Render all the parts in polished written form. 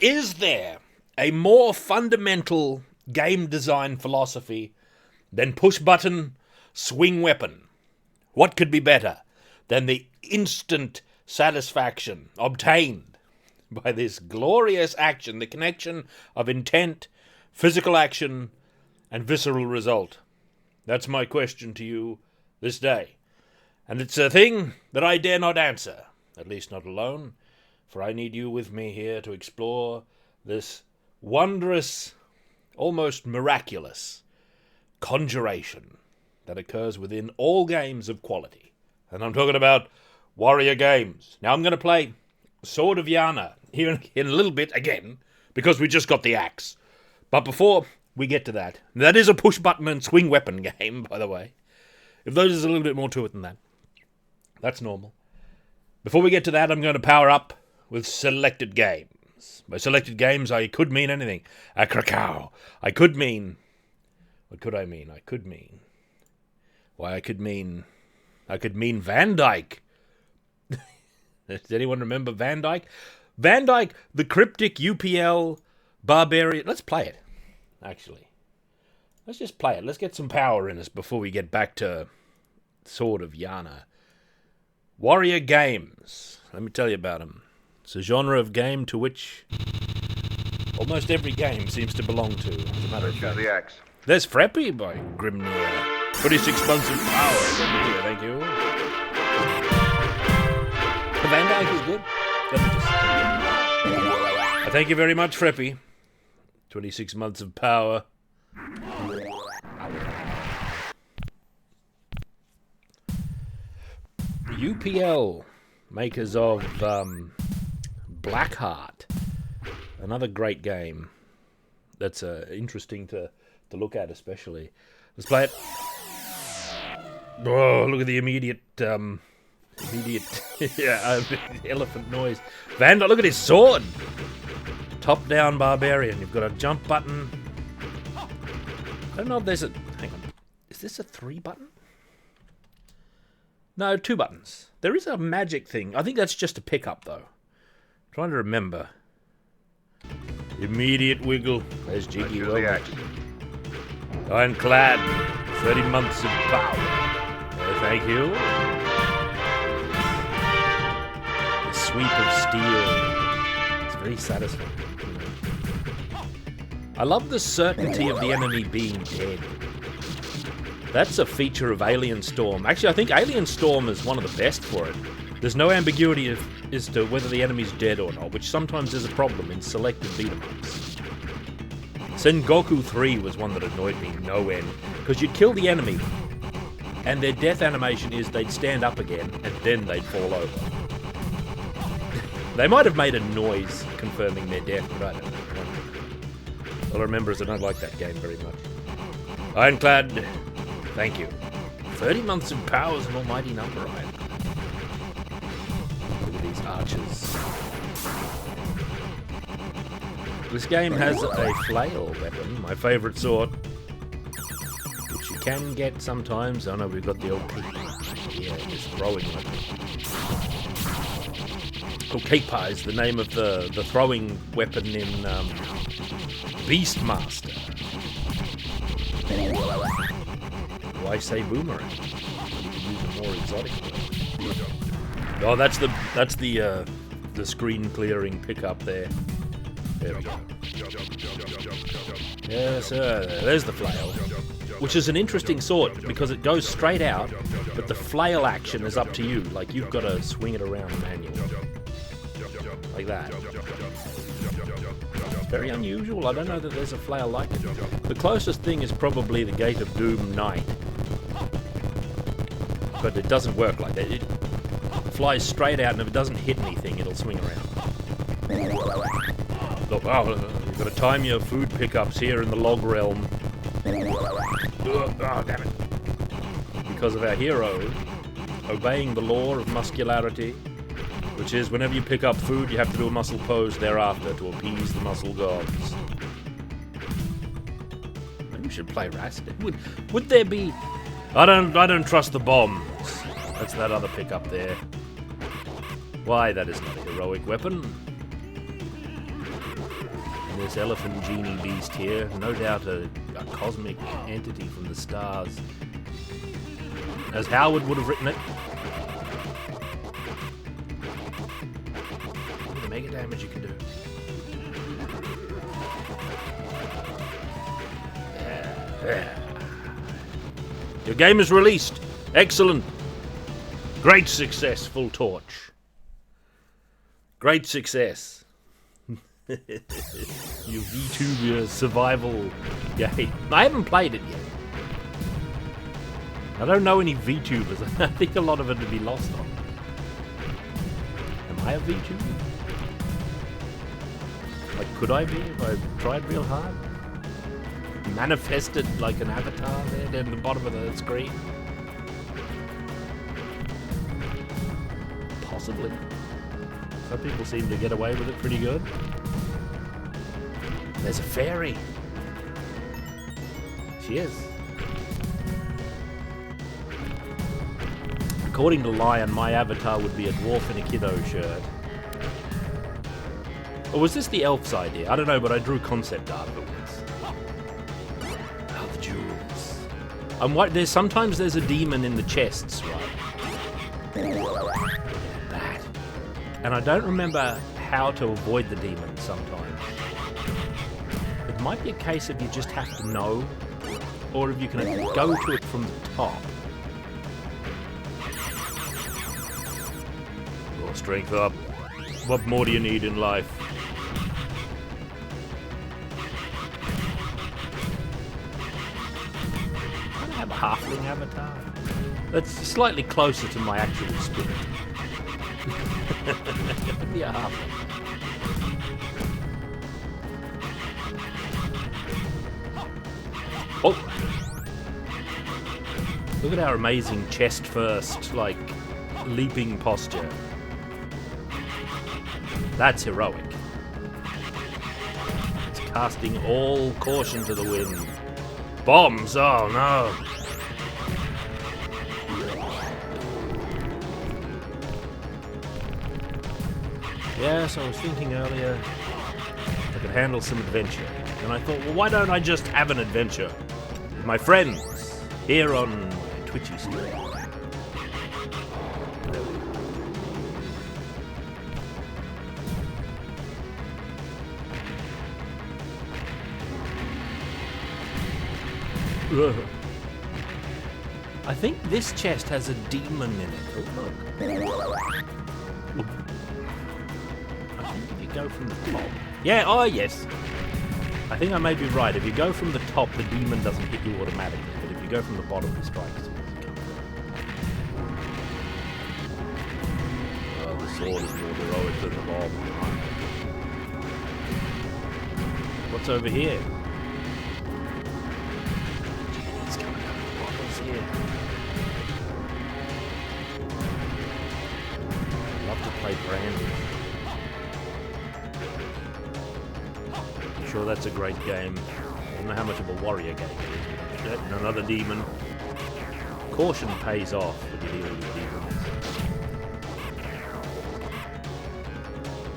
Is there a more fundamental game design philosophy than push button, swing weapon? What could be better than the instant satisfaction obtained by this glorious action, the connection of intent, physical action, and visceral result? That's my question to you this day. And it's a thing that I dare not answer, at least not alone, for I need you with me here to explore this wondrous, almost miraculous conjuration that occurs within all games of quality. And I'm talking about warrior games. Now I'm going to play Sword of Yana here in a little bit again, because we just got the axe. But before we get to that, that is a push button and swing weapon game, by the way. If there's a little bit more to it than that, that's normal. Before we get to that, I'm going to power up with selected games. By selected games, I could mean anything. A Krakow. I could mean... What could I mean? I could mean... Why, I could mean Van Dyke. Does anyone remember Van Dyke? Van Dyke, the cryptic UPL barbarian... Let's play it, actually. Let's just play it. Let's get some power in us before we get back to Sword of Yana. Warrior games. Let me tell you about them. It's a genre of game to which almost every game seems to belong to, as a matter of fact. The axe. There's Freppy by Grimnir. 26 months of power. Thank you. Van Dyke is good. Let me just... Thank you very much, Freppy. 26 months of power. UPL, makers of Blackheart, another great game that's interesting to look at, especially. Let's play it. Oh, look at the immediate elephant noise. Vandal, look at his sword. Top-down barbarian. You've got a jump button. I don't know if there's a... Hang on. Is this a 3 button? No, 2 buttons. There is a magic thing. I think that's just a pickup, though. I'm trying to remember. Immediate wiggle. There's Jiggy Wellman. Ironclad. 30 months of power. Thank you. The sweep of steel. It's very satisfying. I love the certainty of the enemy being dead. That's a feature of Alien Storm. Actually, I think Alien Storm is one of the best for it. There's no ambiguity as to whether the enemy's dead or not, which sometimes is a problem in selected beat-em-ups. Sengoku 3 was one that annoyed me no end, because you'd kill the enemy, and their death animation is they'd stand up again, and then they'd fall over. They might have made a noise confirming their death, but I don't know. All I remember is I don't like that game very much. Ironclad, thank you. 30 months of power is an almighty number, right? Look at these archers. This game has a flail weapon, my favourite sort, which you can get sometimes. Oh no, we've got the old this throwing weapon. Okepa is the name of the throwing weapon in Beastmaster. Why say boomerang? You can use a more exotic one. Oh, that's the screen clearing pickup there. There we go. Yes, sir. There's the flail, which is an interesting sword because it goes straight out, but the flail action is up to you. Like you've got to swing it around manually, like that. Very unusual. I don't know that there's a flail like it. The closest thing is probably the Gate of Doom Knight, but it doesn't work like that. It flies straight out, and if it doesn't hit anything, it'll swing around. Look, oh, you've got to time your food pickups here in the log realm. Oh, damn it. Because of our hero obeying the law of muscularity, which is whenever you pick up food, you have to do a muscle pose thereafter to appease the muscle gods. Maybe we should play Rasted. Would there be... I don't trust the bombs. That's that other pickup there. Why, that is not a heroic weapon. this elephant genie beast here. No doubt a cosmic entity from the stars. As Howard would have written it. Look at the mega damage you can do. Your game is released. Excellent. Great success, Full Torch. Great success. Your VTuber survival game. I haven't played it yet. I don't know any VTubers. I think a lot of it would be lost on. Am I a VTuber? Like, could I be if I tried real hard? Manifested like an avatar there down the bottom of the screen? Possibly. Some people seem to get away with it pretty good. There's a fairy. She is. According to Lion, my avatar would be a dwarf in a kiddo shirt. Or was this the elf's idea? I don't know, but I drew concept art of it once. Oh, the jewels. Sometimes there's a demon in the chests, right? That. And I don't remember how to avoid the demon sometimes. It might be a case of you just have to know, or if you can go to it from the top. Your strength up. What more do you need in life? I don't have a halfling avatar. That's slightly closer to my actual spirit. Be a halfling. Oh! Look at our amazing chest first, like, leaping posture. That's heroic. It's casting all caution to the wind. Bombs! Oh no! Yes, I was thinking earlier I could handle some adventure. And I thought, well, why don't I just have an adventure with my friends here on Twitchy Stream? I think this chest has a demon in it. Oh, look. I think if you go from the top... Yeah, oh yes. I think I may be right. If you go from the top, the demon doesn't hit you automatically. But if you go from the bottom, he strikes you. Oh, the sword is more heroic than the bomb. What's over here? Play Brandy. I'm sure that's a great game. I don't know how much of a warrior game it is. And another demon. Caution pays off when you deal with demons.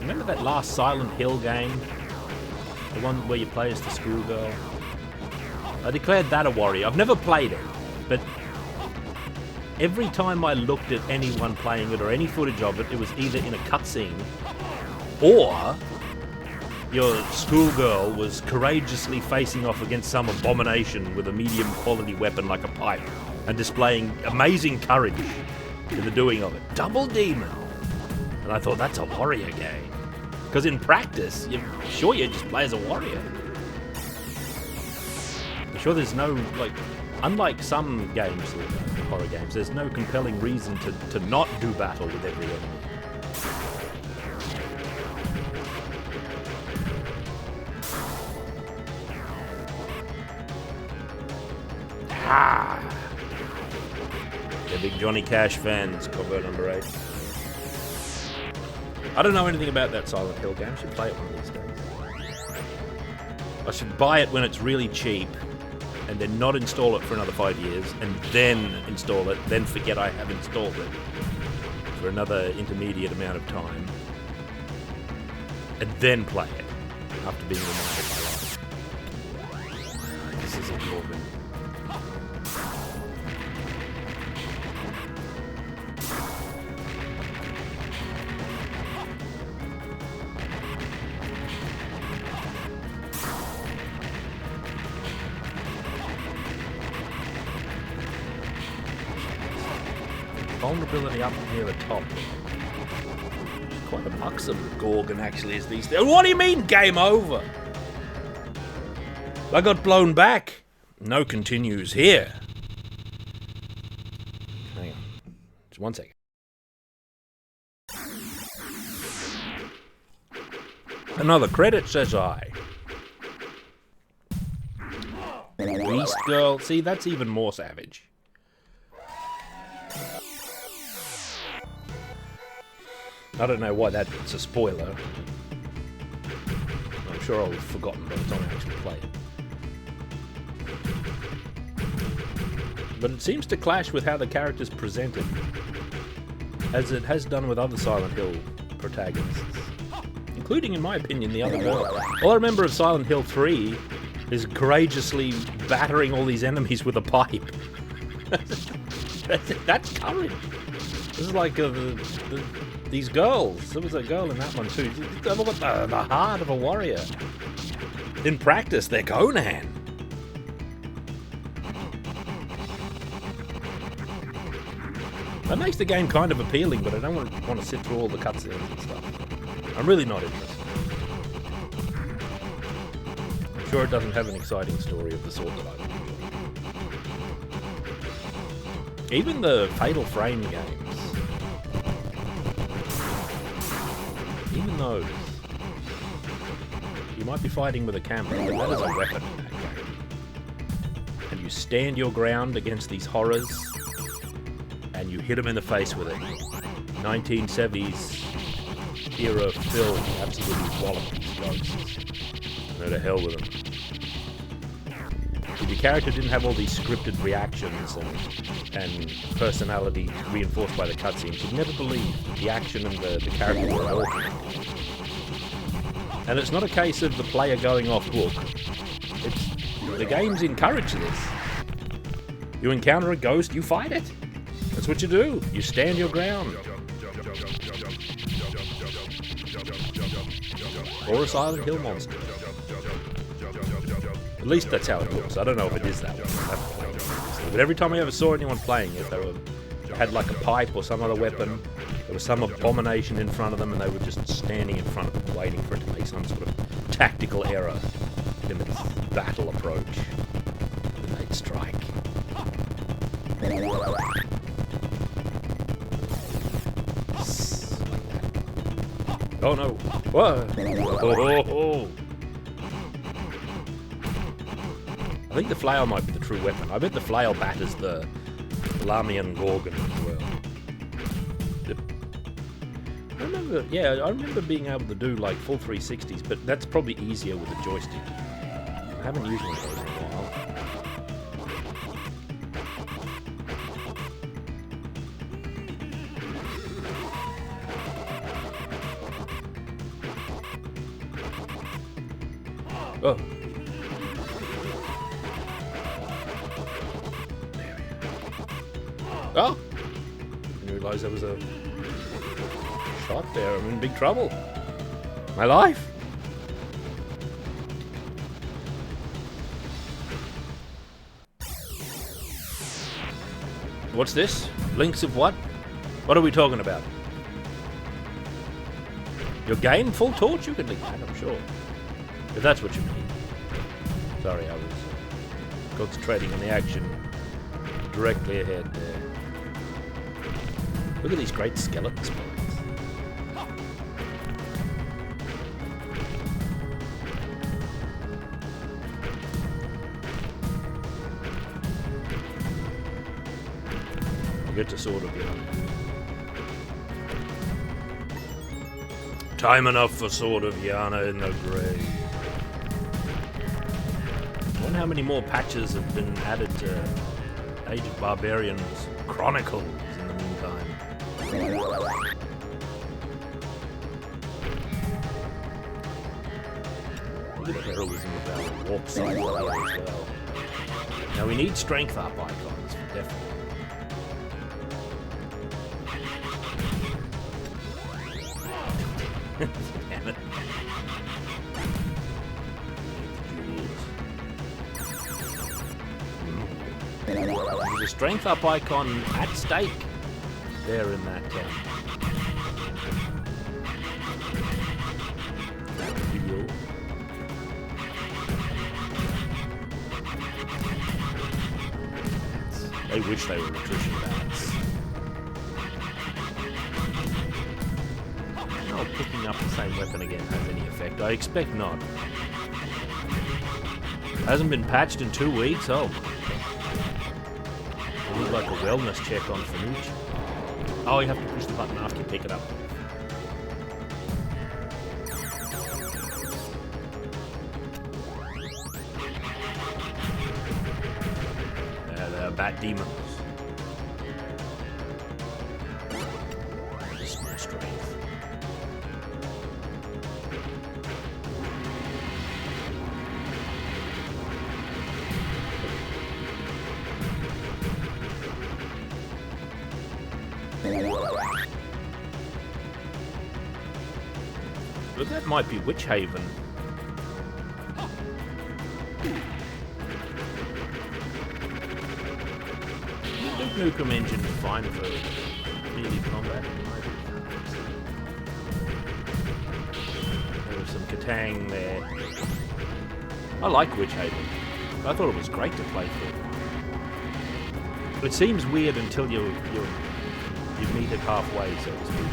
Remember that last Silent Hill game? The one where you play as the schoolgirl? I declared that a warrior. I've never played it, but every time I looked at anyone playing it or any footage of it, it was either in a cutscene or your schoolgirl was courageously facing off against some abomination with a medium quality weapon like a pipe and displaying amazing courage in the doing of it. Double Demon! And I thought, that's a warrior game. Because in practice, you just play as a warrior. I'm sure there's no, unlike some games, horror games, there's no compelling reason to not do battle with every enemy. Ah! They're big Johnny Cash fans, Cobra number 8. I don't know anything about that Silent Hill game. I should play it one of these days. I should buy it when it's really cheap, and then not install it for another 5 years, and then install it, then forget I have installed it for another intermediate amount of time, and then play it. after being reminded by life. This is a Gorgon. Vulnerability up near the top. Quite a buxom Gorgon actually is these days. What do you mean game over? I got blown back. No continues here. Hang on. Just 1 second. Another credit, says I. Beast Girl. See, that's even more savage. I don't know why that's a spoiler. I'm sure I'll have forgotten by the time I actually play it. But it seems to clash with how the character's presented, as it has done with other Silent Hill protagonists, including, in my opinion, the other girl. All I remember of Silent Hill 3 is courageously battering all these enemies with a pipe. That's courage. This is like these girls. There was a girl in that one too. They've all got the heart of a warrior. In practice, they're Conan. That makes the game kind of appealing, but I don't want to sit through all the cutscenes and stuff. I'm really not interested. I'm sure it doesn't have an exciting story of the sort that I would enjoy. Even the Fatal Frame games. Even those. You might be fighting with a camera, but that is a weapon in that game. And you stand your ground against these horrors, and you hit them in the face with it. 1970s era film, absolutely wallop these ghosts. Go to hell with them. If your character didn't have all these scripted reactions and personality reinforced by the cutscenes, you'd never believe the action and the character were relevant. And it's not a case of the player going off book. The games encourage this. You encounter a ghost, you fight it. That's what you do. You stand your ground. Or a Silent Hill monster. At least that's how it looks. I don't know if it is that one. But every time I ever saw anyone playing it, they had like a pipe or some other weapon. There was some abomination in front of them, and they were just standing in front of it, waiting for it to make some sort of tactical error in its battle approach. And they'd strike. Oh no! Whoa! Oh. I think the flail might be the true weapon. I bet the flail batters the Lamian Gorgon as well. I remember being able to do like full 360s, but that's probably easier with a joystick. I haven't used one of those in a while. Oh. Oh! I didn't realise there was a shot there. I'm in big trouble. My life! What's this? Links of what? What are we talking about? Your game? Full torch? You can link that, I'm sure. If that's what you mean. Sorry, I was concentrating on the action directly ahead there. Look at these great skeleton spines. I'll get to Sword of Yana. Time enough for Sword of Yana in the grave. I wonder how many more patches have been added to Age of Barbarians Chronicles in the meantime. Look at the heroism of our warp side as well. Now we need strength up icons, definitely. Damn it. There's a strength up icon at stake there in that field. They wish they were attrition bats. Not picking up the same weapon again has any effect. I expect not. Hasn't been patched in 2 weeks. Oh. It looks like a wellness check on Fanucci. Oh, you have to push the button after you pick it up. They're bat demons. Just more strength. But that might be Witch Haven. Duke Nukem engine is fine for melee combat. There was some Katang there. I like Witch Haven. I thought it was great to play through. It seems weird until you meet it halfway, so to speak.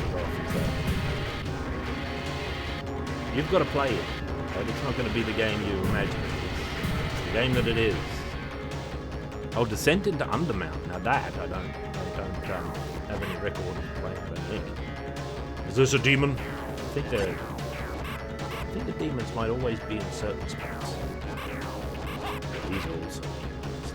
You've got to play it. Right? It's not going to be the game you imagine it is. It's the game that it is. Oh, Descent into Undermount. Now that I don't have any record of playing. I don't think. Is this a demon? I think the demons might always be in certain spots. These are also demons.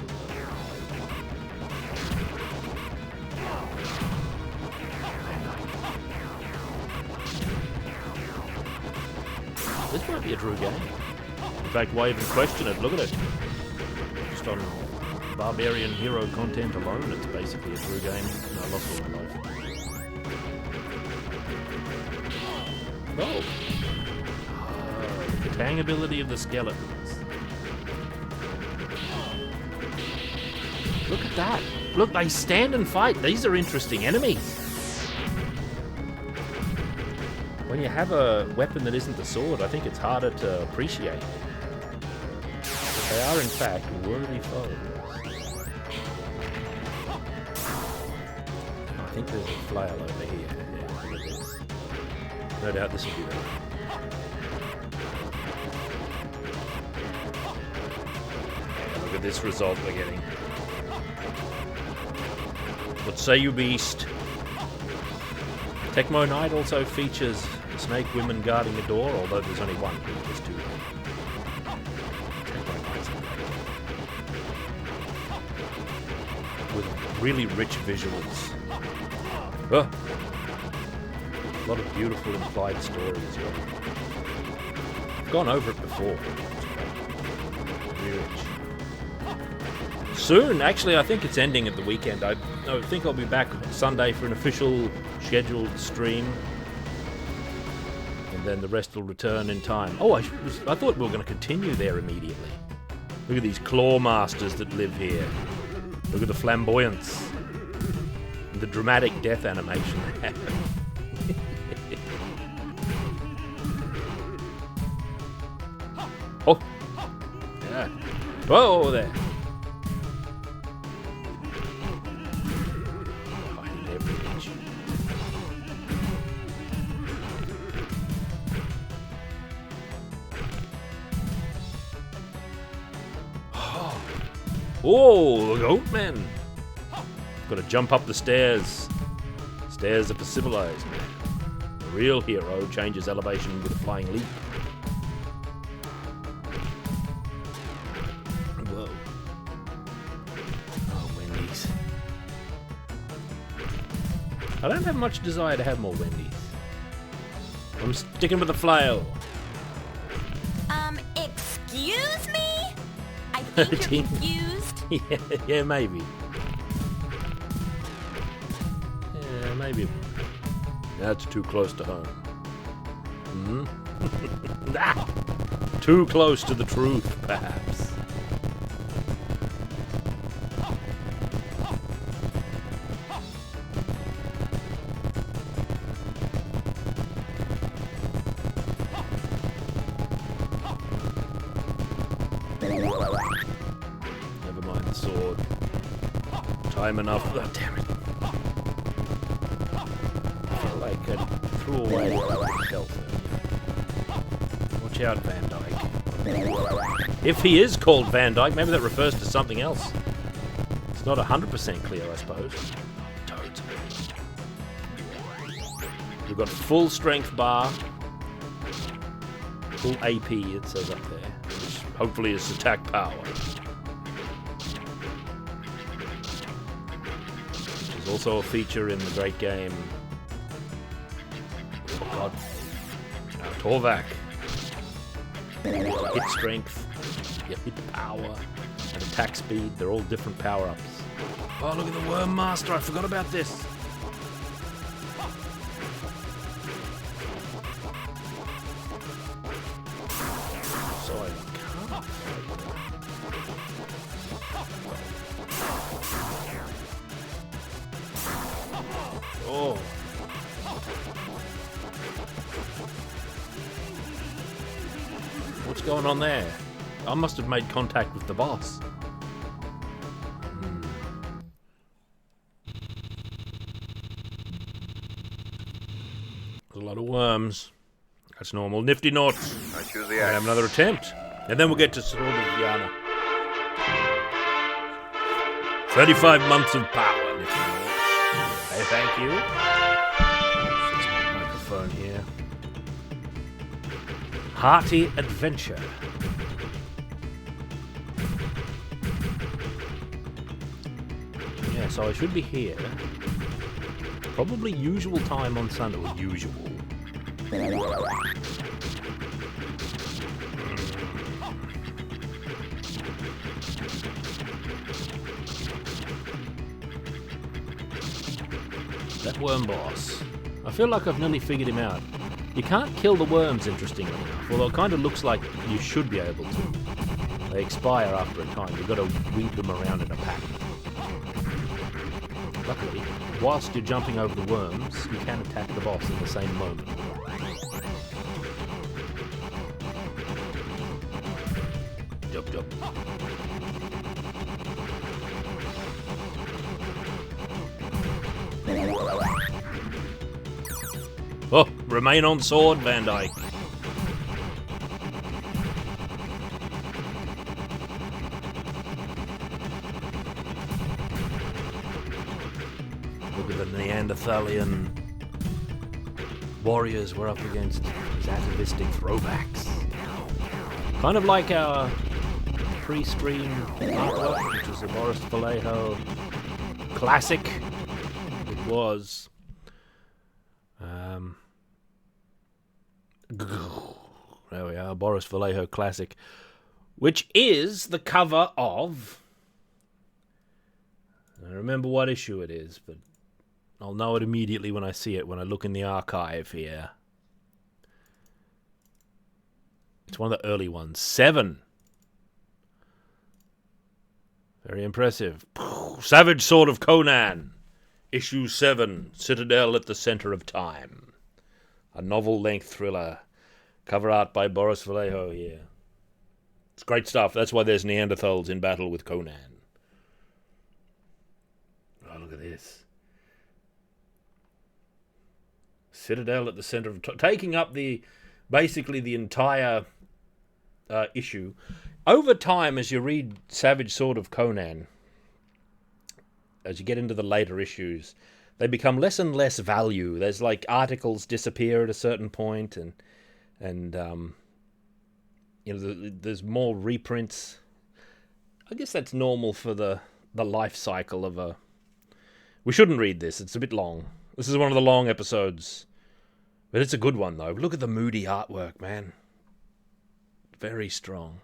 This might be a true game. In fact, why even question it? Look at it. Just on Barbarian hero content alone, it's basically a true game. And I lost all my life. Oh. The Katang ability of the skeletons. Look at that. Look, they stand and fight. These are interesting enemies. When you have a weapon that isn't the sword, I think it's harder to appreciate. But they are, in fact, worthy foes. I think there's a flail over here. Yeah, look at this. No doubt this will be there. And look at this result we're getting. What say you, beast? Tecmo Knight also features snake women guarding a door, although there's only one. There's two. With really rich visuals. Oh. A lot of beautiful implied story as well. I've gone over it before. Really rich. Soon, actually, I think it's ending at the weekend. I think I'll be back Sunday for an official scheduled stream. And then the rest will return in time. Oh, I thought we were going to continue there immediately. Look at these claw masters that live here. Look at the flamboyance. And the dramatic death animation they have. Oh! Yeah. Whoa there! Oh, the Goatman! Got to jump up the stairs. Stairs of a civilized man. The real hero changes elevation with a flying leap. Whoa. Oh, Wendy's. I don't have much desire to have more Wendy's. I'm sticking with the flail. Excuse me? I think you're confused. Yeah, maybe. Yeah, maybe. That's too close to home. Too close to the truth, perhaps. Never mind the sword. Time enough. Oh, damn it. I feel like I threw away health. Watch out, Van Dyke. If he is called Van Dyke, maybe that refers to something else. It's not 100% clear, I suppose. Toads. We've got full strength bar. Full AP, it says up there. Which hopefully is attack power. Which is also a feature in the great game. Oh god. Torvak. Hit strength, your hit power, and attack speed, they're all different power-ups. Oh, look at the Worm Master, I forgot about this. So I can't. Oh. What's going on there? I must have made contact with the boss. There's a lot of worms. That's normal. Nifty Noughts. I choose the We'll have axe. another attempt. And then we'll get to Sword of Yana. 35 months of power, Nifty Noughts. Hey, thank you. Fix my microphone here. Hearty Adventure. Yeah, so I should be here. Probably usual time on Sunday. Well, usual. That worm boss. I feel like I've nearly figured him out. You can't kill the worms, interestingly enough, although it kind of looks like you should be able to. They expire after a time. You've got to weed them around in a pack. Luckily, whilst you're jumping over the worms, you can attack the boss in the same moment. Jump, jump. Oh, remain on sword, Van Dyke. Look at the Neanderthalian warriors we're up against. These atavistic throwbacks. Kind of like our pre-stream artwork, which is a Boris Vallejo classic. It was. There we are, Boris Vallejo classic, which is the cover of. I don't remember what issue it is, but I'll know it immediately when I see it, when I look in the archive here. It's one of the early ones. 7. Very impressive. Savage Sword of Conan. Issue 7. Citadel at the Center of Time. A novel-length thriller. Cover art by Boris Vallejo here. It's great stuff. That's why there's Neanderthals in battle with Conan. Oh, look at this. Citadel at the Center of Time. Taking up basically the entire issue. Over time, as you read Savage Sword of Conan, as you get into the later issues, they become less and less value. There's like articles disappear at a certain point, and you know, there's more reprints. I guess that's normal for the life cycle of a. We shouldn't read this. It's a bit long. This is one of the long episodes, but it's a good one though. Look at the moody artwork, man. Very strong.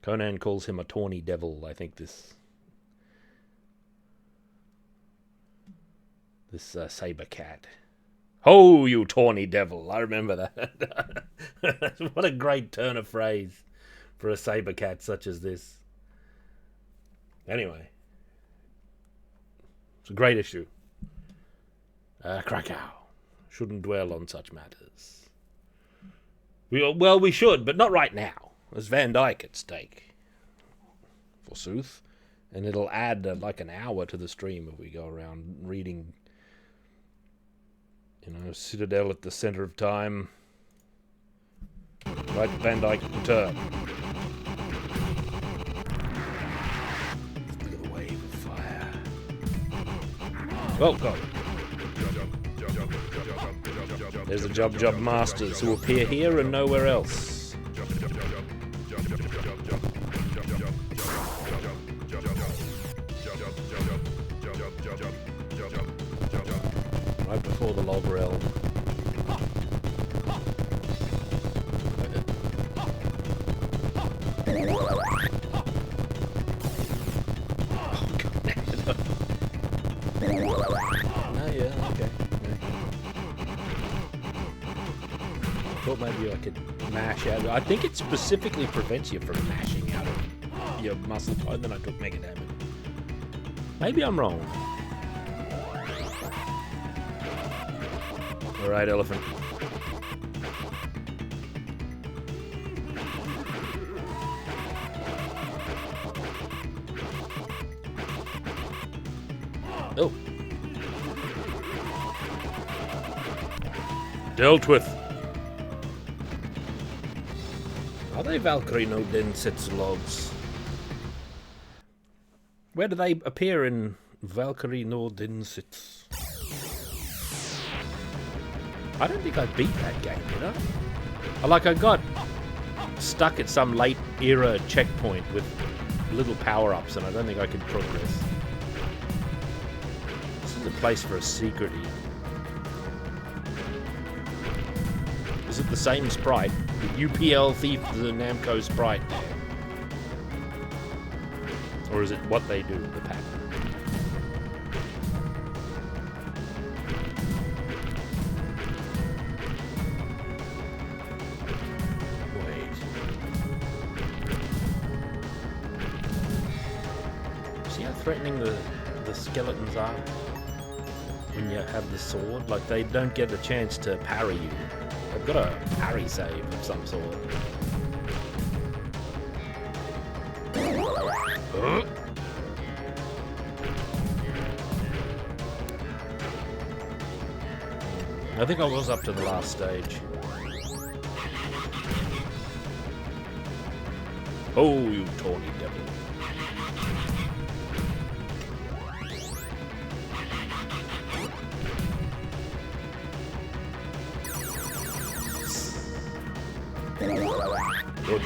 Conan calls him a tawny devil. I think this saber cat. Ho, you tawny devil! I remember that. What a great turn of phrase for a saber cat such as this. Anyway, it's a great issue. Krakow shouldn't dwell on such matters. We should, but not right now. There's Van Dyke at stake, forsooth, and it'll add like an hour to the stream if we go around reading. Citadel at the center of time. Right, Van Dyke, return. Look at the wave of fire. Oh, God. There's the Jub Masters who appear here and nowhere else. Right before the log realm. Thought maybe I could mash out. I think it specifically prevents you from mashing out of your muscle tone. Then I took mega damage. Maybe I'm wrong. All right, elephant. Oh. Dealt with. Are they Valkyrie no Densetsu logs? Where do they appear in Valkyrie no Densetsu? I don't think I beat that game, did I? I got stuck at some late era checkpoint with little power-ups and I don't think I could progress. This is a place for a secrety. Is it the same sprite? The UPL Thief, the Namco sprite? Or is it what they do, the pattern? Wait. See how threatening the skeletons are when you have the sword? Like, they don't get a chance to parry you. I've got a parry save of some sort. I think I was up to the last stage. Oh, you tawny devil. Good.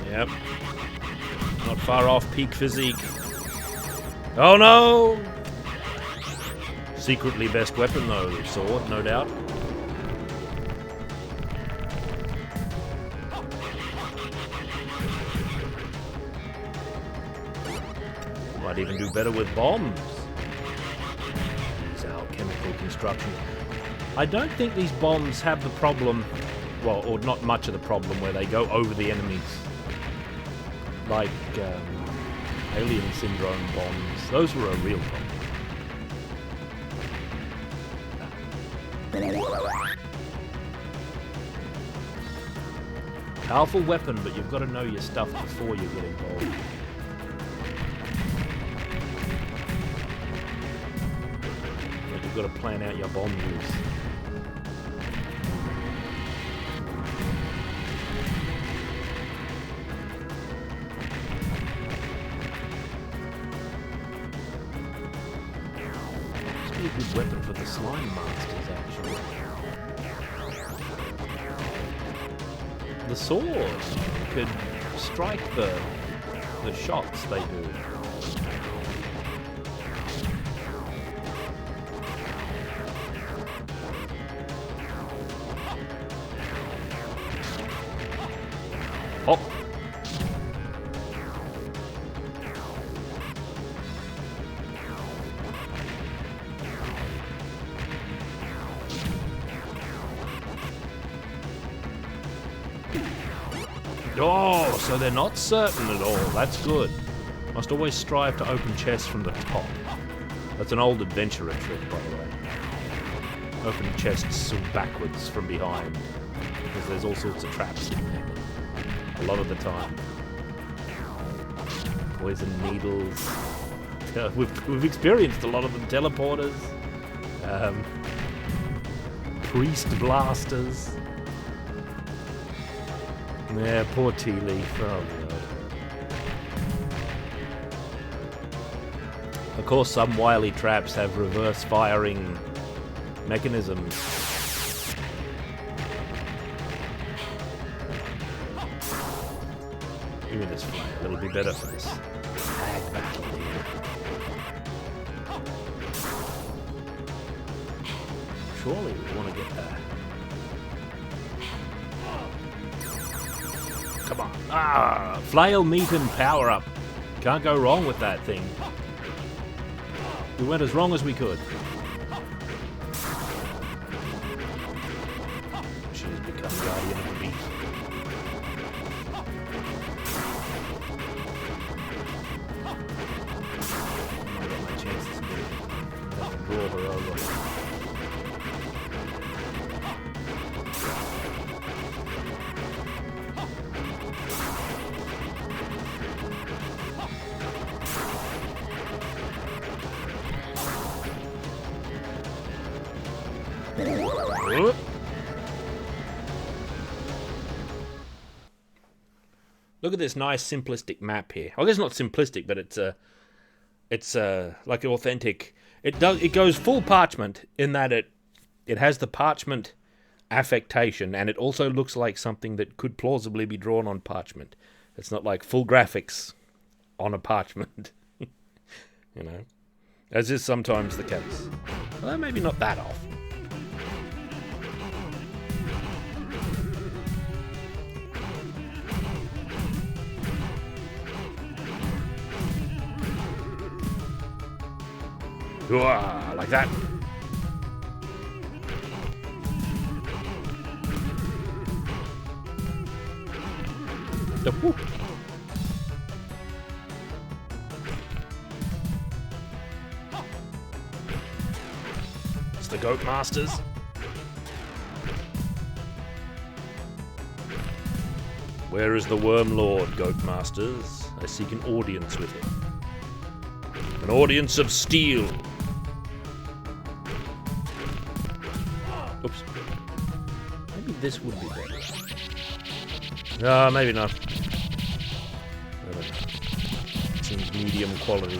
Yep. Not far off peak physique. Oh no! Secretly best weapon though, the sword, no doubt. Might even do better with bombs. These alchemical construction. I don't think these bombs have the problem, well, or not much of the problem, where they go over the enemies. Like Alien Syndrome bombs. Those were a real problem. Powerful weapon, but you've got to know your stuff before you get involved. But you've got to plan out your bomb use. This would be a good weapon for the slime masters, actually. the sword. You could strike the shots they do. Oh. Oh, so they're not certain at all. That's good. Must always strive to open chests from the top. That's an old adventurer trick, by the way. Open chests backwards from behind. Because there's all sorts of traps in there. A lot of the time. Poison needles. We've experienced a lot of them. Teleporters. Priest blasters. Yeah, poor Tea Leaf. Oh, God. Of course, some wily traps have reverse firing mechanisms. Give me this flame. It'll be better for this tag battle here. Surely we want to get that. Come on. Ah! Flail, meat, and power up. Can't go wrong with that thing. We went as wrong as we could. She's become guardian of the beast. I got my chances here. I have to draw her over. Look at this nice simplistic map here. I guess it's not simplistic, but it's like an authentic. It goes full parchment in that it has the parchment affectation, and it also looks like something that could plausibly be drawn on parchment. It's not like full graphics on a parchment, you know, as is sometimes the case. Well, maybe not that often. Like that. Whoop. It's the Goat Masters. Where is the Worm Lord, Goat Masters? I seek an audience with him. An audience of steel. Oops. Maybe this would be better. No, maybe not. I don't know. Seems medium quality.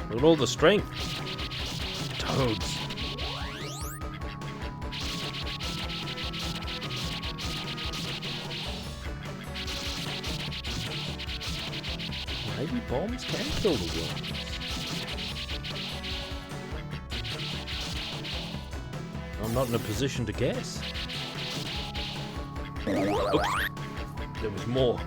Look at all the strength. Toads. Maybe bombs can kill the worms. I'm not in a position to guess. Oops. There was more.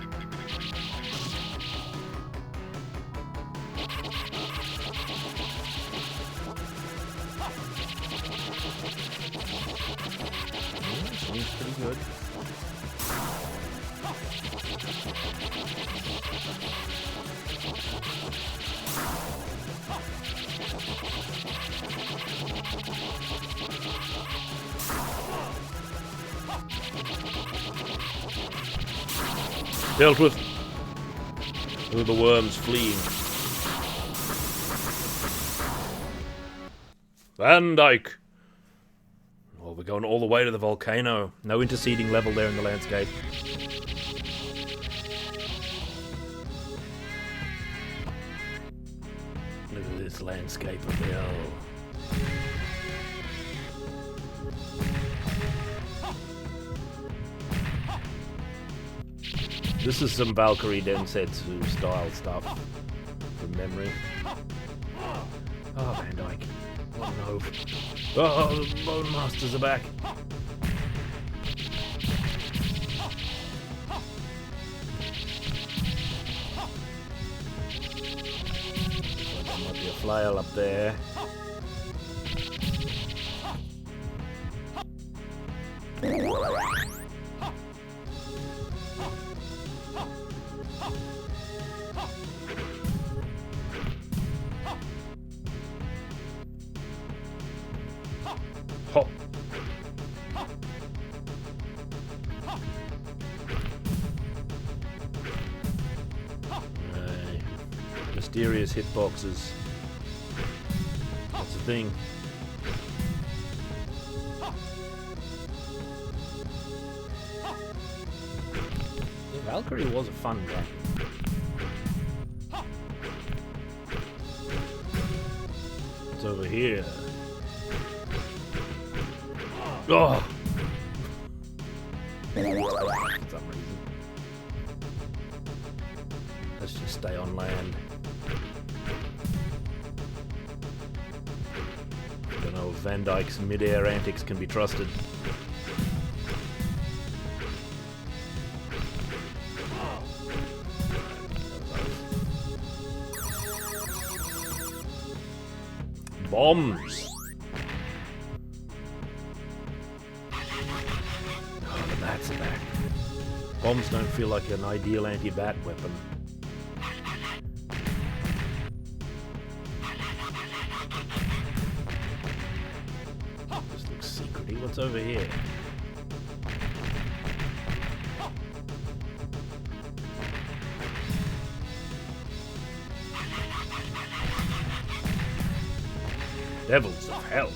Seems pretty good. Dealt with. Look at the worms fleeing. Van Dyke. Oh, we're going all the way to the volcano. No interceding level there in the landscape. Look at this landscape of hell. This is some Valkyrie Densetsu style stuff from memory. Oh, Van Dyke. What an oaf. Oh, the Bone Masters are back. There might be a flail up there. Hop. Mysterious hitboxes. That's the thing. Yeah, Valkyrie was a fun game. It's over here. Oh! For some reason. Let's just stay on land. I don't know if Van Dyke's mid-air antics can be trusted. Bombs! Oh, the bats are back. Bombs don't feel like an ideal anti-bat weapon. This looks secrety. What's over here? Devils of hell.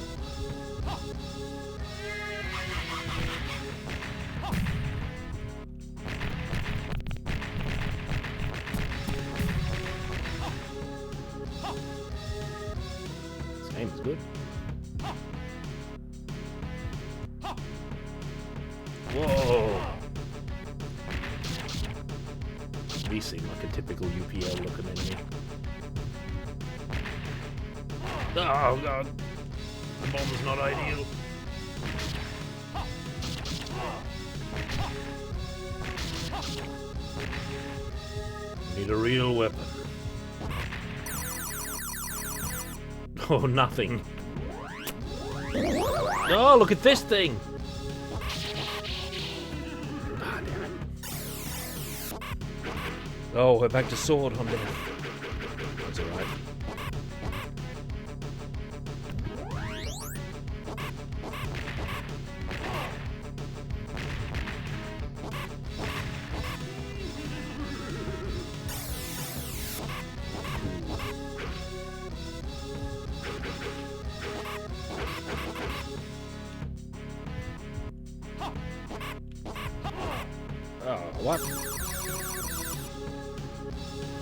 This game is good. Whoa. These seem like a typical UPL looking enemy. Oh god, the bomb's not ideal. Need a real weapon. Oh, nothing. Oh, look at this thing! Ah, damn it. Oh, we're back to sword on there. That's alright. Oh, what?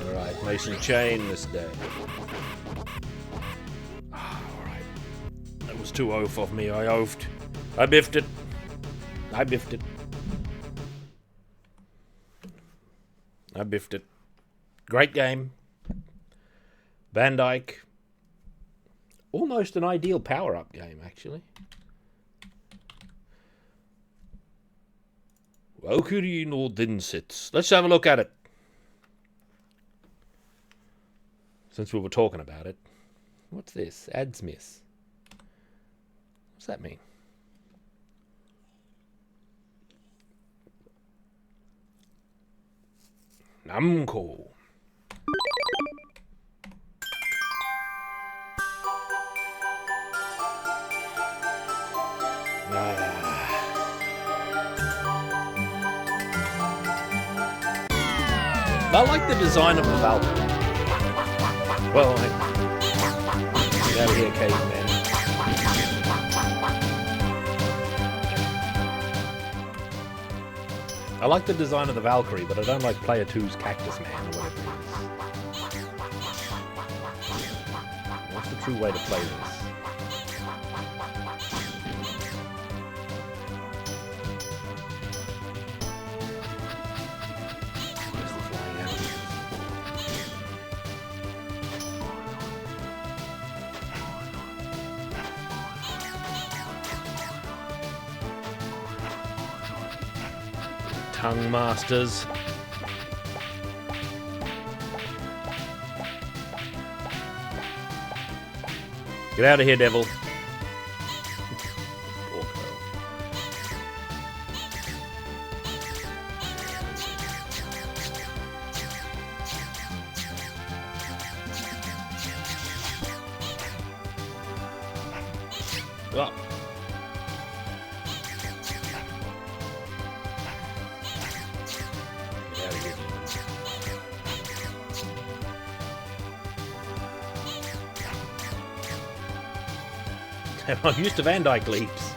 Alright, Mason Chain this day. Alright. That was too oaf of me. I oafed. I biffed it. I biffed it. I biffed it. Great game. Van Dyke. Almost an ideal power-up game, actually. Valkyrie no Densetsu. Let's have a look at it. Since we were talking about it. What's this? Adsmith. What's that mean? Namco. I like the design of the Valkyrie. Well, get out of here, caveman. I like the design of the Valkyrie, but I don't like Player 2's Cactus Man or whatever it is. What's the true way to play this? Where's the flying animals? Tongue Masters. Get out of here, devil. Poor girl. Well. Get out of here. I'm used to Van Dyke leaps.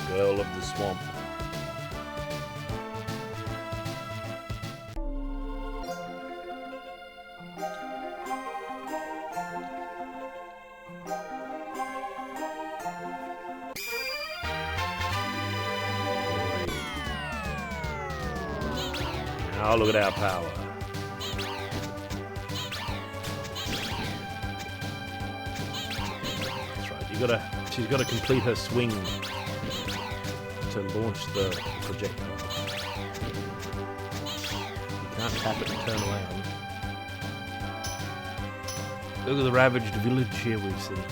Girl of the swamp. Oh, look at our power. That's right. She's gotta complete her swing to launch the projectile. You can't tap it and turn around. Look at the ravaged village here we've seen.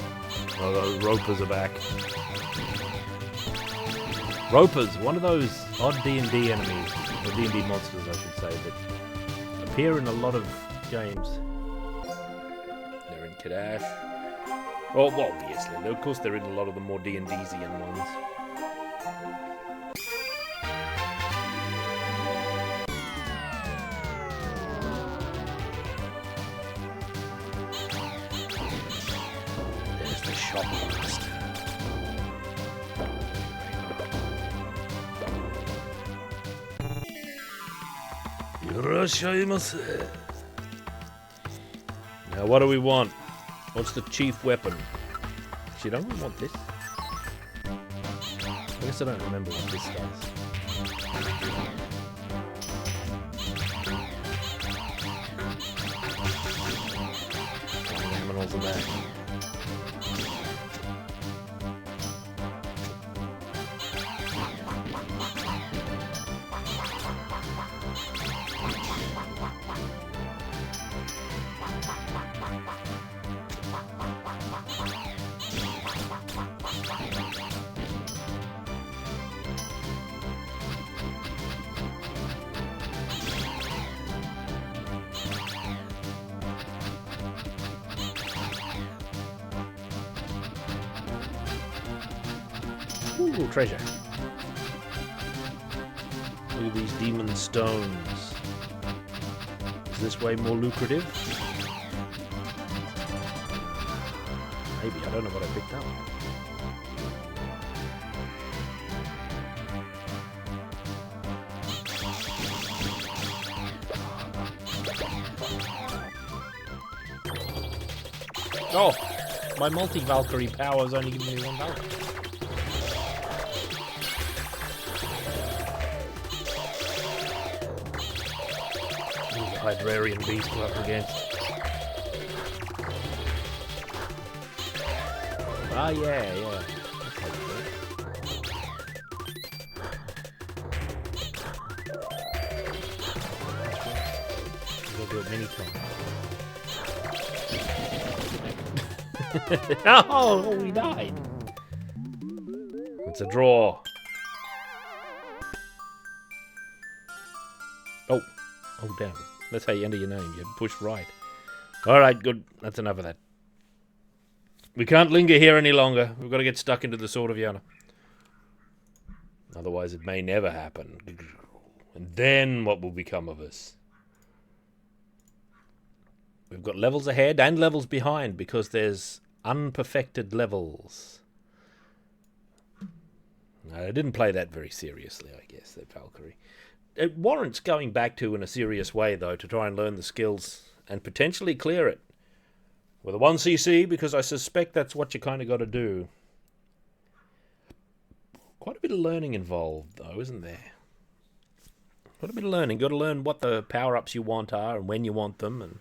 Oh, those ropers are back. Ropers, one of those odd D&D enemies, or D&D monsters I should say, that appear in a lot of games. They're in Kadash. Oh, well, obviously. Of course they're in a lot of the more D&D-sian ones. There's the shop master. Now what do we want? What's the chief weapon? Actually, don't we want this? I guess I don't remember what this does. Animals and that. Ooh, treasure. Look at these demon stones. Is this way more lucrative? Maybe, I don't know what I picked up. Oh! My multi-Valkyrie power is only giving me one Valkyrie. Hydrarian beast we're up against. Ah, yeah. We'll do it many times. Oh, we died. It's a draw. Oh, damn. That's how you enter your name. You push right. Alright, good. That's enough of that. We can't linger here any longer. We've got to get stuck into the Sword of Yana. Otherwise it may never happen. And then what will become of us? We've got levels ahead and levels behind because there's unperfected levels. I didn't play that very seriously, I guess, that Valkyrie. It warrants going back to in a serious way, though, to try and learn the skills and potentially clear it with a 1cc, because I suspect that's what you kind of got to do. Quite a bit of learning involved, though, isn't there? Quite a bit of learning. Got to learn what the power-ups you want are and when you want them, and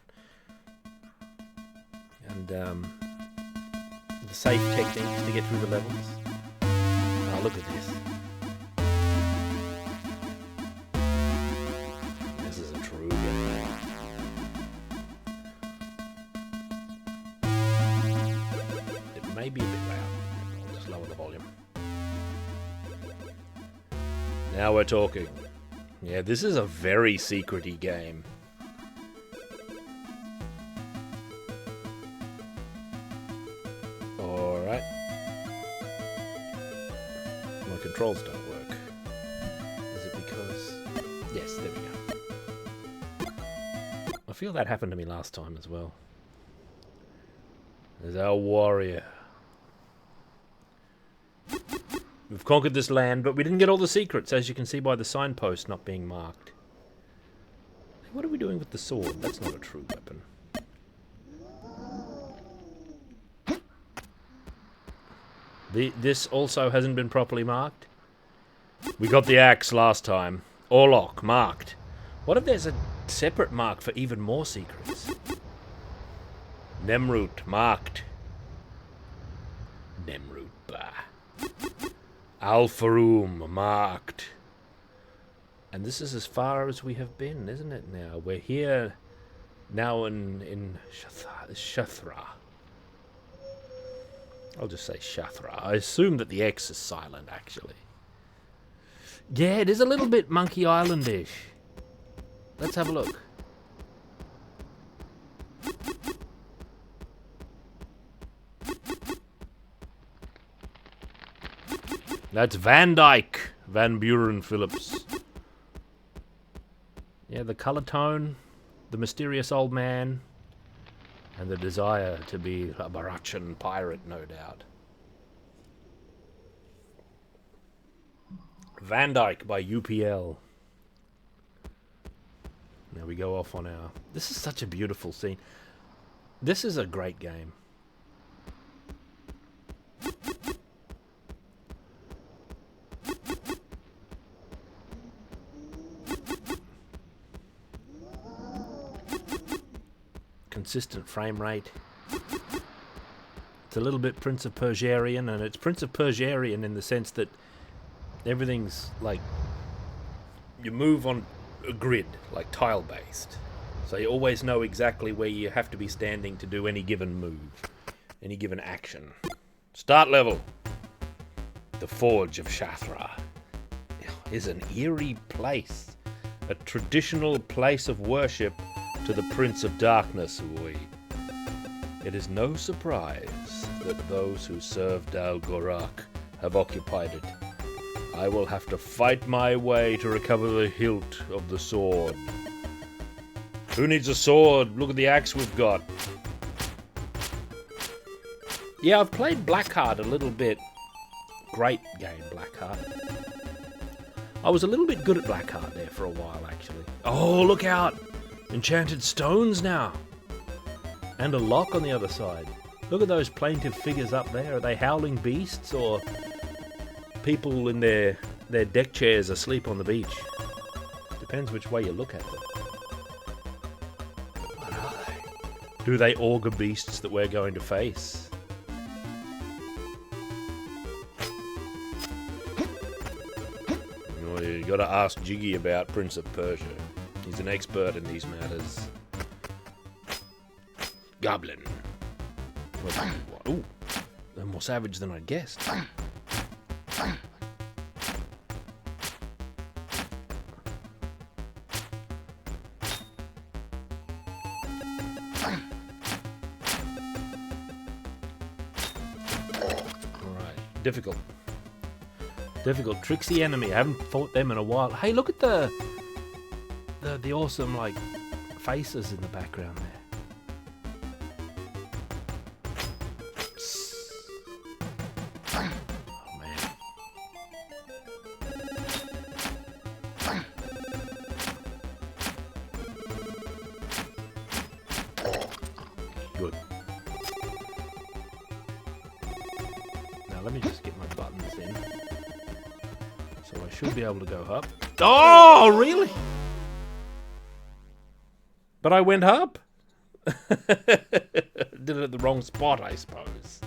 the safe techniques to get through the levels. Oh, look at this. This is a true game. It may be a bit loud. I'll just lower the volume. Now we're talking. Yeah, this is a very secret-y game. Alright. My controls don't work. Is it because... Yes, there we go. I feel that happened to me last time as well. There's our warrior. We've conquered this land, but we didn't get all the secrets, as you can see by the signpost not being marked. What are we doing with the sword? That's not a true weapon. This also hasn't been properly marked. We got the axe last time. Orlok, marked. What if there's a separate mark for even more secrets? Nemrut, marked. Nemrut, bah. Al-Farum, marked. And this is as far as we have been, isn't it now? We're here now in Shathra. I'll just say Shathra. I assume that the X is silent, actually. Yeah, it is a little bit Monkey Island-ish. Let's have a look. That's Van Dyke, Van Buren Phillips. Yeah, the color tone, the mysterious old man, and the desire to be a Barachian pirate, no doubt. Van Dyke by UPL. Now we go off on our... This is such a beautiful scene. This is a great game. Consistent frame rate. It's a little bit Prince of Persian, and it's Prince of Persian in the sense that everything's like you move on a grid, like tile based. So you always know exactly where you have to be standing to do any given move, any given action. Start level. The Forge of Shathra is an eerie place, a traditional place of worship to the Prince of Darkness, Ui. It is no surprise that those who served Dal-Gorak have occupied it. I will have to fight my way to recover the hilt of the sword. Who needs a sword? Look at the axe we've got. Yeah, I've played Blackheart a little bit. Great game, Blackheart. I was a little bit good at Blackheart there for a while, actually. Oh, look out! Enchanted stones now. And a lock on the other side. Look at those plaintive figures up there. Are they howling beasts or people in their deck chairs asleep on the beach? Depends which way you look at them. What are they? Do they augur beasts that we're going to face? Well, you gotta ask Jiggy about Prince of Persia. He's an expert in these matters. Goblin. Ooh, they're more savage than I'd guessed. Difficult. Difficult. Tricksy enemy. I haven't fought them in a while. Hey, look at the awesome, like, faces in the background there. Oh, man. Good. Now let me just get my buttons in. So I should be able to go up. Oh, really? But I went up. Did it at the wrong spot, I suppose.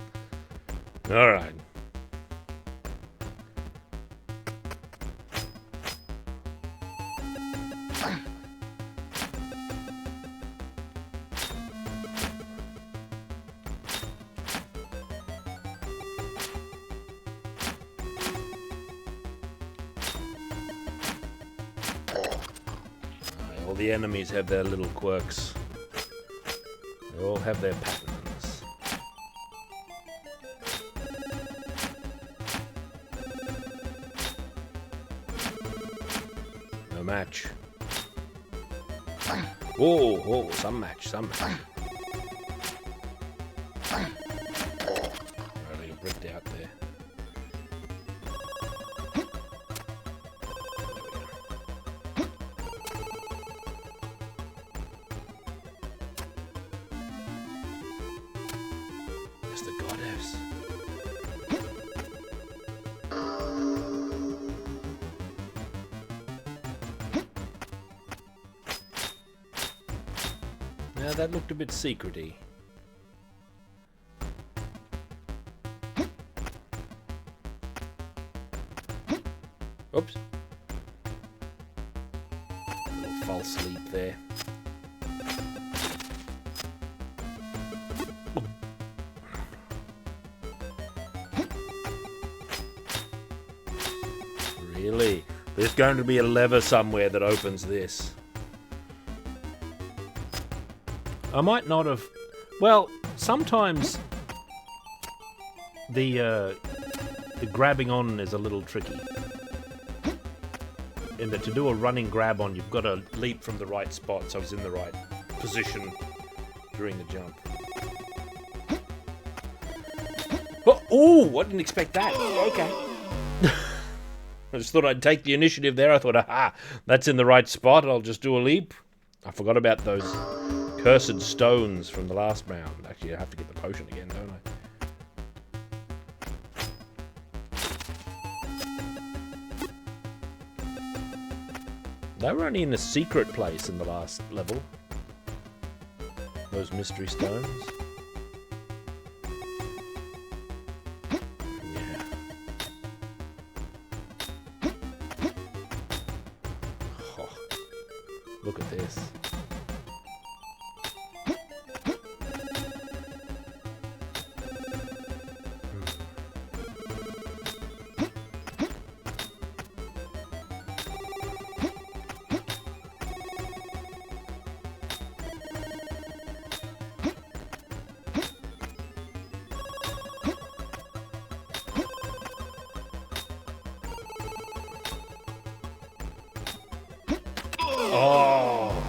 All right. All the enemies have their little quirks. They all have their patterns. No match. Whoa, some match. Alright, you bricked out there. The goddess. Now that looked a bit secrety. Oops. A little false leap there. Really? There's going to be a lever somewhere that opens this. I might not have... Well, sometimes the grabbing on is a little tricky. In that to do a running grab on, you've got to leap from the right spot so he's in the right position during the jump. Oh, I didn't expect that. Okay. I just thought I'd take the initiative there. I thought, aha, that's in the right spot. I'll just do a leap. I forgot about those cursed stones from the last round. Actually, I have to get the potion again, don't I? They were only in a secret place in the last level. Those mystery stones. Look at this. Oh!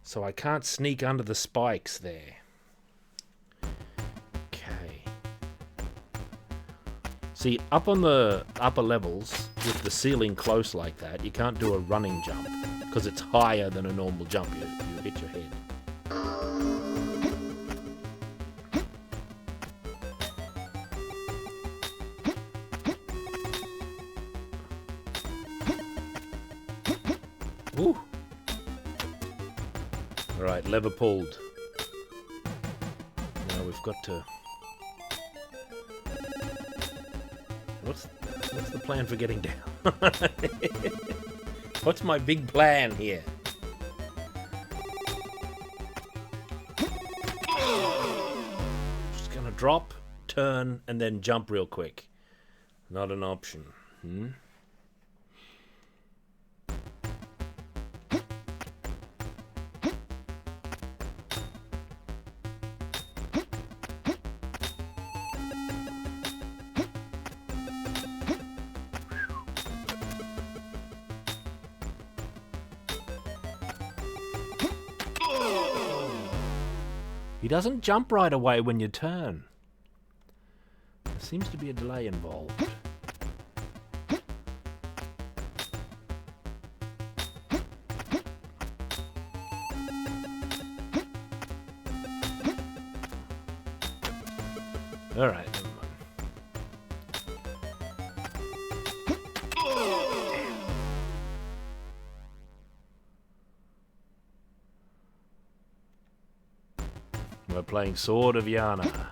So I can't sneak under the spikes there. Okay. See, up on the upper levels, with the ceiling close like that, you can't do a running jump, because it's higher than a normal jump. You hit your head. Ooh. Alright, lever pulled. Now we've got to... What's the plan for getting down? What's my big plan here? Just gonna drop, turn, and then jump real quick. Not an option. He doesn't jump right away when you turn. There seems to be a delay involved. Alright, never mind. We're playing Sword of Yana.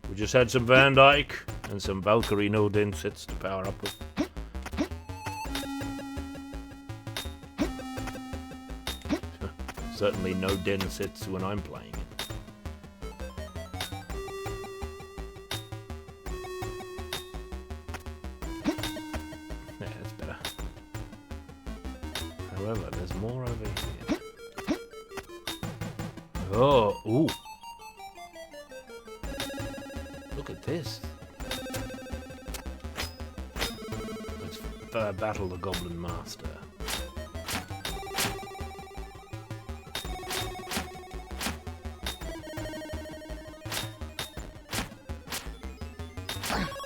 We just had some Van Dyke and some Valkyrie no Densets to power up with. Certainly no Densets when I'm playing it. Yeah, that's better. However, there's more over here. Oh, ooh. Look at this. Let's battle the Goblin Master.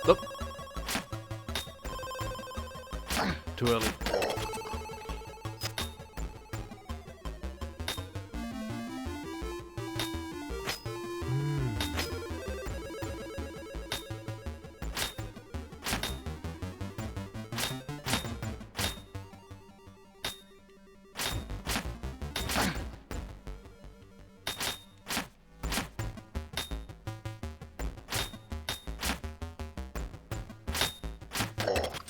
Look. Too early.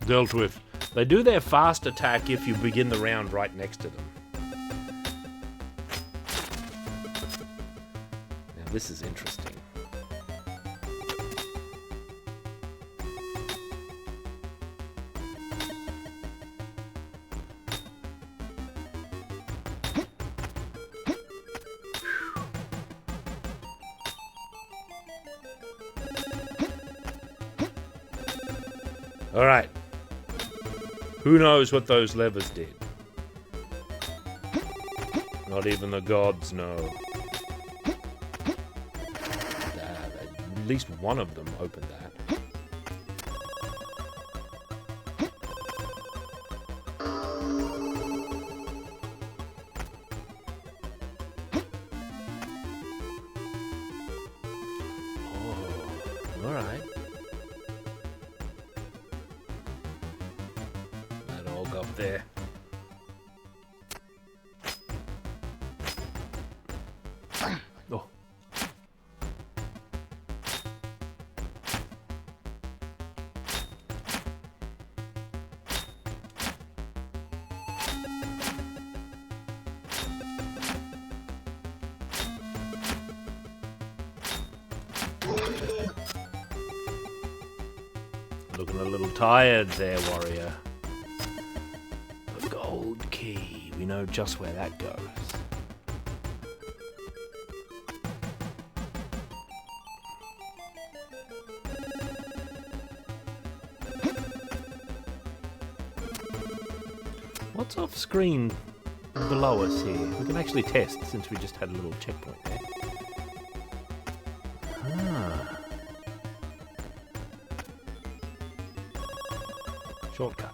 Dealt with. They do their fast attack if you begin the round right next to them. Now this is interesting. All right. Who knows what those levers did? Not even the gods know. At least one of them opened that. Oh, all right. Up there. Oh. Looking a little tired there, warrior. Gold key. We know just where that goes. What's off screen below us here? We can actually test since we just had a little checkpoint there. Ah. Shortcut.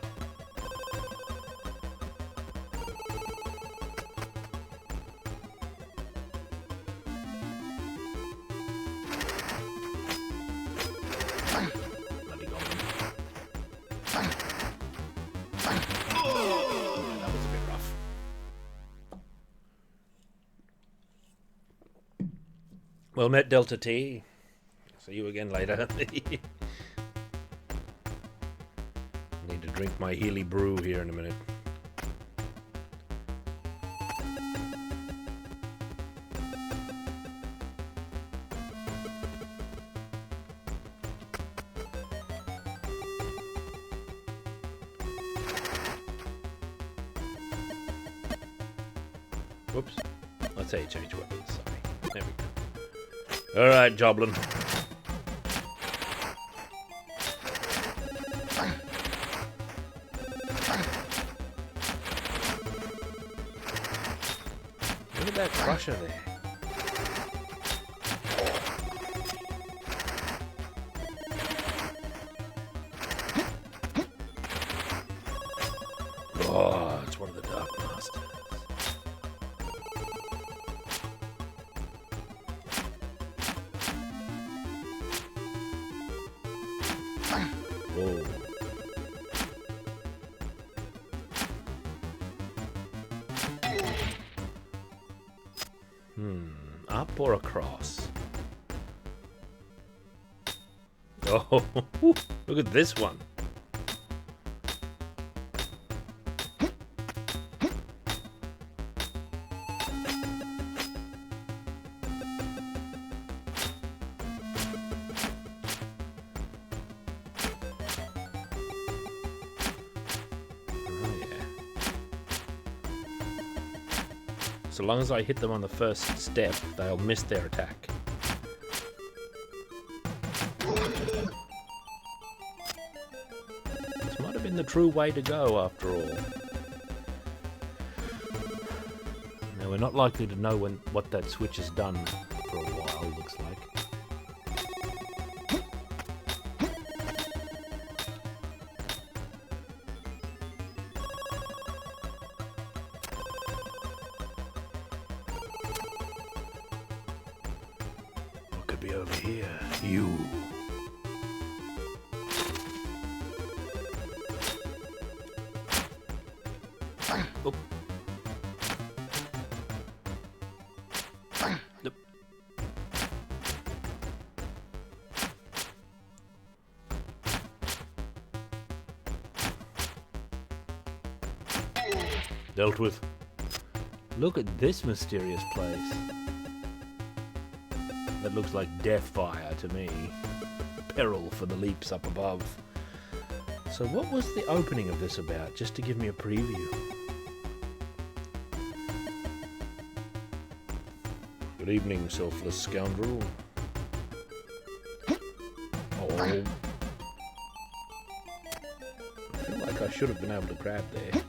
Well met, Delta T. See you again later. Need to drink my Healy brew here in a minute. Whoops. Let's say change weapons. Sorry. There we go. Alright, Joblin. Look at that crusher there. Oh. Up or across? Oh, look at this one. So long as I hit them on the first step, they'll miss their attack. This might have been the true way to go after all. Now we're not likely to know what that switch has done for a while, looks like. Be over here. You. Oh. Nope. Dealt with. Look at this mysterious place. That looks like Deathfire to me. Peril for the leaps up above. So what was the opening of this about? Just to give me a preview. Good evening, selfless scoundrel. Oh. I feel like I should have been able to grab there.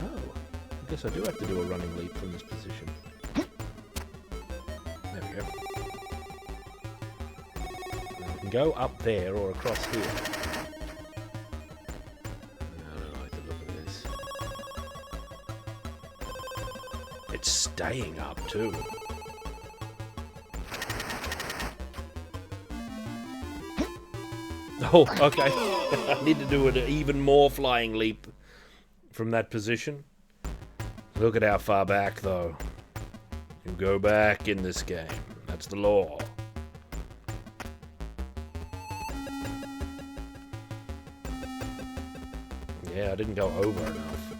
Oh. I guess I do have to do a running leap from this position. I can go up there or across here. I don't like the look of this. It's staying up too. Oh, okay. I need to do an even more flying leap from that position. Look at how far back though. You go back in this game. That's the law. Yeah, I didn't go over enough.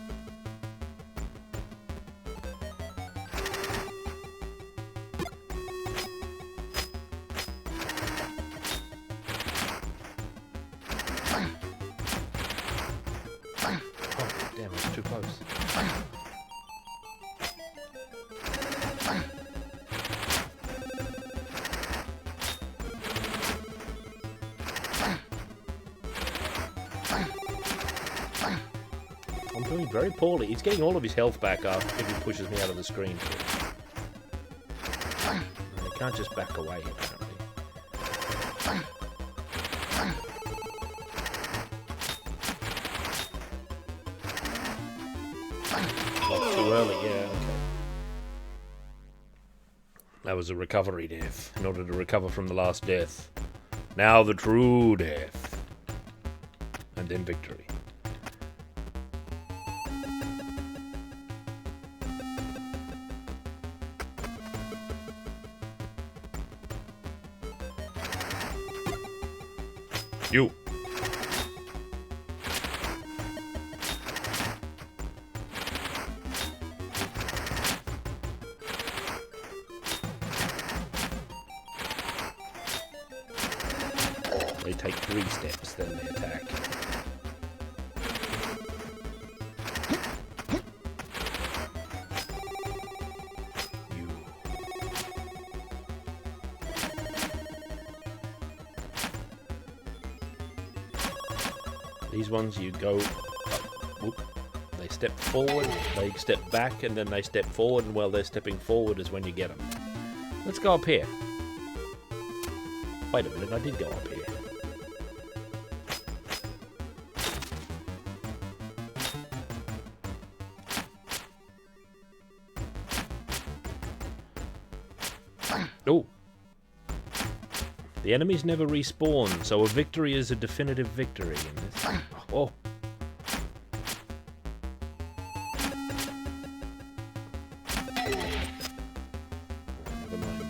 Oh, damn, it was too close. I'm doing very poorly. He's getting all of his health back up if he pushes me out of the screen. And he can't just back away, apparently. Not too early, yeah, okay. That was a recovery death, in order to recover from the last death. Now the true death. And then victory. You. They take 3 steps, then they attack. You. These ones you go up, whoop, they step forward, they step back, and then they step forward, and while they're stepping forward is when you get them. Let's go up here. Wait a minute, I did go up here. Oh. The enemies never respawn, so a victory is a definitive victory in this. Oh. Never mind.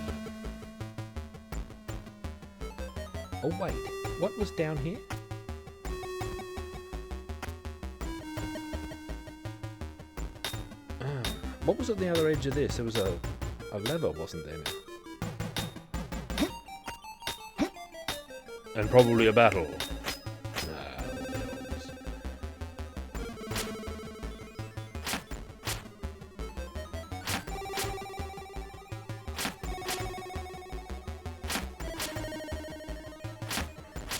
Oh wait, what was down here? What was at the other edge of this? There was a lever, wasn't there? And probably a battle.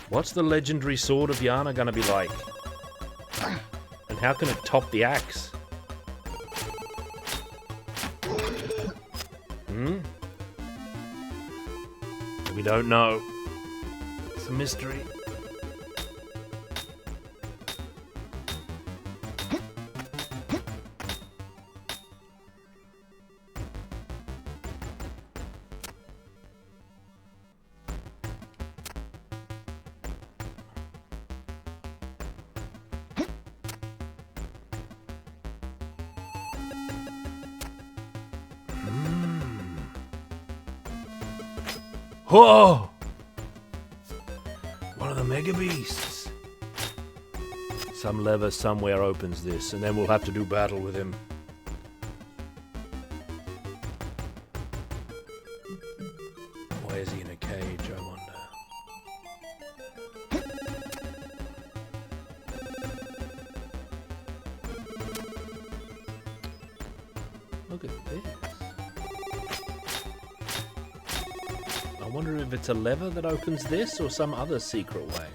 What's the legendary sword of Yana gonna be like? And how can it top the axe? We don't know. It's a mystery. Whoa! One of the mega beasts. Some lever somewhere opens this, and then we'll have to do battle with him. Why is he in a cage, I wonder? Look at this. I wonder if it's a lever that opens this or some other secret way.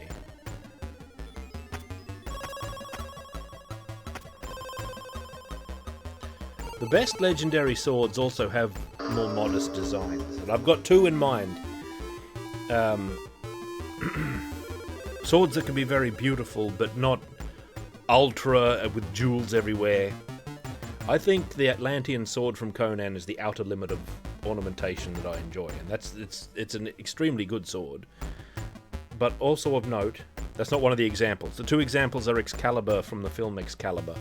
The best legendary swords also have more modest designs, and I've got two in mind. Swords that can be very beautiful, but not ultra with jewels everywhere. I think the Atlantean sword from Conan is the outer limit of ornamentation that I enjoy, and it's an extremely good sword. But also of note, that's not one of the examples. The two examples are Excalibur from the film Excalibur,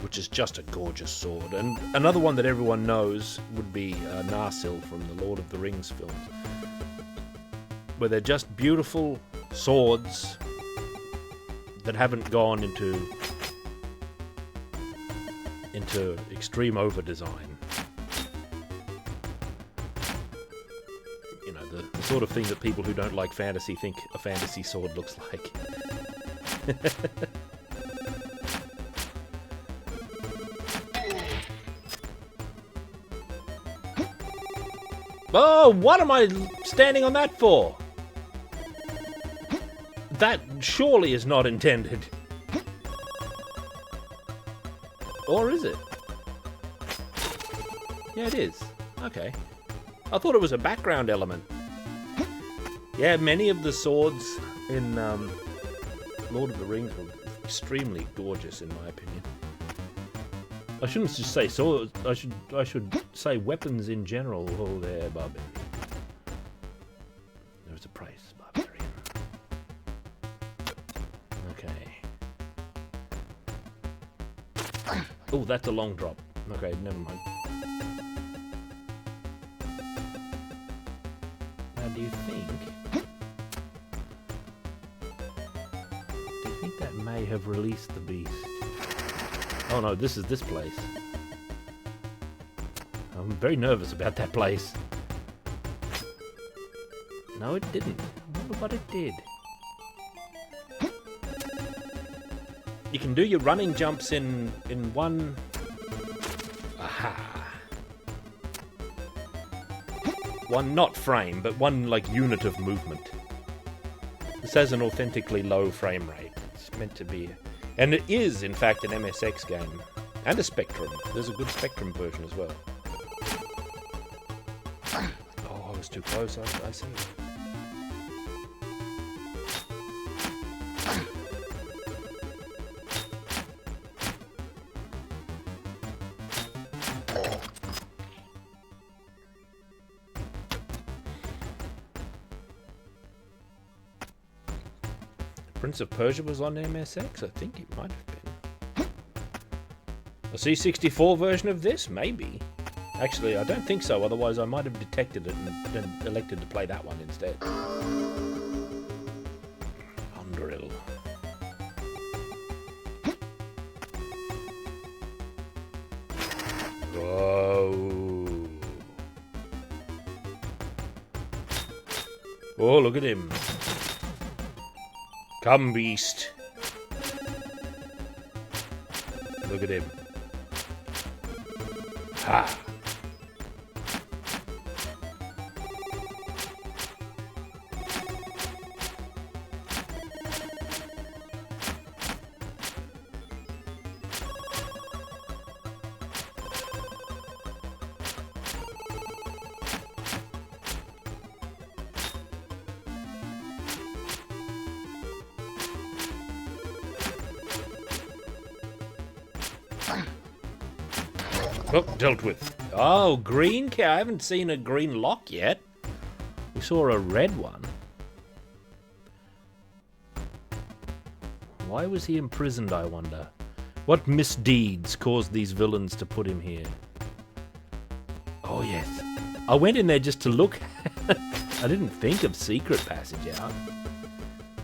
which is just a gorgeous sword, and another one that everyone knows would be Narsil from the Lord of the Rings films, where they're just beautiful swords that haven't gone into extreme over design. The sort of thing that people who don't like fantasy think a fantasy sword looks like. Oh, what am I standing on that for? That surely is not intended. Or is it? Yeah, it is. Okay. I thought it was a background element. Yeah, many of the swords in Lord of the Rings were extremely gorgeous, in my opinion. I shouldn't just say swords. I should say weapons in general. Oh, they're barbarian. There's a price, barbarian. Okay. Oh, that's a long drop. Okay, never mind. Now, do you think that may have released the beast? Oh no, this is this place. I'm very nervous about that place. No, it didn't. I wonder what it did. You can do your running jumps in one... Aha. One not frame, but one like unit of movement. This has an authentically low frame rate. It's meant to be... And it is, in fact, an MSX game. And a Spectrum. There's a good Spectrum version as well. Oh, I was too close. I see. Prince of Persia was on MSX? I think it might have been. A C64 version of this? Maybe. Actually, I don't think so, otherwise I might have detected it and then elected to play that one instead. Undrill. Whoa. Oh, look at him. Come, beast. Look at him. Ha! Oh, dealt with. Oh, green cow. I haven't seen a green lock yet. We saw a red one. Why was he imprisoned, I wonder? What misdeeds caused these villains to put him here? Oh, yes. I went in there just to look. I didn't think of secret passage out.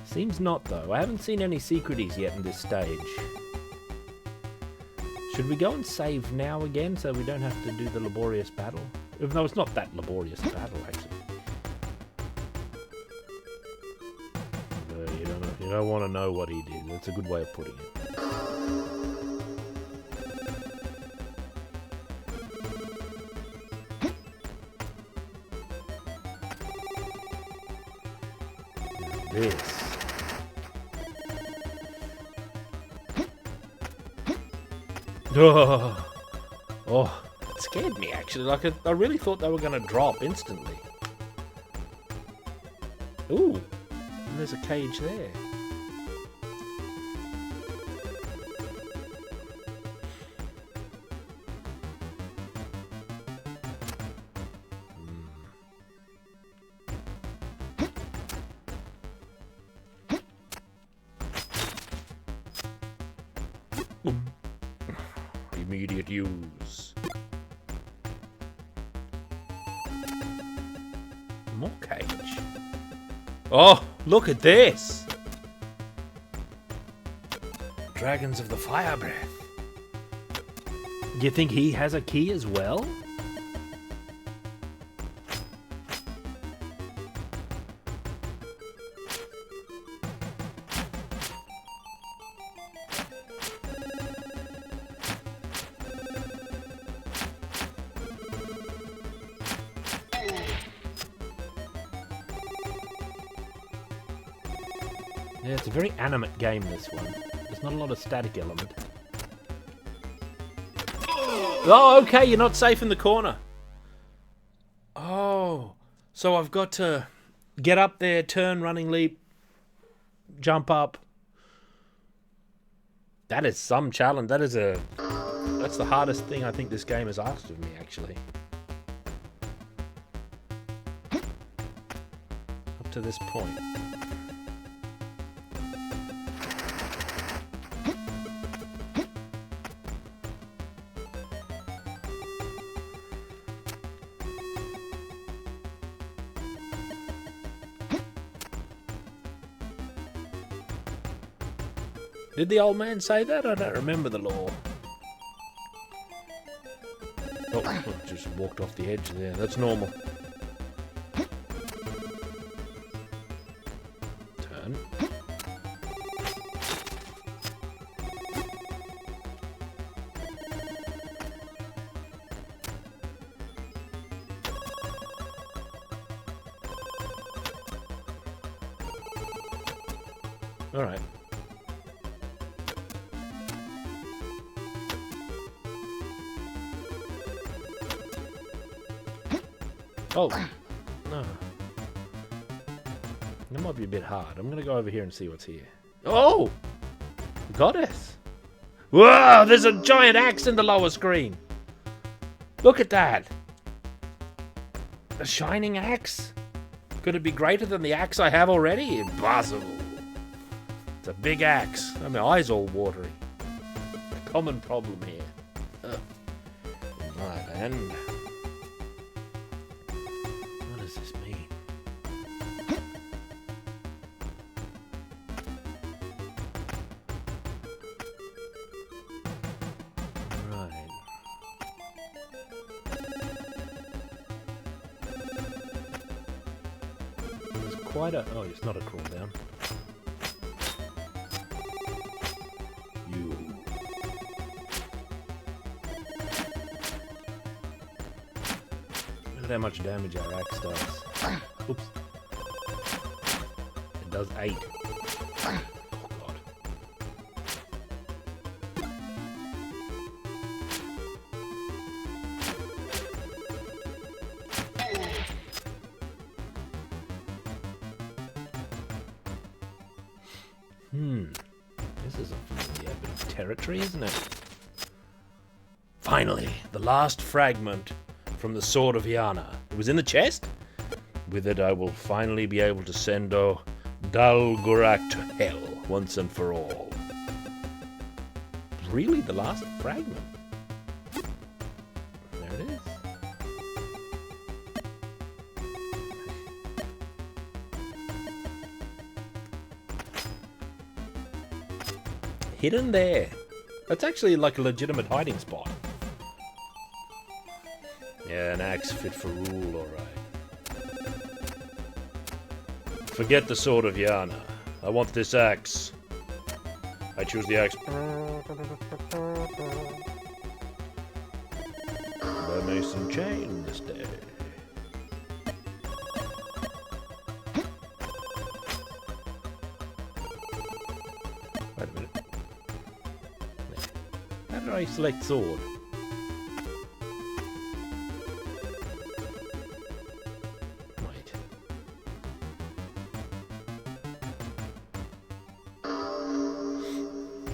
Seems not, though. I haven't seen any secreties yet in this stage. Should we go and save now again so we don't have to do the laborious battle? Even though it's not that laborious a battle, actually. You don't want to know what he did. That's a good way of putting it. This. Oh, it scared me actually. Like I really thought they were going to drop instantly. Ooh, and there's a cage there. Immediate use. More cage. Oh, look at this! Dragons of the Fire Breath. Do you think he has a key as well? Yeah, it's a very animate game, this one. There's not a lot of static element. Oh, okay, you're not safe in the corner. Oh, so I've got to get up there, turn, running leap, jump up. That is some challenge. That's the hardest thing I think this game has asked of me, actually. Up to this point. Did the old man say that? I don't remember the law. Oh, just walked off the edge there. That's normal. Turn. All right. Oh, no. That might be a bit hard. I'm going to go over here and see what's here. Oh! Goddess! Whoa! There's a giant axe in the lower screen! Look at that! A shining axe? Could it be greater than the axe I have already? Impossible. It's a big axe. My eyes all watery. A common problem here. Ugh. Right, and what does this mean? Right. There's quite a... Oh, it's not a crawl down. Look at how much damage our axe does. Oops. It does 8. Oh god. This is a familiar bit of territory, isn't it? Finally, the last fragment from the Sword of Yana. It was in the chest? With it I will finally be able to send Dal'Gorak to hell once and for all. Really? The last fragment? There it is. Hidden there. That's actually like a legitimate hiding spot. Yeah, an axe fit for rule, alright. Forget the Sword of Yana. I want this axe. I choose the axe. Buy me some chain this day. Wait a minute. How did I select sword?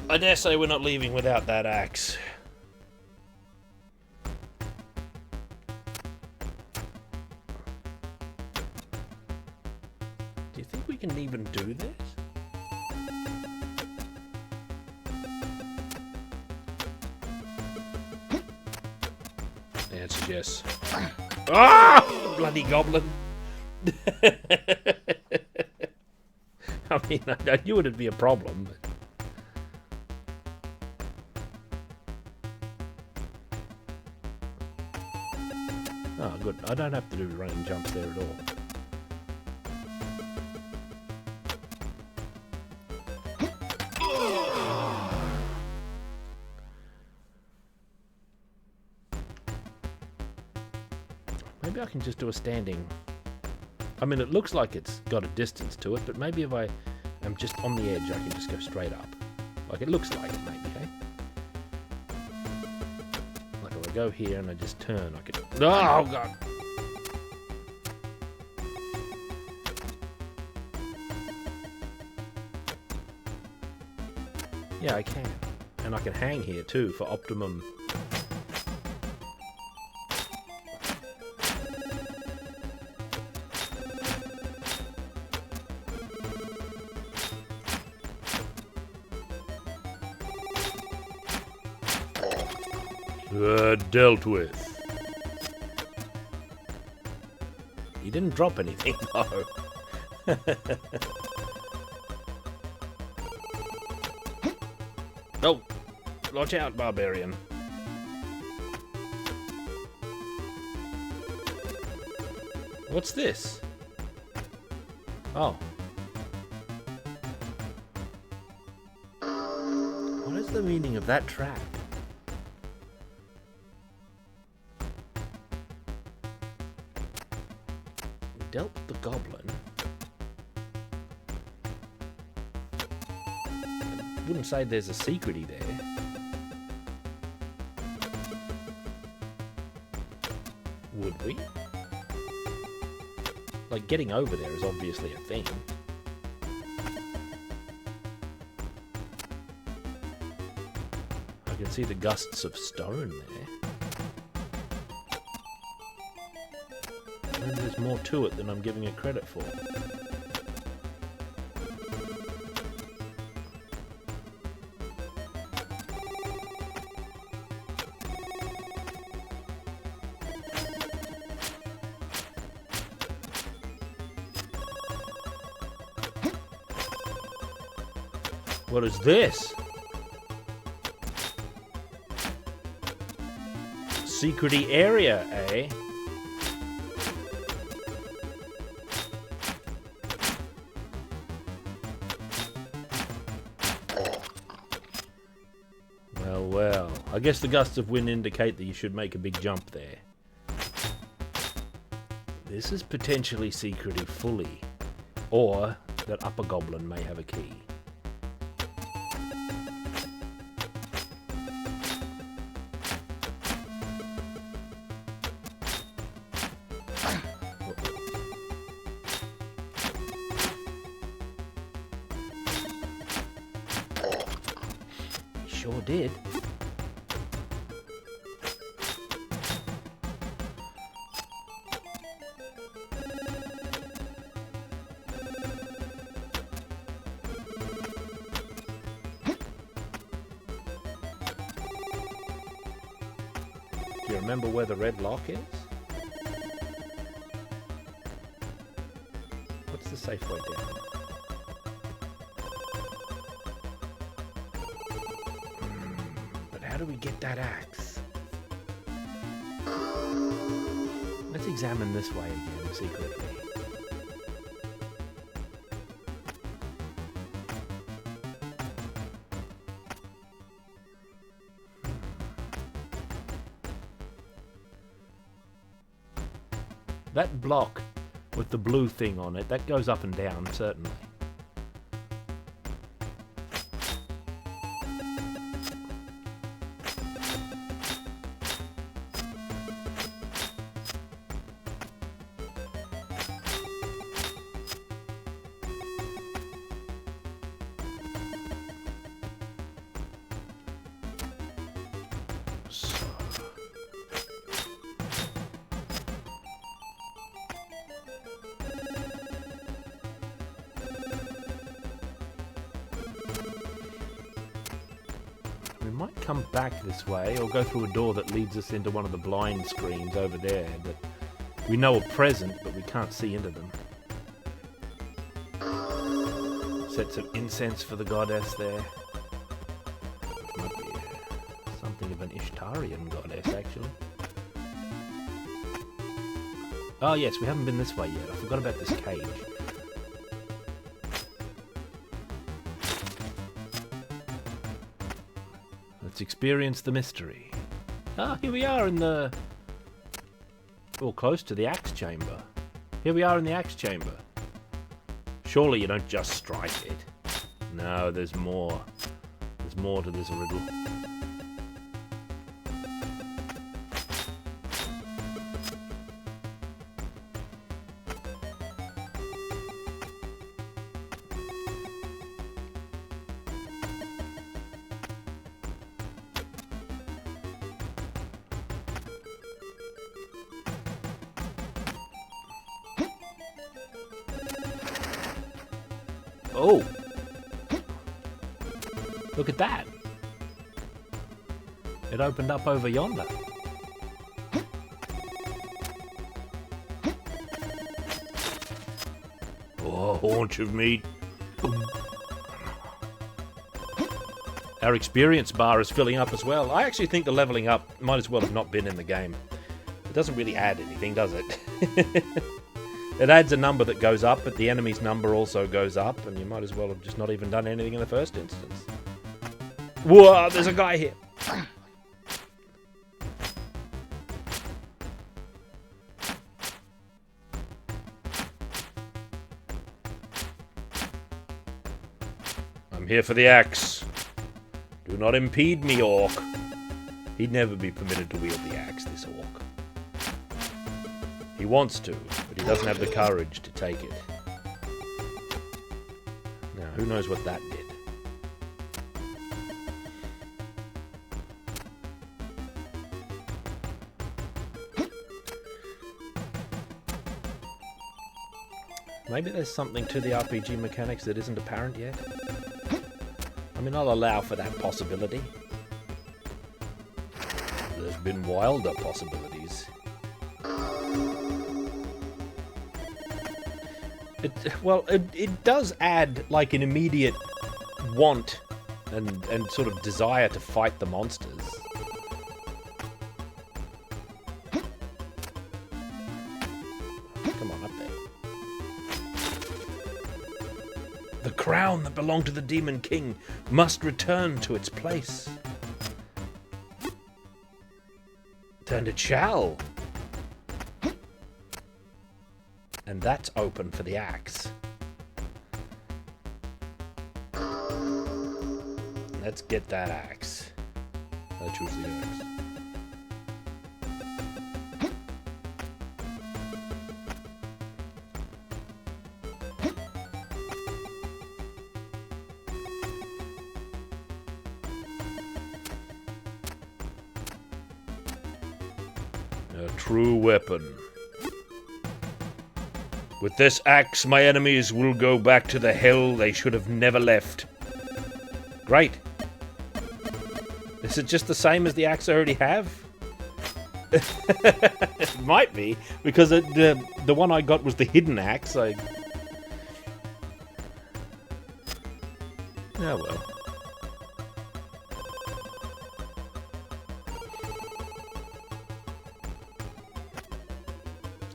I dare say we're not leaving without that axe. Do you think we can even do this? The answer's yes. Ah! Bloody goblin! I mean, I knew it'd be a problem, but... Oh, good. I don't have to do running jumps there at all. Maybe I can just do a standing... I mean, it looks like it's got a distance to it, but maybe if I am just on the edge, I can just go straight up. Like, it looks like it, maybe, eh? Like, if I go here and I just turn, I could... Oh, God! Yeah, I can. And I can hang here, too, for optimum... Dealt with. He didn't drop anything, though. Oh! Watch out, barbarian. What's this? Oh. What is the meaning of that trap? Dealt with the goblin. I wouldn't say there's a secrety there. Would we? Like, getting over there is obviously a thing. I can see the gusts of stone there. Maybe there's more to it than I'm giving it credit for. What is this? Secrety area, eh? Well, well. I guess the gusts of wind indicate that you should make a big jump there. This is potentially secrety fully. Or that Upper Goblin may have a key. Sure did. Do you remember where the red lock is? What's the safe way down? But how do we get that axe? Let's examine this way again secretly. That block with the blue thing on it, that goes up and down, certainly. We might come back this way, or go through a door that leads us into one of the blind screens over there that we know are present, but we can't see into them. Set some incense for the goddess there. Might be something of an Ishtarian goddess, actually. Oh yes, we haven't been this way yet. I forgot about this cage. Let's experience the mystery. Ah, here we are in the... well, close to the axe chamber. Here we are in the axe chamber. Surely you don't just strike it. No, there's more. There's more to this riddle. Oh! Look at that! It opened up over yonder. Oh, haunch of meat. Our experience bar is filling up as well. I actually think the leveling up might as well have not been in the game. It doesn't really add anything, does it? It adds a number that goes up, but the enemy's number also goes up, and you might as well have just not even done anything in the first instance. Whoa, there's a guy here. I'm here for the axe. Do not impede me, orc. He'd never be permitted to wield the axe, this orc. He wants to, but he doesn't have the courage to take it. Now, who knows what that did? Maybe there's something to the RPG mechanics that isn't apparent yet. I mean, I'll allow for that possibility. There's been wilder possibilities. It does add, like, an immediate want and sort of desire to fight the monsters. Come on, up there. The crown that belonged to the Demon King must return to its place. And it shall. And that's open for the axe. Let's get that axe. I choose the axe. A true weapon. With this axe, my enemies will go back to the hell they should have never left. Great. Is it just the same as the axe I already have? It might be, because the one I got was the hidden axe. Oh well.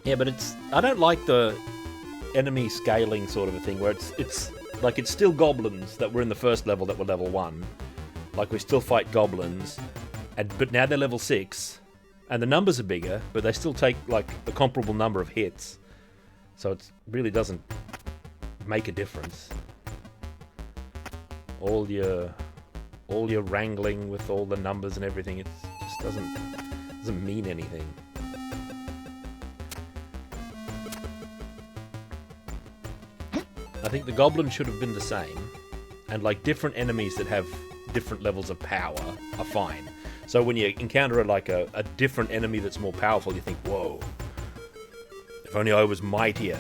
Yeah, but I don't like the enemy scaling sort of a thing where it's like it's still goblins that were in the first level that were level 1. Like we still fight goblins, but now they're level 6, and the numbers are bigger, but they still take like a comparable number of hits. So it really doesn't make a difference. All your wrangling with all the numbers and everything, it just doesn't mean anything. I think the goblin should have been the same, and like different enemies that have different levels of power are fine. So when you encounter a different enemy that's more powerful, you think, whoa, if only I was mightier.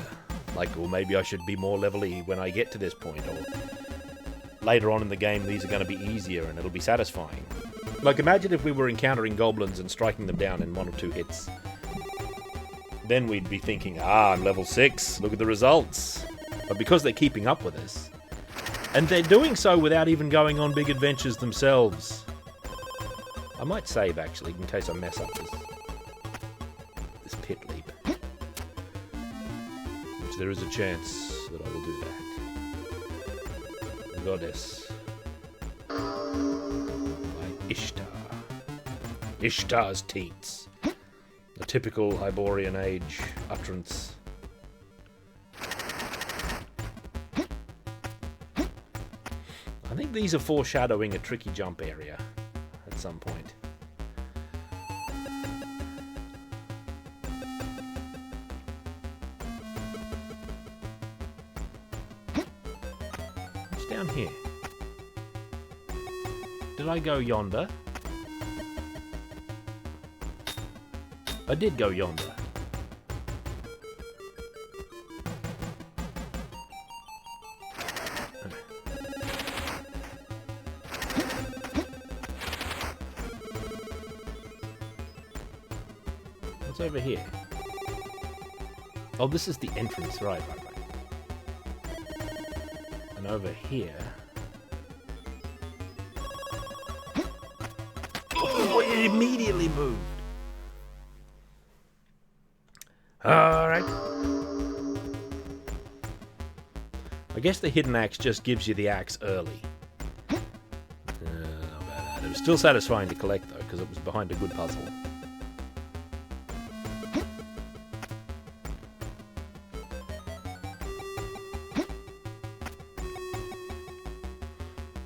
Like, well, maybe I should be more level-y when I get to this point, or later on in the game these are going to be easier and it'll be satisfying. Like, imagine if we were encountering goblins and striking them down in 1 or 2 hits. Then we'd be thinking, I'm level 6, look at the results. But because they're keeping up with us, and they're doing so without even going on big adventures themselves. I might save, actually, in case I mess up this pit leap. Which there is a chance that I will do that. The goddess. By Ishtar. Ishtar's teats. A typical Hyborian Age utterance. I think these are foreshadowing a tricky jump area at some point. What's down here? Did I go yonder? I did go yonder. What's over here? Oh, this is the entrance. Right. And over here... Oh, it immediately moved. Alright. I guess the hidden axe just gives you the axe early. Not bad. It was still satisfying to collect, though, because it was behind a good puzzle.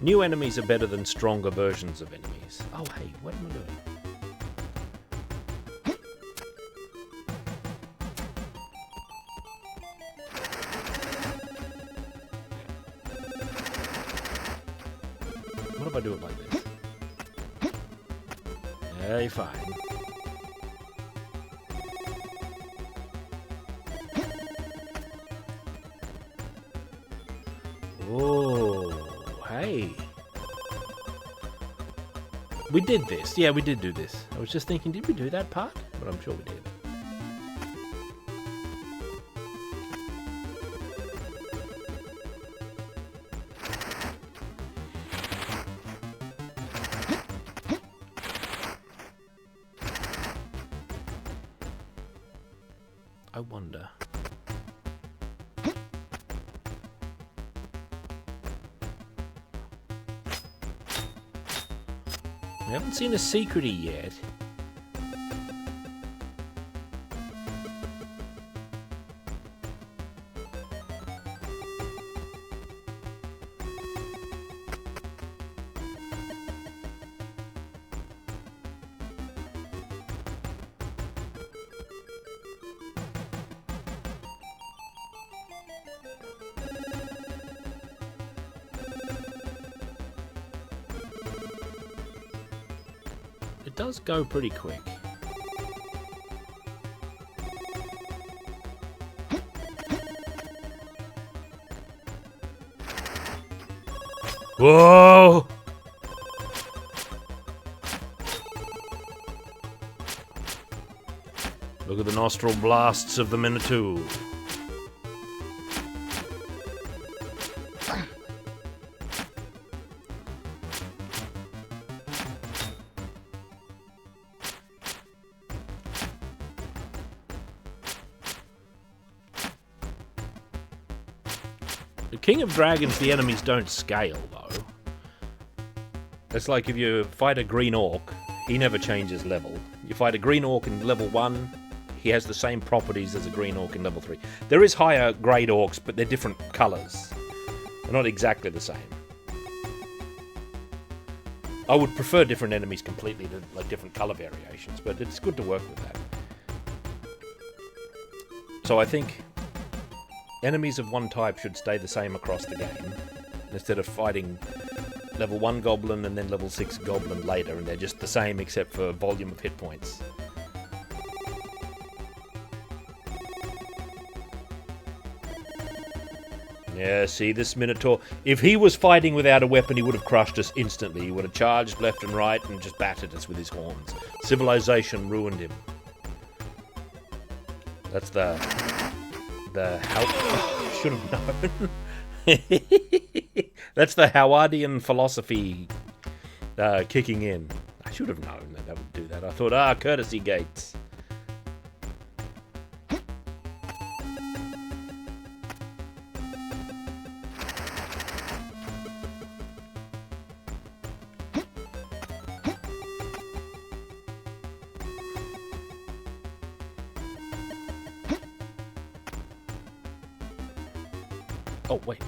New enemies are better than stronger versions of enemies. Oh, hey, what am I doing? What if I do it like this? Yeah, you're fine. Oh, hey. We did this. Yeah, we did do this. I was just thinking, did we do that part? But I'm sure we did. I wonder. We haven't seen a secrety yet. It does go pretty quick. Whoa! Look at the nostril blasts of the Minotaur. The King of Dragons, the enemies don't scale, though. It's like if you fight a green orc, he never changes level. You fight a green orc in level 1, he has the same properties as a green orc in level 3. There is higher grade orcs, but they're different colours. They're not exactly the same. I would prefer different enemies completely to like different colour variations, but it's good to work with that. So I think enemies of one type should stay the same across the game, instead of fighting level 1 goblin and then level 6 goblin later, and they're just the same except for volume of hit points. Yeah, see, this Minotaur, if he was fighting without a weapon, he would have crushed us instantly. He would have charged left and right and just battered us with his horns. Civilization ruined him. That's the how should have known. That's the Howardian philosophy kicking in. I should have known that would do that. I thought, courtesy gates. Oh, wait.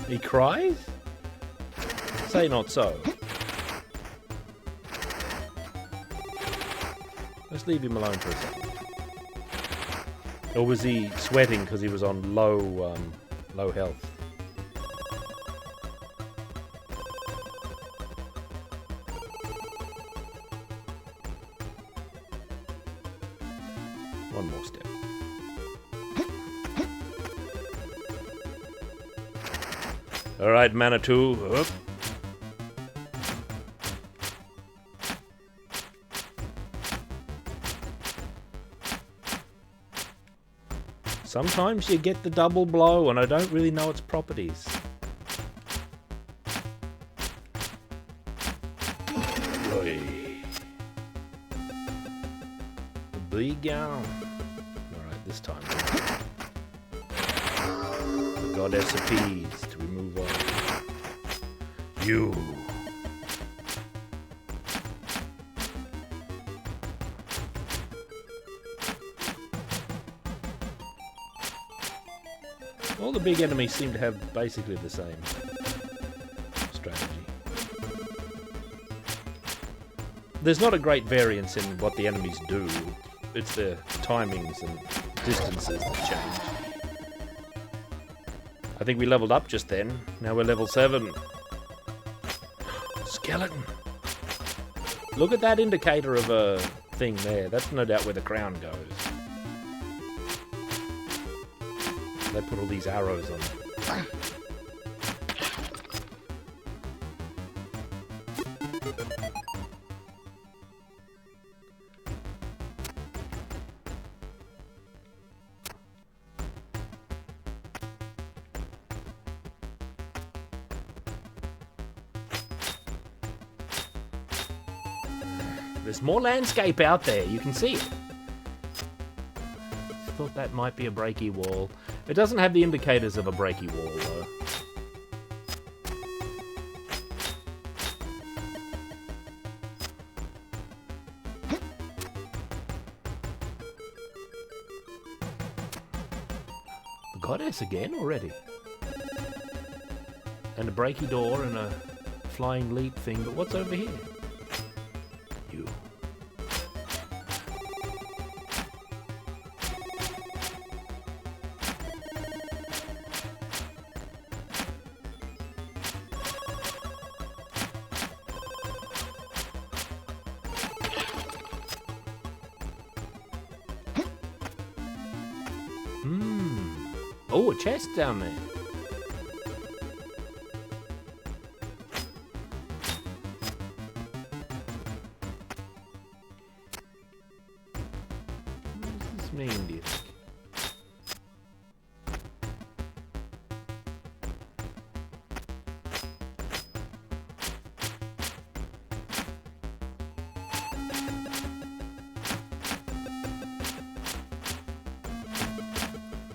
He cries? Say not so. Let's leave him alone for a second. Or was he sweating because he was on low health? One more step. All right, Manitou. Up. Sometimes you get the double blow, and I don't really know its properties. Oi. The big gown. Alright, this time. The goddess appeased to remove all. You. All the big enemies seem to have basically the same strategy. There's not a great variance in what the enemies do. It's their timings and distances that change. I think we leveled up just then. Now we're level 7. Skeleton! Look at that indicator of a thing there. That's no doubt where the crown goes. They put all these arrows on it. There's more landscape out there. You can see it. Thought that might be a breaky wall. It doesn't have the indicators of a breaky wall, though. The goddess again already. And a breaky door and a flying leap thing, but what's over here? You. Oh, a chest down there. What does this mean, do you think?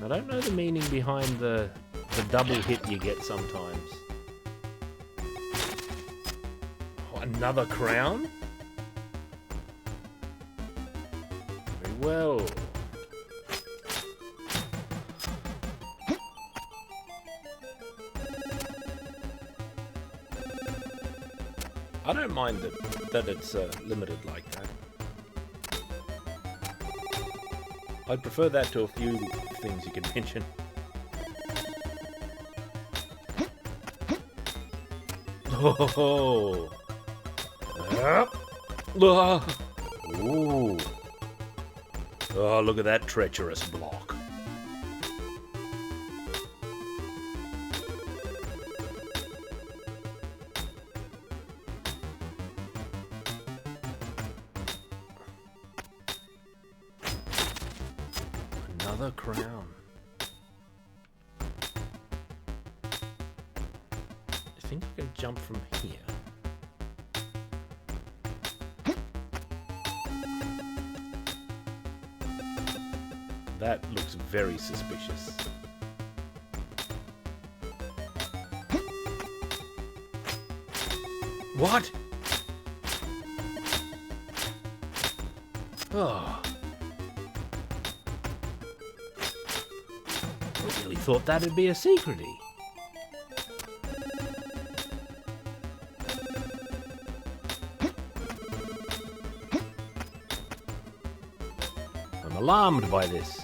I don't know the meaning behind the double hit you get sometimes. Oh, another crown? Very well. I don't mind that it's limited like that. I'd prefer that to a few things you can mention. Oh! Ooh! Oh, look at that treacherous block. Another crown. I think I can jump from here. That looks very suspicious. What? Oh. I really thought that'd be a secrety. I'm alarmed by this.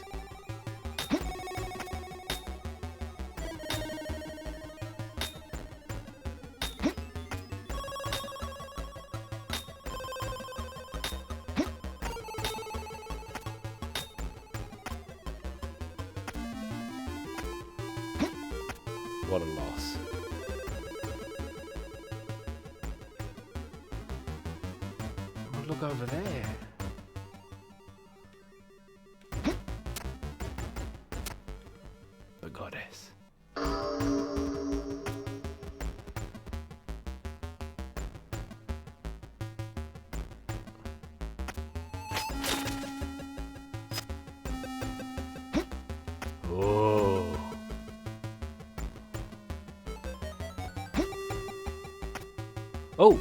What a loss. Oh, look over there. The goddess. Oh. Oh,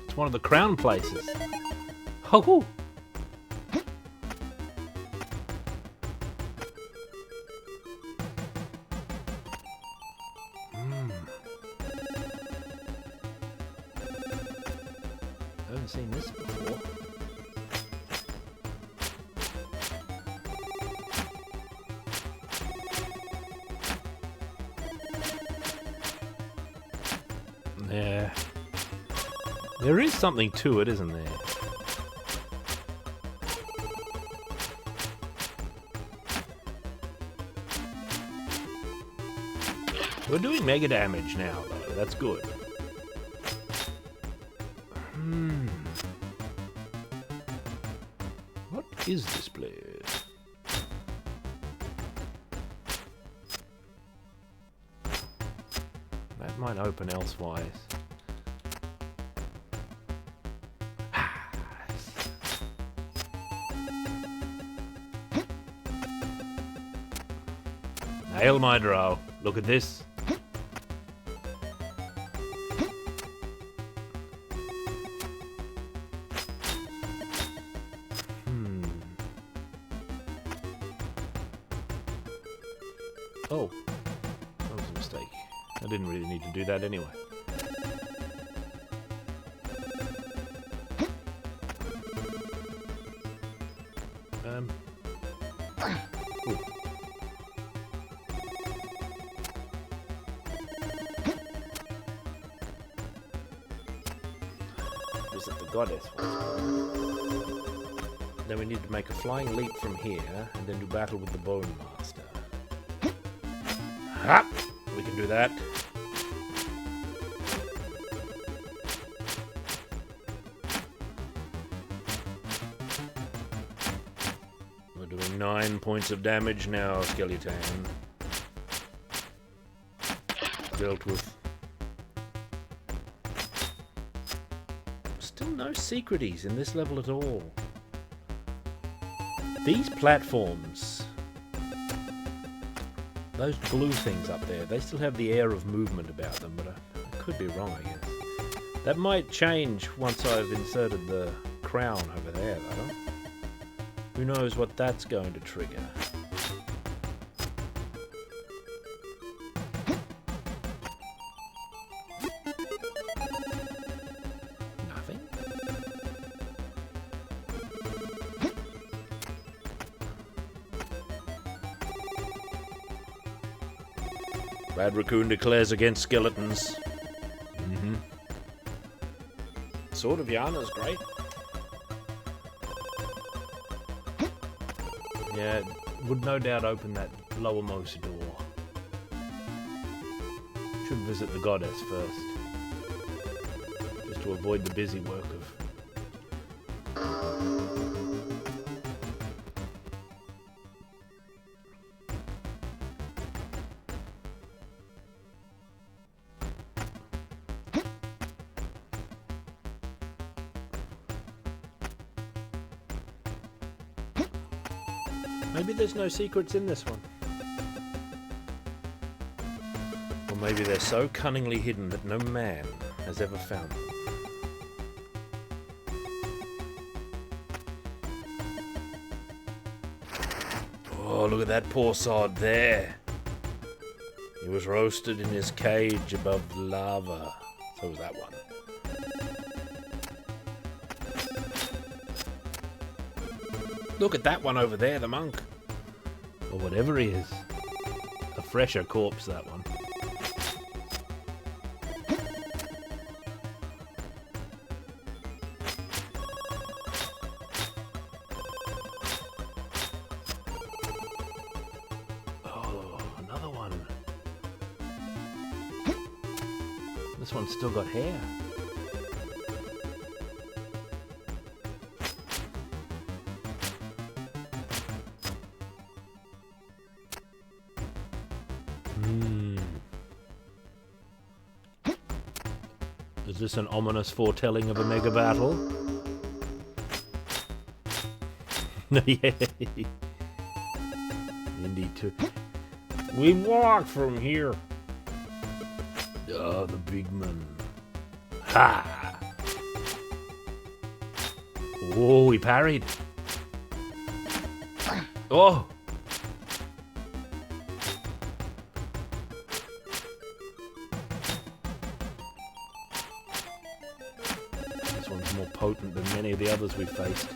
it's one of the crown places. Oh, I haven't seen this before. Yeah. There is something to it, isn't there? We're doing mega damage now, though. That's good. What is this place? That might open elsewise. Hail my drow. Look at this. Oh, that was a mistake. I didn't really need to do that anyway. Ooh. Visit the goddess. Then we need to make a flying leap from here, and then do battle with the Bone Master. Ah, we can do that. We're doing 9 points of damage now, Skeleton. Dealt with. Still no secreties in this level at all. These platforms, those blue things up there, they still have the air of movement about them, but I could be wrong, I guess. That might change once I've inserted the crown over there, though. Who knows what that's going to trigger? Nothing? Bad Raccoon declares against skeletons. Sword of Yana's great. Yeah, it would no doubt open that lowermost door. Should visit the goddess first. Just to avoid the busy work of... Maybe there's no secrets in this one. Or maybe they're so cunningly hidden that no man has ever found them. Oh, look at that poor sod there. He was roasted in his cage above the lava. So was that one. Look at that one over there, the monk. Or whatever he is. A fresher corpse, that one. Oh, another one. This one's still got hair. Is this an ominous foretelling of a mega battle? Yeah. Indeed, too. We walk from here. Oh, the big man. Ha! Oh, he parried. Oh! More potent than many of the others we've faced.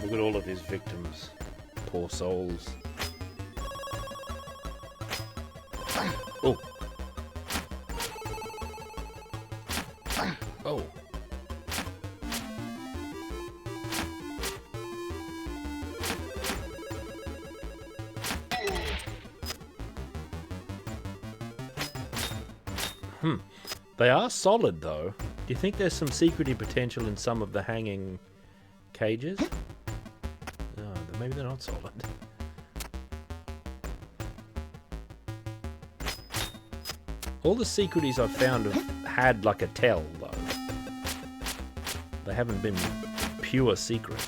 Look at all of his victims. Poor souls. Oh. Oh. They are solid, though. Do you think there's some secretive potential in some of the hanging cages? No, maybe they're not solid. All the secreties I've found have had like a tell, though. They haven't been pure secret.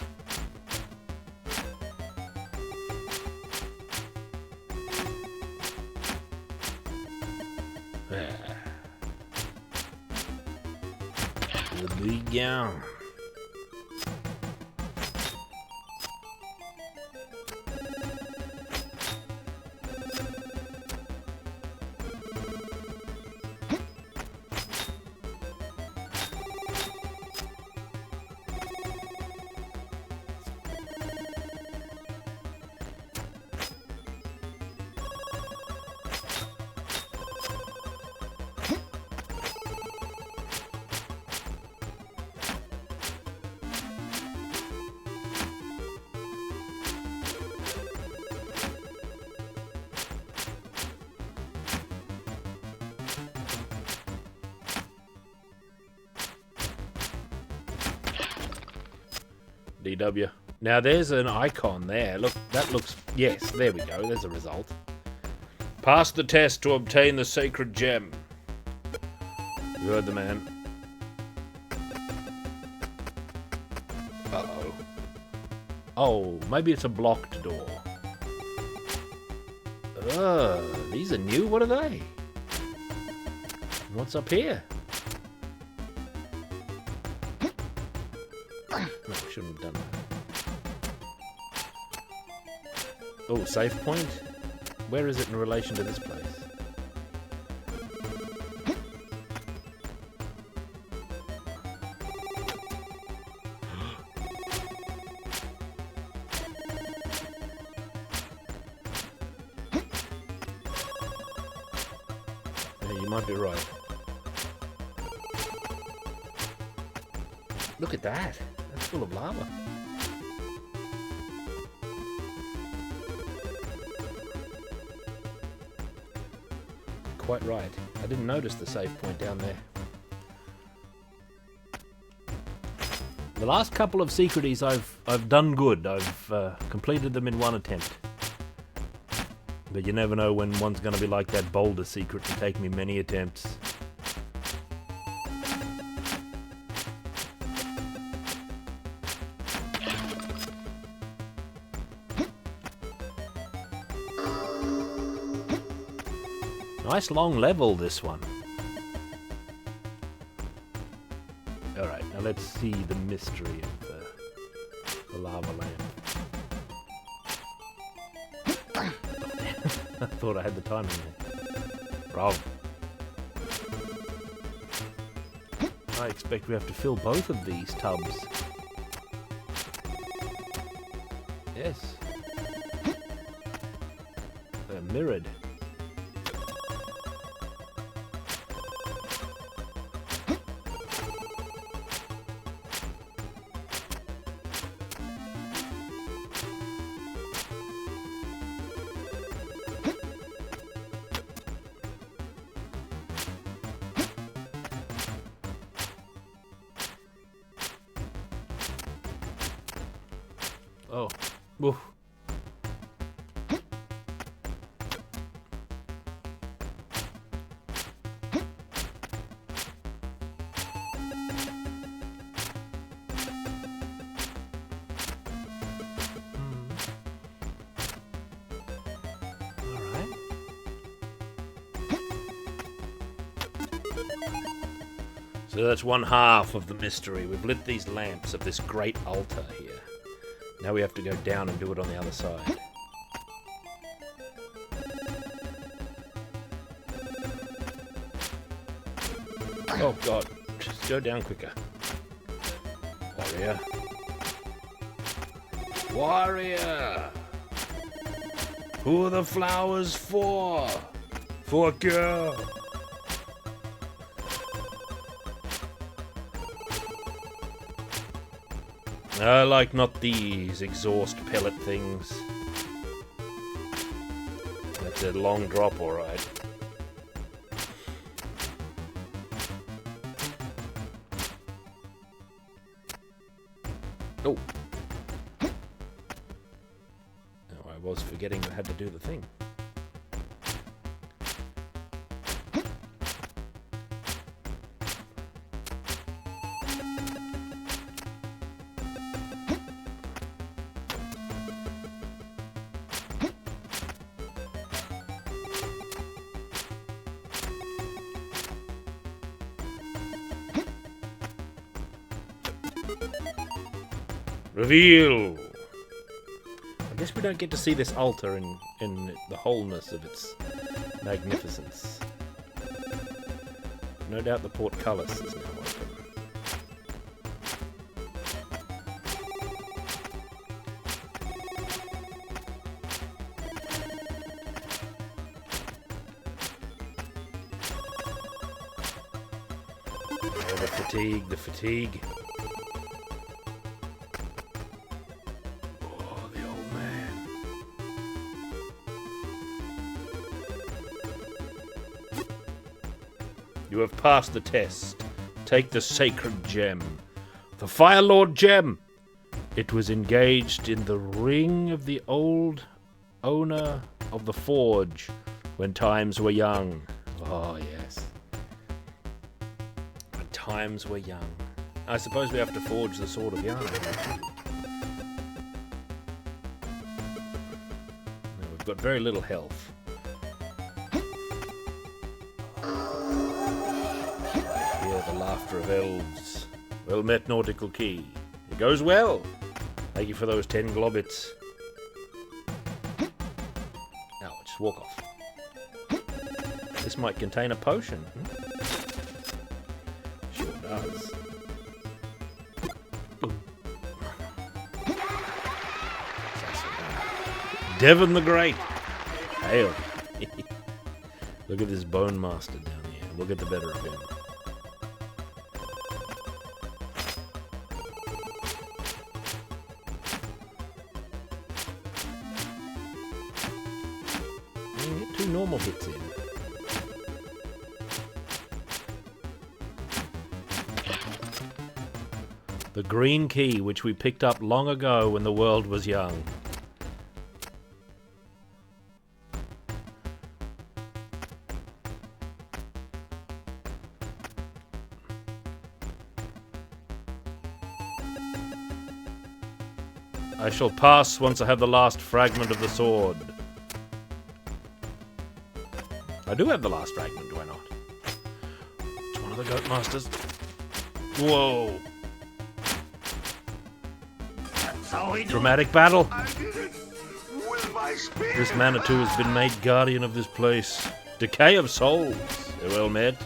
The big gown. DW. Now there's an icon there. Look, that looks... Yes, there we go. There's a result. Pass the test to obtain the sacred gem. You heard the man. Uh-oh. Oh, maybe it's a blocked door. These are new. What are they? What's up here? No, shouldn't have done that. Oh, save point? Where is it in relation to this place? Yeah, you might be right. Look at that. That's full of lava. Quite right. I didn't notice the save point down there. The last couple of secreties I've done good. I've completed them in one attempt. But you never know when one's going to be like that boulder secret and take me many attempts. Nice long level, this one. Alright, now let's see the mystery of the lava lamp. I thought I had the timing there. Wrong. I expect we have to fill both of these tubs. Yes. They're mirrored. Oh, woof. Alright. So that's one half of the mystery. We've lit these lamps of this great altar here. Now we have to go down and do it on the other side. Oh god, just go down quicker. Warrior. Warrior! Who are the flowers for? For a girl. I like not these exhaust pellet things. That's a long drop, alright. Oh. Oh, I was forgetting I had to do the thing. Reveal! I guess we don't get to see this altar in the wholeness of its magnificence. No doubt the portcullis is now open. Oh, the fatigue, the fatigue. Oh, the old man. You have passed the test. Take the sacred gem. The Fire Lord gem! It was engaged in the ring of the old owner of the forge when times were young. Oh, yes. When times were young. I suppose we have to forge the Sword of Yarn. Now, we've got very little health. Hear the laughter of elves. Well met, Nautical Key. It goes well. Thank you for those 10 globits. Now, just walk off. This might contain a potion. Sure does. Devon the Great. Hail. Look at this Bone Master down here. We'll get the better of him. Get 2 normal hits in. The green key, which we picked up long ago when the world was young. I shall pass once I have the last fragment of the sword. I do have the last fragment, do I not? It's one of the Goat Masters. Whoa! Dramatic battle. This Manitou has been made guardian of this place. Decay of souls. Well met.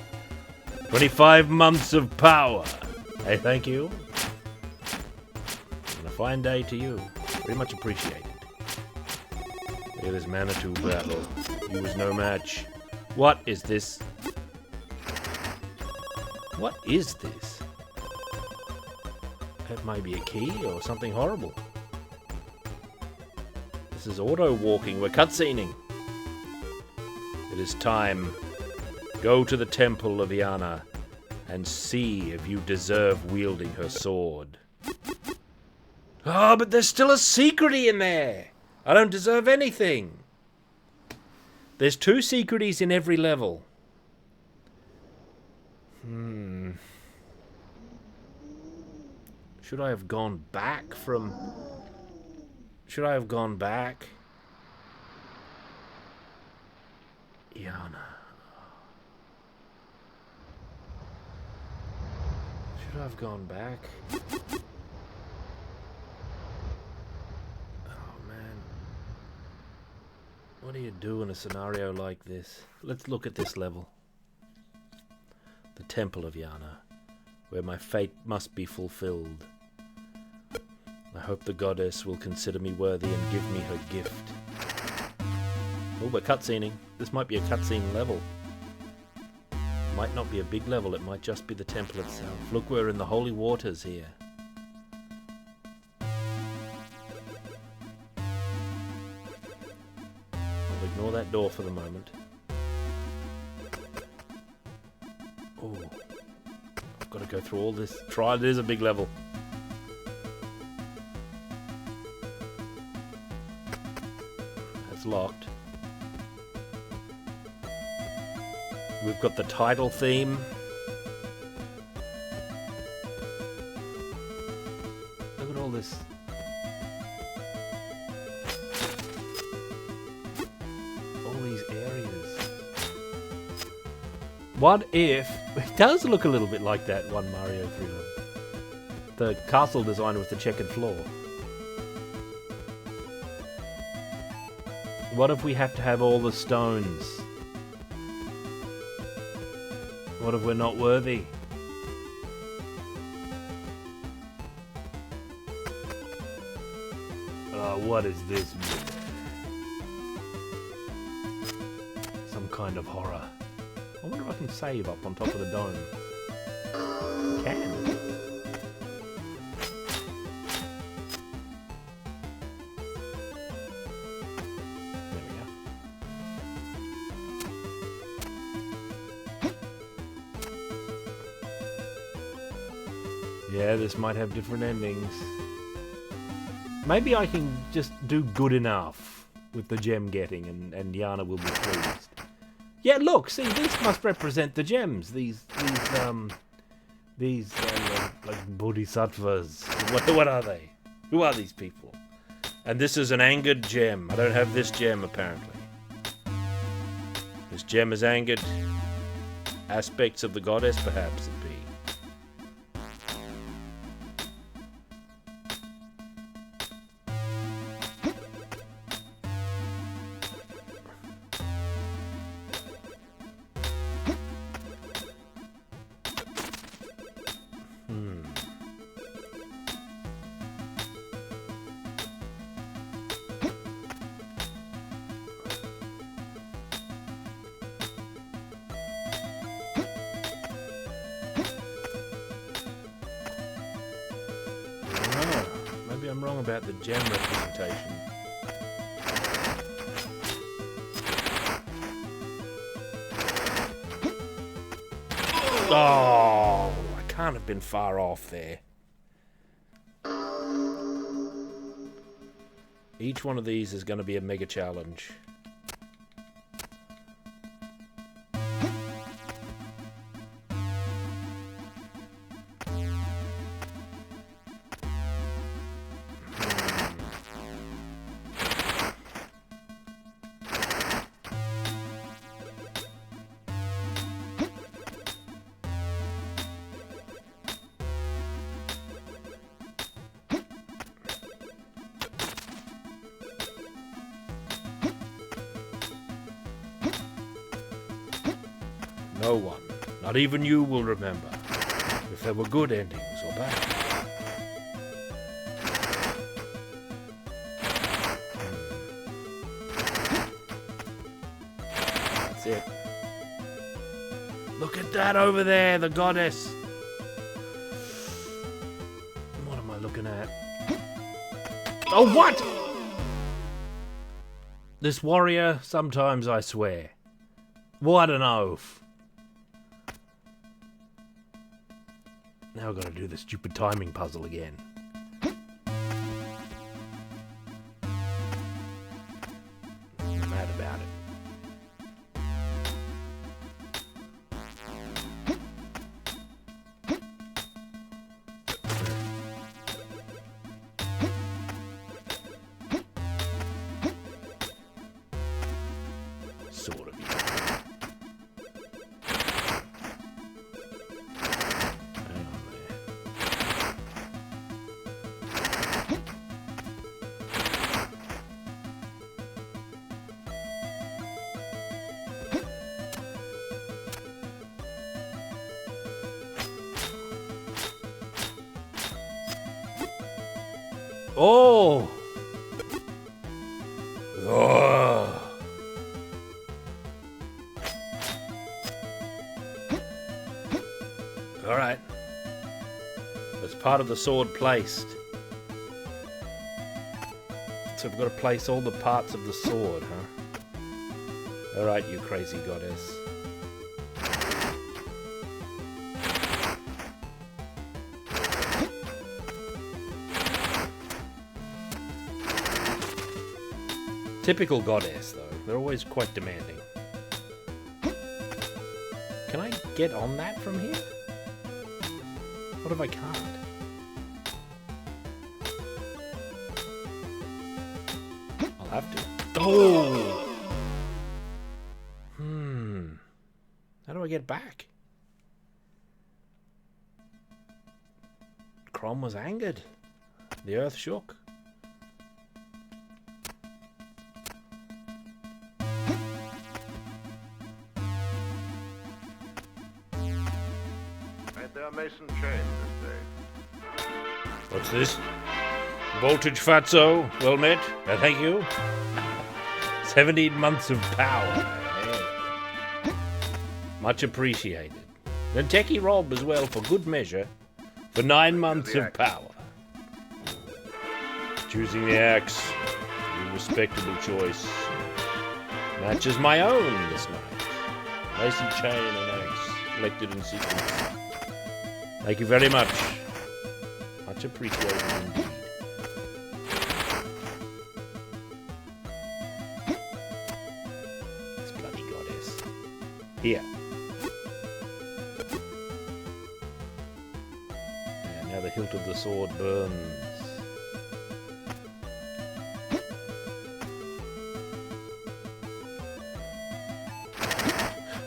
25 months of power. Hey, thank you. And a fine day to you. Very much appreciated. Look at this Manitou battle. He was no match. What is this? What is this? That may be a key or something horrible. This is auto-walking. We're cutscening. It is time. Go to the Temple of Iana and see if you deserve wielding her sword. Oh, but there's still a secrety in there. I don't deserve anything. There's 2 secreties in every level. Should I have gone back from... Should I have gone back? Iana. Should I have gone back? Oh, man. What do you do in a scenario like this? Let's look at this level. The Temple of Iana, where my fate must be fulfilled. I hope the goddess will consider me worthy and give me her gift. Oh, we're cutscening. This might be a cutscene level. Might not be a big level, it might just be the temple itself. Look, we're in the holy waters here. I'll ignore that door for the moment. Oh, I've got to go through all this. It is a big level. That's locked. We've got the title theme. Look at all this. All these areas. What if... It does look a little bit like that one Mario 3. The castle design with the checkered floor. What if we have to have all the stones? What if we're not worthy? What is this? Some kind of horror. I wonder if I can save up on top of the dome. I can. There we go. Yeah, this might have different endings. Maybe I can just do good enough with the gem getting and Yana will be pleased. Yeah, look, see, these must represent the gems. These like bodhisattvas. What are they? Who are these people? And this is an angered gem. I don't have this gem, apparently. This gem is angered. Aspects of the goddess, perhaps it be. Maybe I'm wrong about the gem representation. Oh, I can't have been far off there. Each one of these is going to be a mega challenge. No one, not even you, will remember if there were good endings or bad. That's it. Look at that over there, the goddess. What am I looking at? Oh, what? This warrior, sometimes I swear. What an oath. Now I've got to do the stupid timing puzzle again. I'm mad about it. Sort of. Oh! Oh! Alright. That's part of the sword placed. So we've got to place all the parts of the sword, huh? Alright, you crazy goddess. Typical goddess, though. They're always quite demanding. Can I get on that from here? What if I can't? I'll have to. Oh! How do I get back? Crom was angered. The earth shook. They are Mason chain this day. What's this? Voltage Fatso, well met. Thank you. 17 months of power. Hey. Much appreciated. And Techie Rob as well, for good measure, for 9 months of power. Choosing the axe, a respectable choice. Matches my own this night. Mason chain and axe, selected in sequence. Thank you very much. Much appreciated indeed. This bloody goddess. Here. And now the hilt of the sword burns.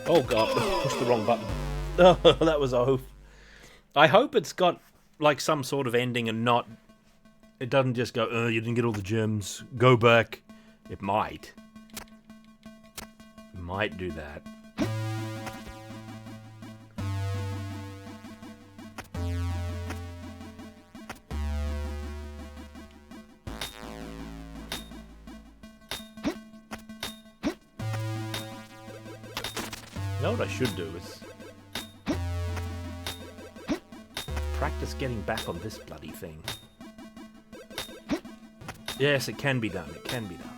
Oh god, pushed the wrong button. Oh, that was a hoof. I hope it's got like some sort of ending and not... It doesn't just go, you didn't get all the gems, go back. It might. It might do that. You know what I should do is practice getting back on this bloody thing. Yes, it can be done. It can be done.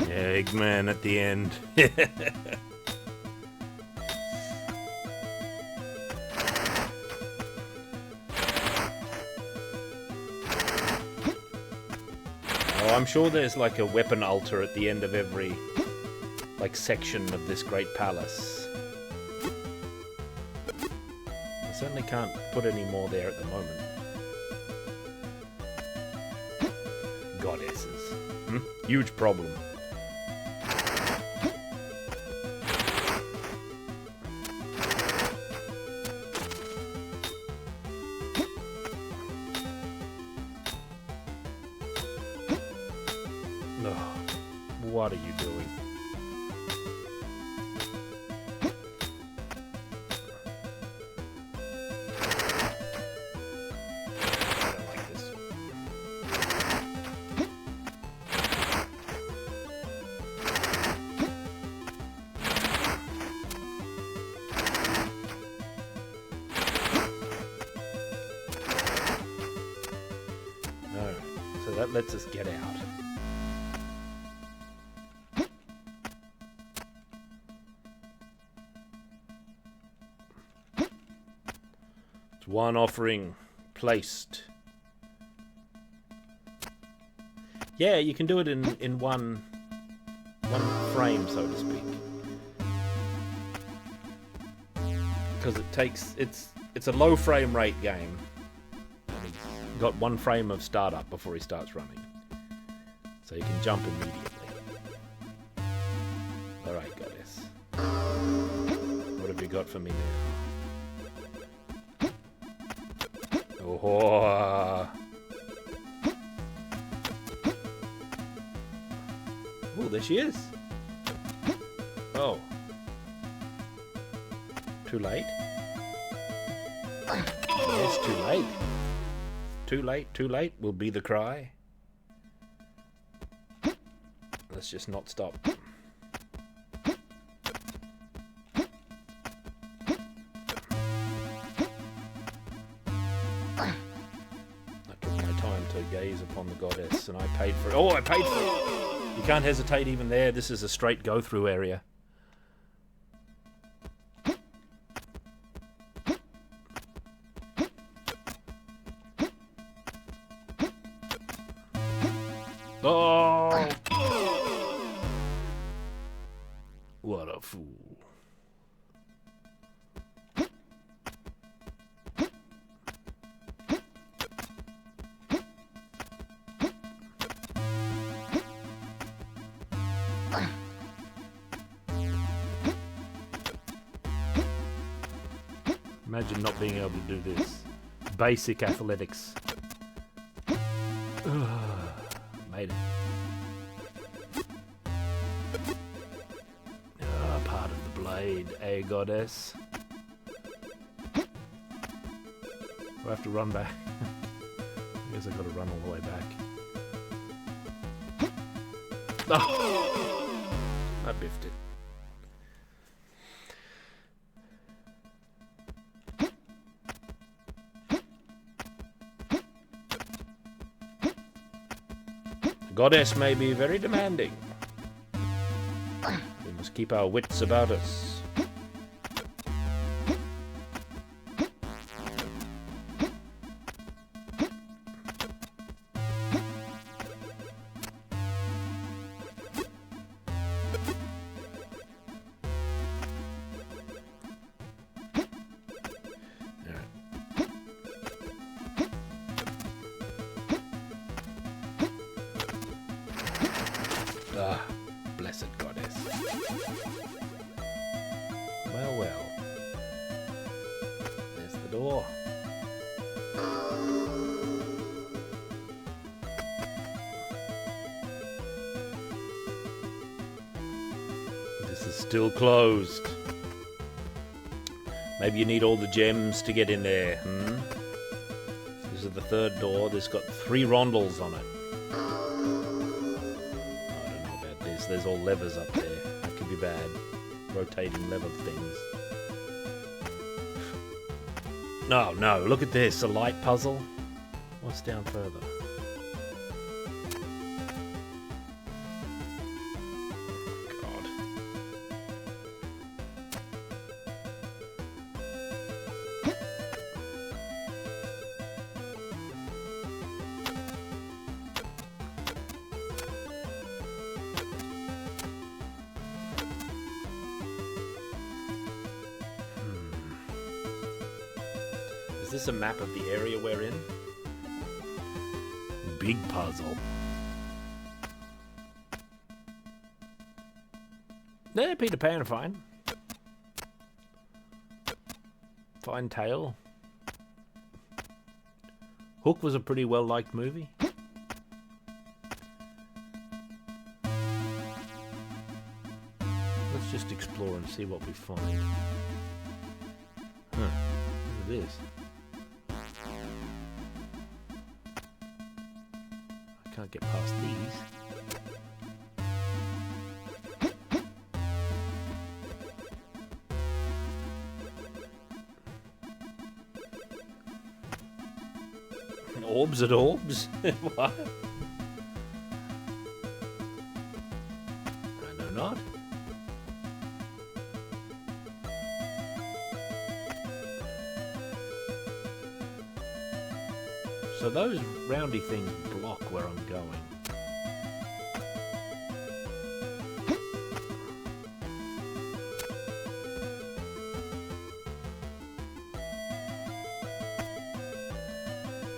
Eggman at the end. Oh, I'm sure there's like a weapon altar at the end of every like section of this great palace. I certainly can't put any more there at the moment. Goddesses. Huge problem. What are you doing? I don't like this. Alright, so that lets us get out. One offering placed. Yeah, you can do it in one frame, so to speak. Because it takes it's a low frame rate game. And he's got 1 frame of startup before he starts running. So you can jump immediately. Alright, goddess. What have you got for me now? Oh, there she is. Oh. Too late? Yes, too late. Too late will be the cry. Let's just not stop. Gaze upon the goddess, and I paid for it. Oh, I paid for it! You can't hesitate even there. This is a straight go-through area. Oh! What a fool. Imagine not being able to do this. Basic athletics. Made it. Part of the Slide, a goddess. Do I have to run back? I guess I've got to run all the way back. Oh! I biffed it. The goddess may be very demanding. We must keep our wits about us. Ah, blessed goddess. Well, well. There's the door. This is still closed. Maybe you need all the gems to get in there, This is the third door. This got 3 rondels on it. There's all levers up there. That could be bad. Rotating lever things. No, no, look at this. A light puzzle. What's down further? God. Is this a map of the area we're in? Big puzzle. There, Peter Pan, fine. Fine tale. Hook was a pretty well-liked movie. Let's just explore and see what we find. Huh. Look at this. Can't get past these. Orbs at orbs? What? I know not. So those roundy things block where I'm going.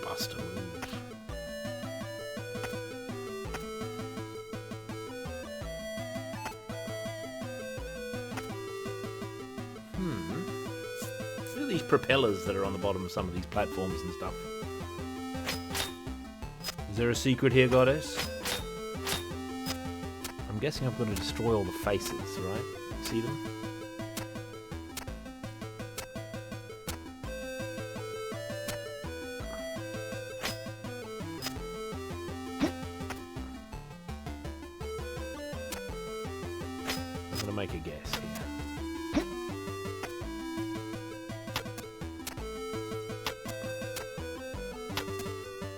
Bust a move. Look at these propellers that are on the bottom of some of these platforms and stuff. Is there a secret here, goddess? I'm guessing I've got to destroy all the faces, right? See them? I'm gonna make a guess here.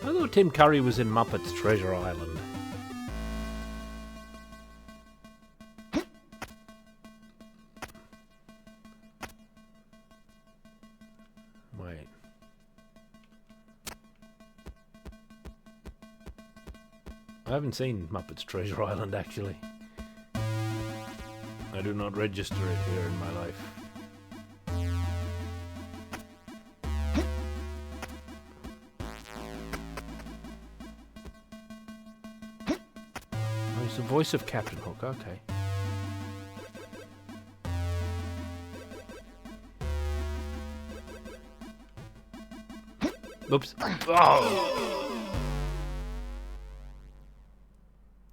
I thought Tim Curry was in Muppets Treasure Island. Wait. I haven't seen Muppets Treasure Island, actually. I do not register it here in my life. It's the voice of Captain Hook, okay. Oops. Oh!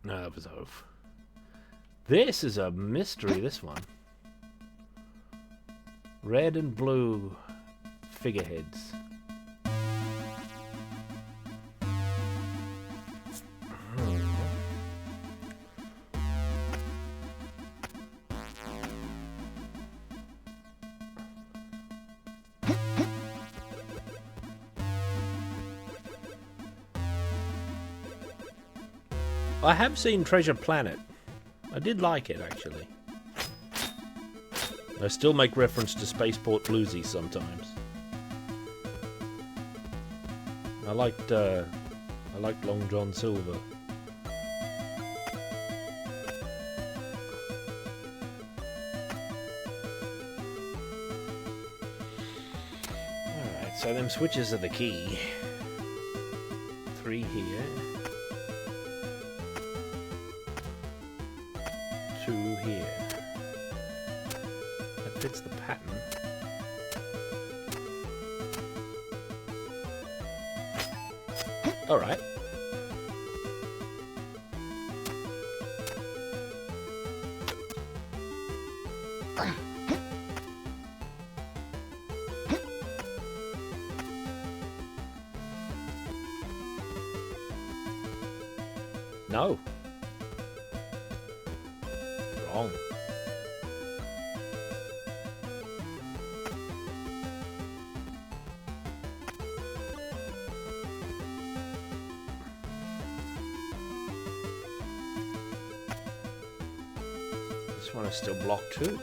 No, that was off. This is a mystery, this one. Red and blue figureheads. I have seen Treasure Planet. I did like it, actually. I still make reference to Spaceport Bluesy sometimes. I liked Long John Silver. Alright, so them switches are the key. 3 here. 2 here. That fits the pattern. Alright. No. Wrong. This one is still blocked too.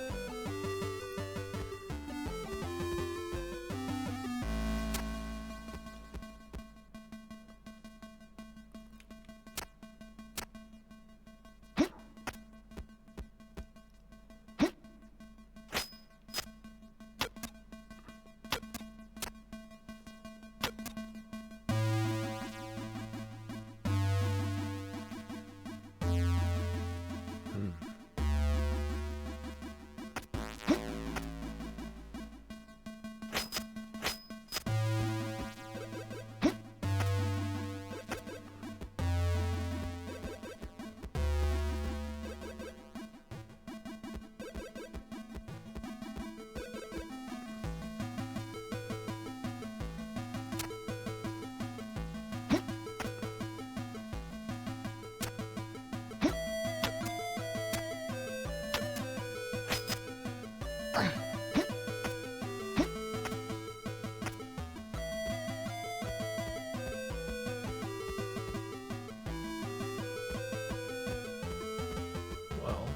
Well,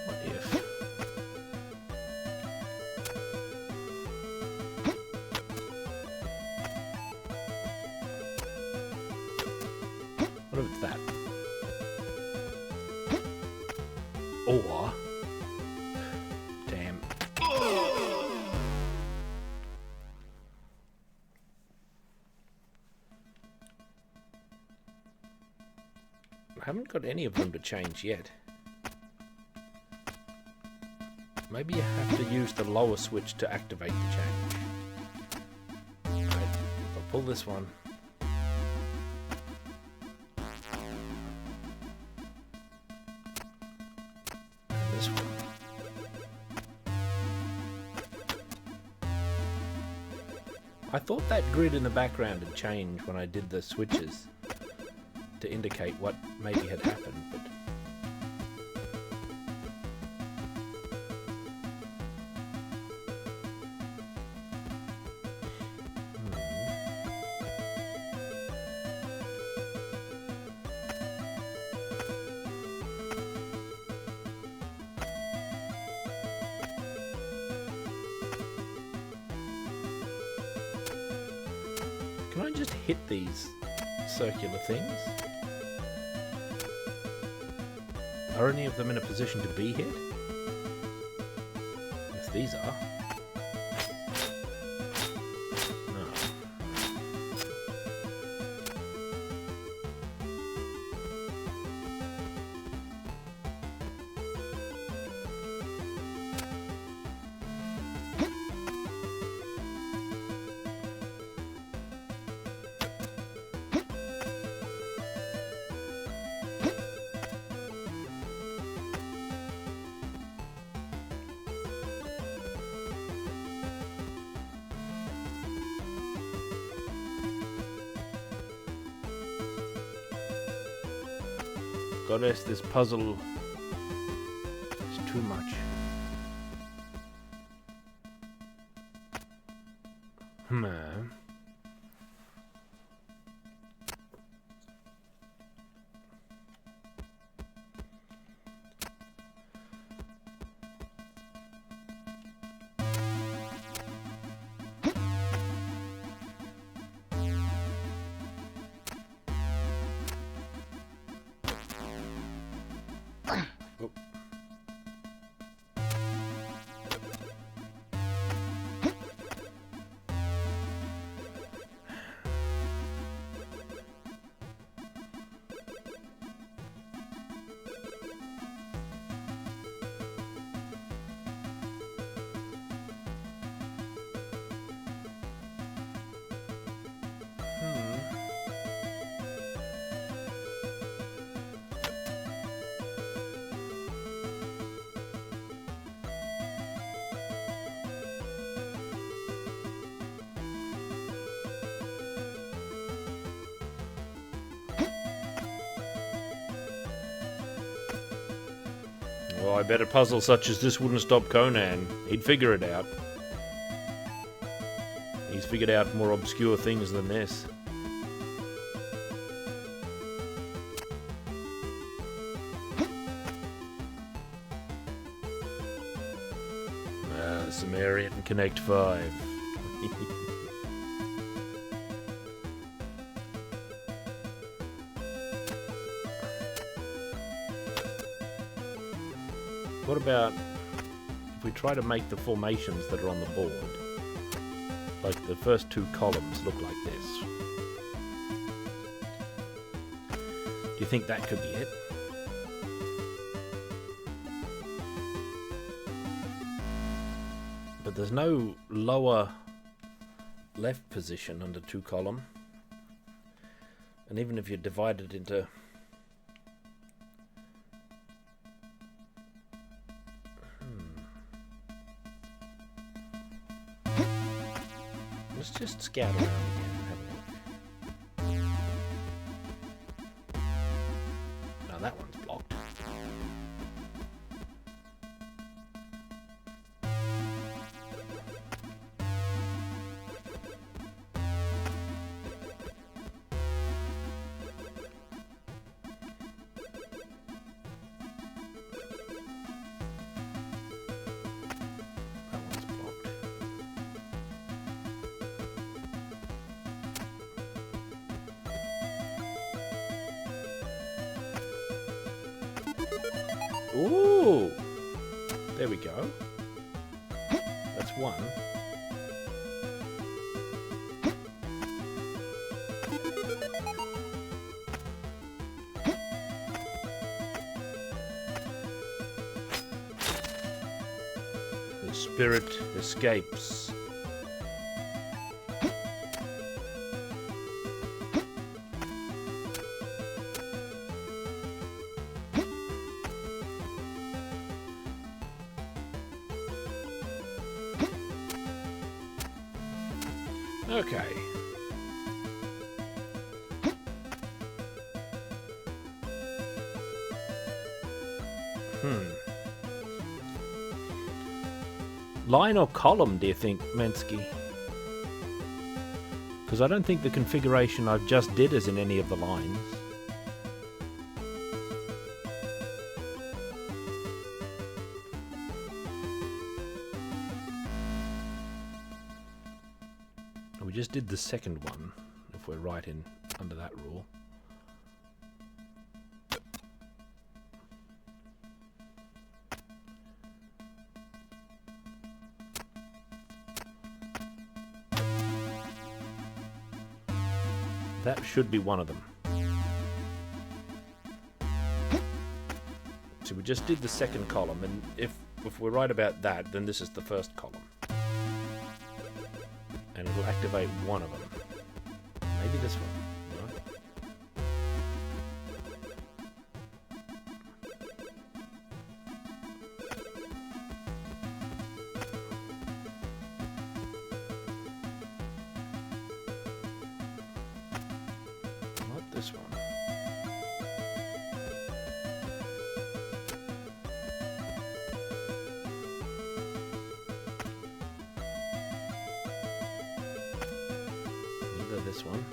what if? What if it's that? Or, damn. I haven't got any of them to change yet. Maybe you have to use the lower switch to activate the change. Right, I'll pull this one. And this one. I thought that grid in the background had changed when I did the switches to indicate what maybe had happened, but can I just hit these circular things? Are any of them in a position to be hit? Yes, these are. No. Goddess, this puzzle is too much. Hmm. Well, I bet a puzzle such as this wouldn't stop Conan. He'd figure it out. He's figured out more obscure things than this. Sumerian Connect 5. What about if we try to make the formations that are on the board, like the first two columns look like this? Do you think that could be it? But there's no lower left position under two column. And even if you divide it into let's just scout around again and have a look. Now that one's blocked. That one's blocked. Ooh! There we go. That's one. The spirit escapes. Okay. Line or column, do you think, Mensky? Because I don't think the configuration I've just did is in any of the lines. We just did the second one, if we're right in under that rule. That should be one of them. So we just did the second column, and if we're right about that, then this is the first column. And it'll activate one of them. Maybe this one. No? Not this one. this one.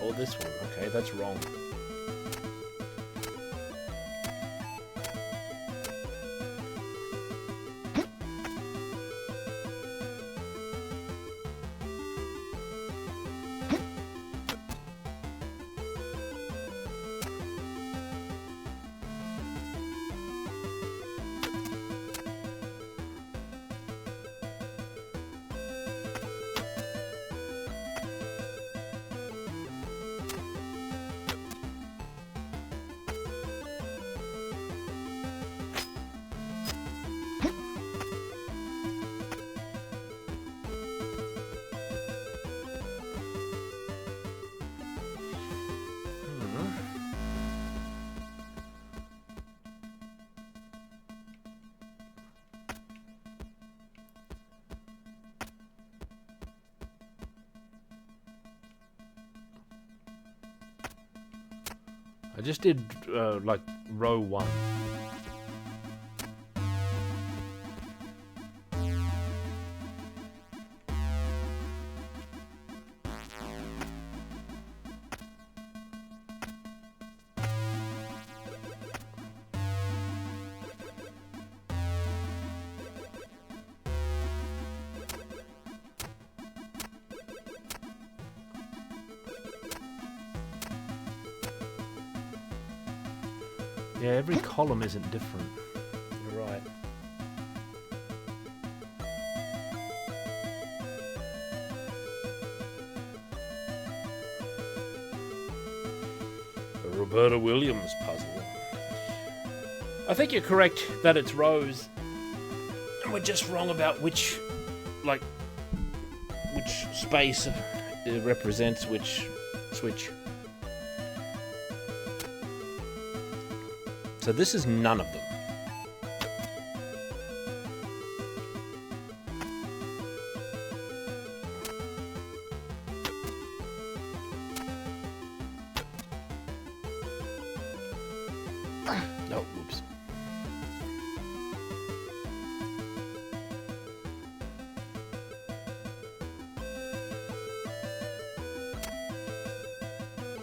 Or this one. Okay, that's wrong. I just did like row 1. Yeah, every column isn't different. You're right. The Roberta Williams puzzle. I think you're correct that it's rows. And we're just wrong about which space represents which switch. So this is none of them. Oh, whoops.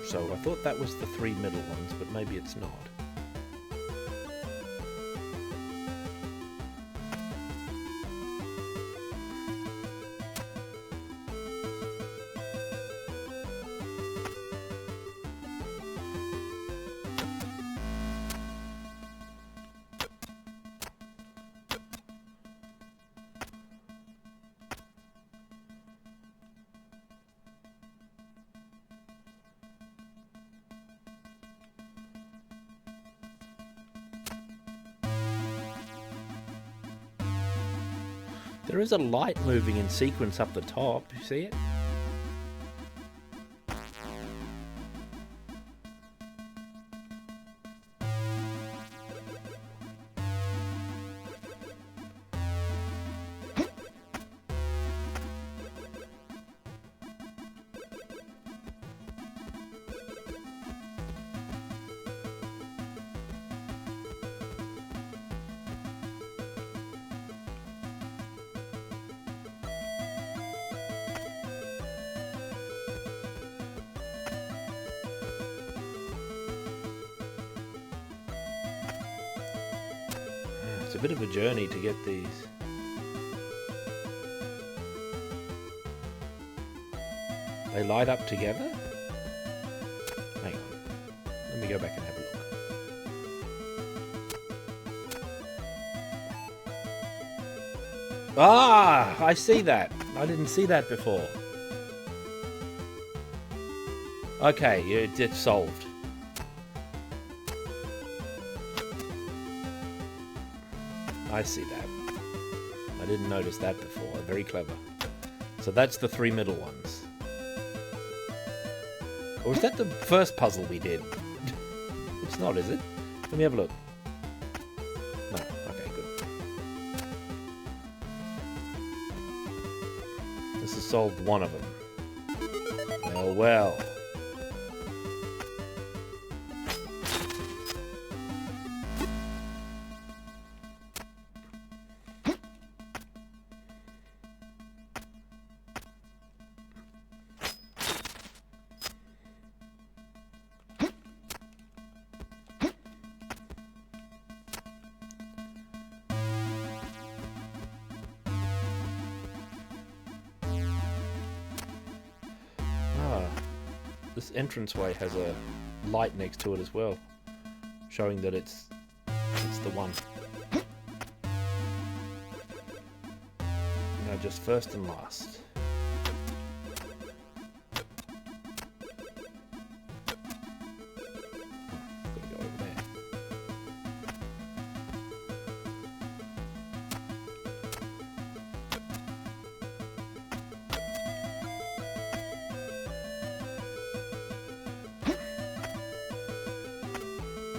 So I thought that was the 3 middle ones, but maybe it's not. There is a light moving in sequence up the top. You see it? It's a bit of a journey to get these. They light up together? Hang on. Let me go back and have a look. Ah! I see that. I didn't see that before. Okay, it's solved. I see that. I didn't notice that before. Very clever. So that's the 3 middle ones. Or is that the first puzzle we did? It's not, is it? Let me have a look. No. Okay, good. This has solved one of them. Well, well. this entranceway has a light next to it as well, showing that it's the one. Now just first and last. Gotta go over there.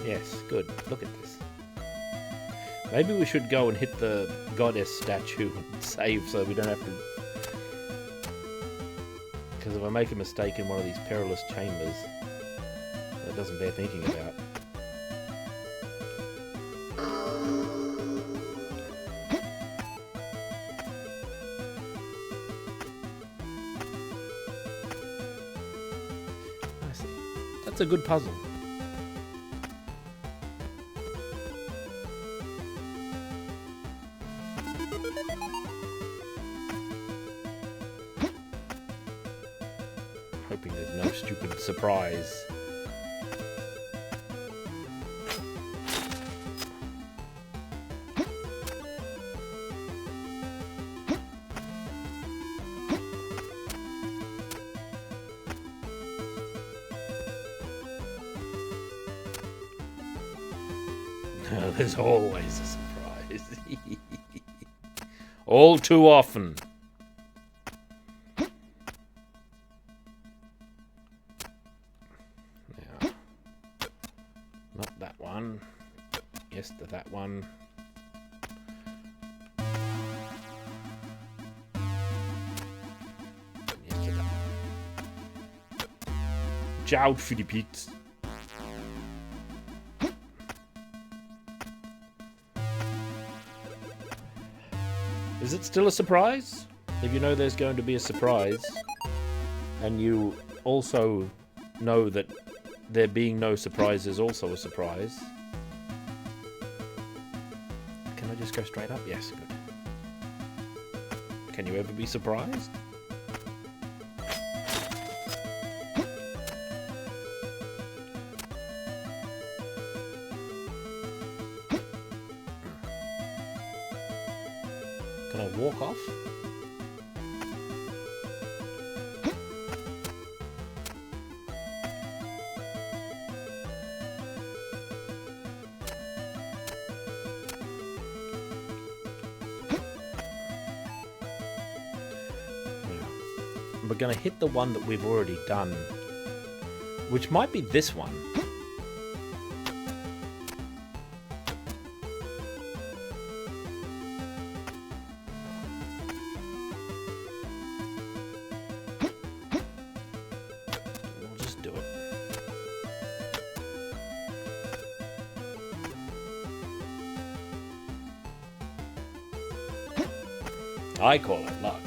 Yes, good. Look at this. Maybe we should go and hit the goddess statue and save so we don't have to... Because if I make a mistake in one of these perilous chambers, that doesn't bear thinking about. I see. That's a good puzzle. Hoping there's no stupid surprise. There's always a surprise. All too often. Now, not that one. Yes to that one. Yes to that one. Ciao, Philippines. Is it still a surprise? If you know there's going to be a surprise, and you also know that there being no surprise is also a surprise. Can I just go straight up? Yes, good. Can you ever be surprised? Can I walk off? We're going to hit the one that we've already done, which might be this one. We'll just do it. I call it luck.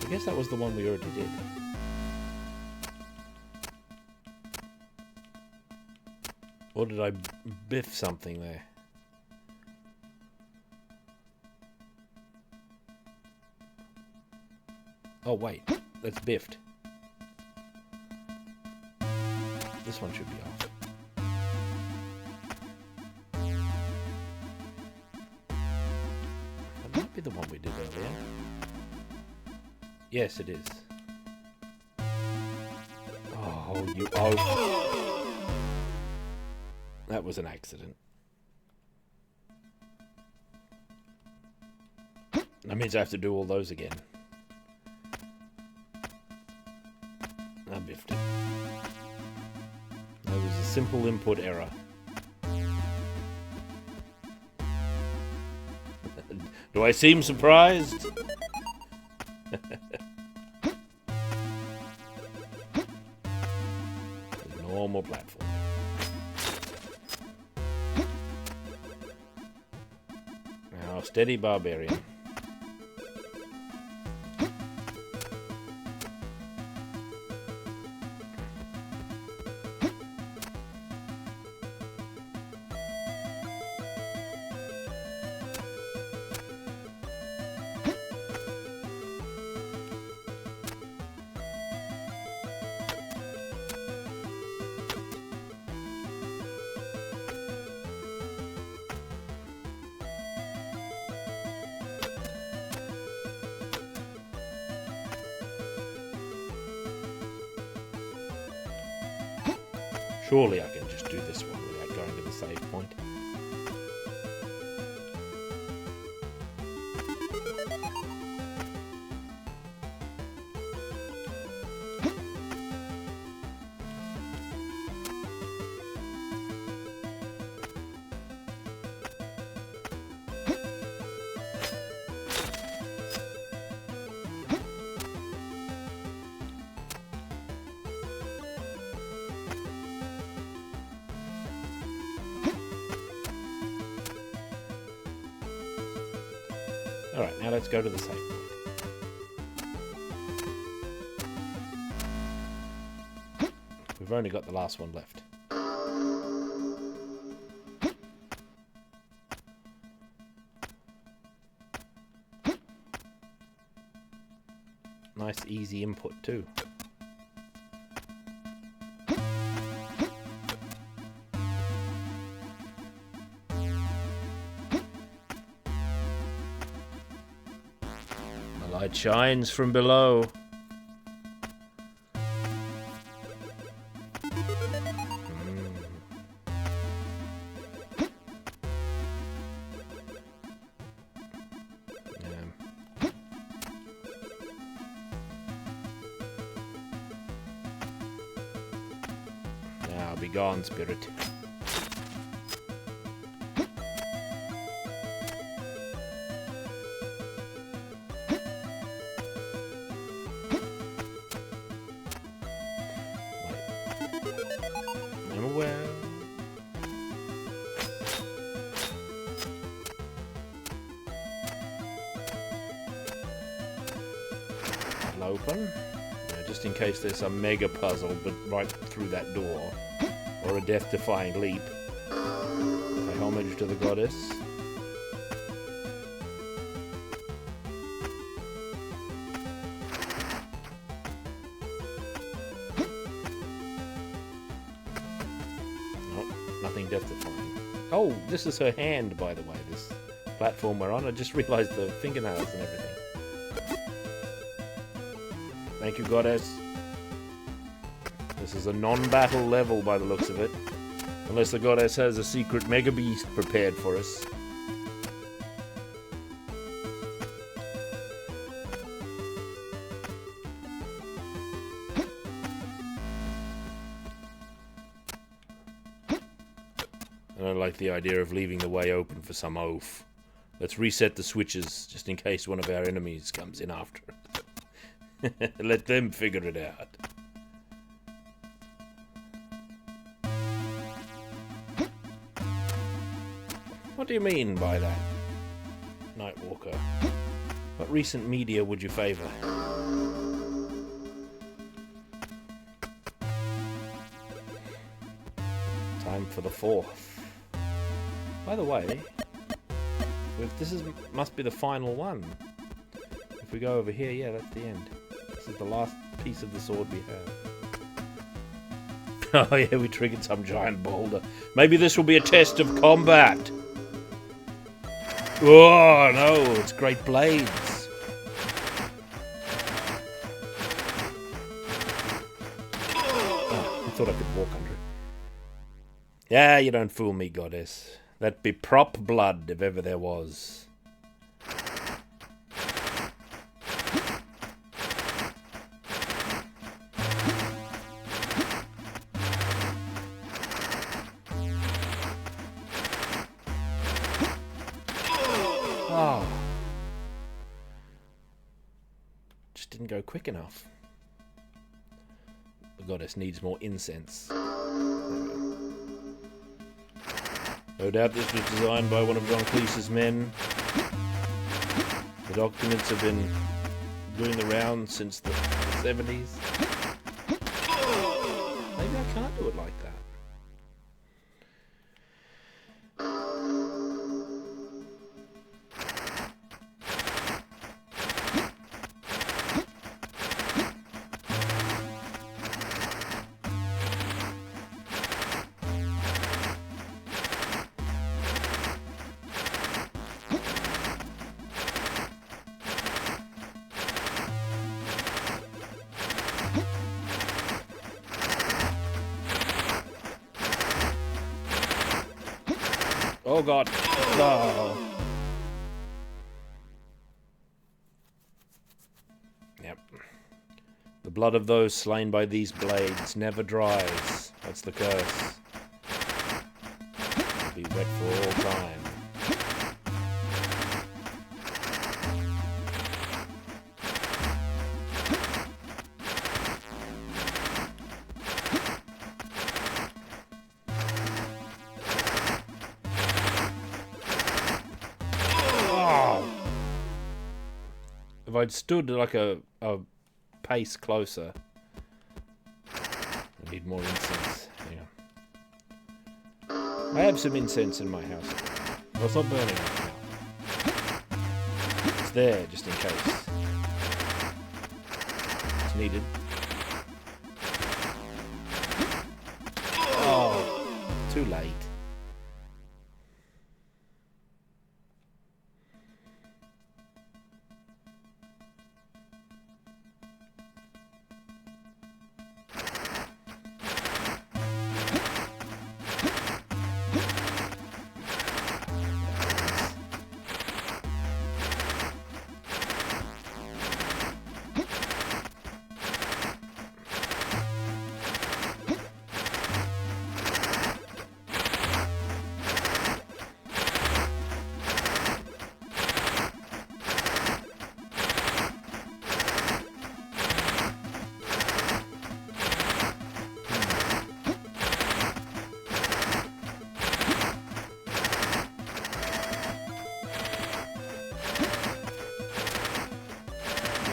I guess that was the one we already did. Or did I biff something there? Oh wait, that's biffed. This one should be off. That might be the one we did earlier. Yes, it is. Oh, you... Oh. That was an accident. That means I have to do all those again. I biffed it. That was a simple input error. Do I seem surprised? Normal platform. Now, steady barbarian. Surely I can just do this one without going to the save point. Alright, now let's go to the save point. We've only got the last one left. Nice easy input too. The light shines from below. Now be gone, spirit. I'm aware. I'll open. Just in case there's a mega puzzle, but right through that door. Or a death-defying leap. Pay homage to the goddess. Nope, nothing death-defying. Oh, this is her hand, by the way, this platform we're on. I just realized the fingernails and everything. Thank you, goddess. This is a non-battle level by the looks of it. Unless the goddess has a secret mega beast prepared for us. I don't like the idea of leaving the way open for some oaf. Let's reset the switches just in case one of our enemies comes in after it. Let them figure it out. What do you mean by that, Nightwalker? What recent media would you favour? Time for the fourth. By the way, must be the final one. If we go over here, yeah, that's the end. This is the last piece of the sword we have. Oh yeah, we triggered some giant boulder. Maybe this will be a test of combat. Oh no, it's great blades. Oh, I thought I could walk under it. Yeah, you don't fool me, goddess. That be prop blood if ever there was. Oh. Just didn't go quick enough. The goddess needs more incense. No doubt this was designed by one of John Cleese's men. The documents have been doing the rounds since the 70s. Maybe I can't do it like that. Oh god. Oh. Yep. The blood of those slain by these blades never dries. That's the curse. It'll be wet for all time. If I'd stood like a pace closer, I need more incense. Yeah. I have some incense in my house. Well, it's not burning right now. It's there just in case. It's needed. Oh, too late.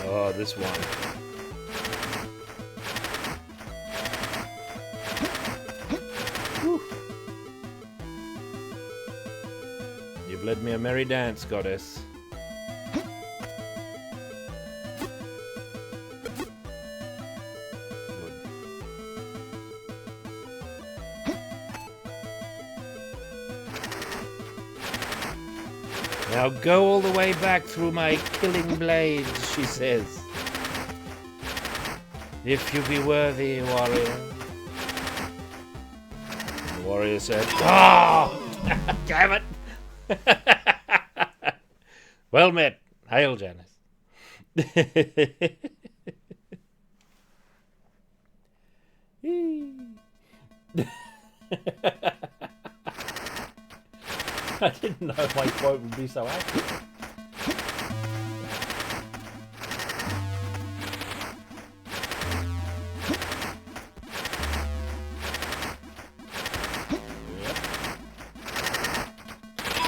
Oh, this one. Whew. You've led me a merry dance, goddess. Now go all the way back through my killing blades, she says. If you be worthy, warrior. The warrior said, "Ah, oh, damn it!" Well met. Hail, Janice. I didn't know my quote would be so accurate.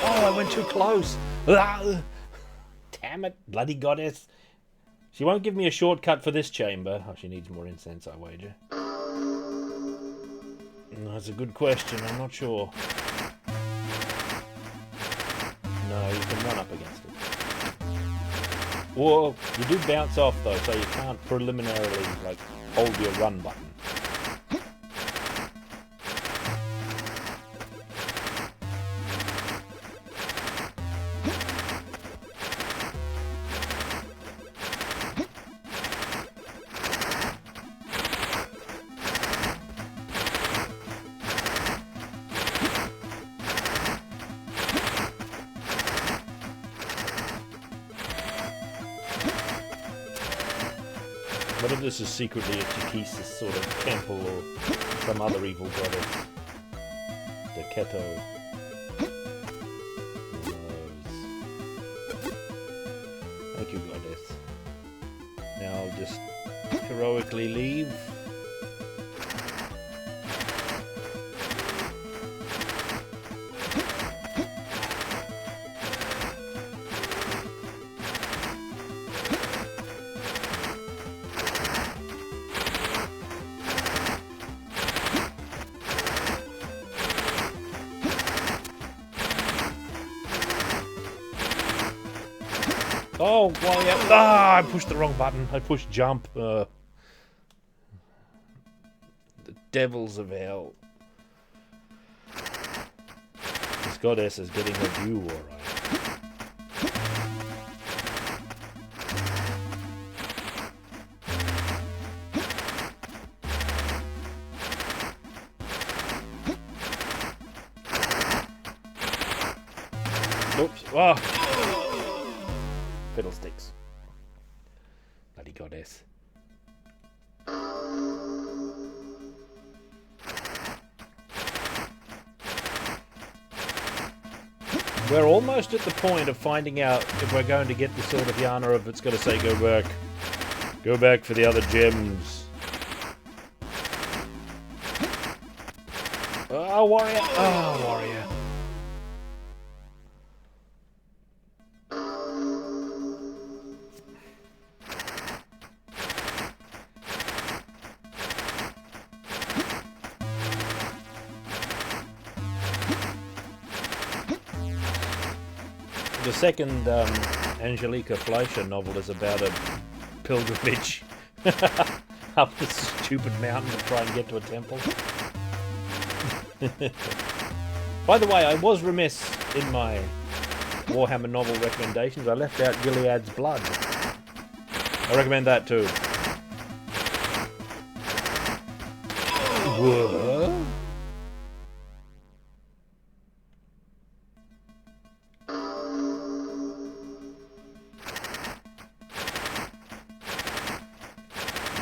Oh, I went too close. Damn it, bloody goddess. She won't give me a shortcut for this chamber. Oh, she needs more incense, I wager. That's a good question. I'm not sure. No, you can run up against it. Or you do bounce off though, so you can't preliminarily like hold your run button. What if this is secretly a Chiquisis sort of temple or some other evil goddess? The Keto. Who knows? Thank you, goddess. Now I'll just heroically leave. Oh, well, yeah. Ah, I pushed the wrong button. I pushed jump. The devils of hell. This goddess is getting a view, alright. Oops. Oh. Fiddlesticks. Bloody goddess. We're almost at the point of finding out if we're going to get the Sword of Yana or if it's going to say go back. Go back for the other gems. Oh, warrior. Oh, warrior. The second Angelica Fleischer novel is about a pilgrimage up this stupid mountain to try and get to a temple. By the way, I was remiss in my Warhammer novel recommendations. I left out Gilead's Blood. I recommend that too. What?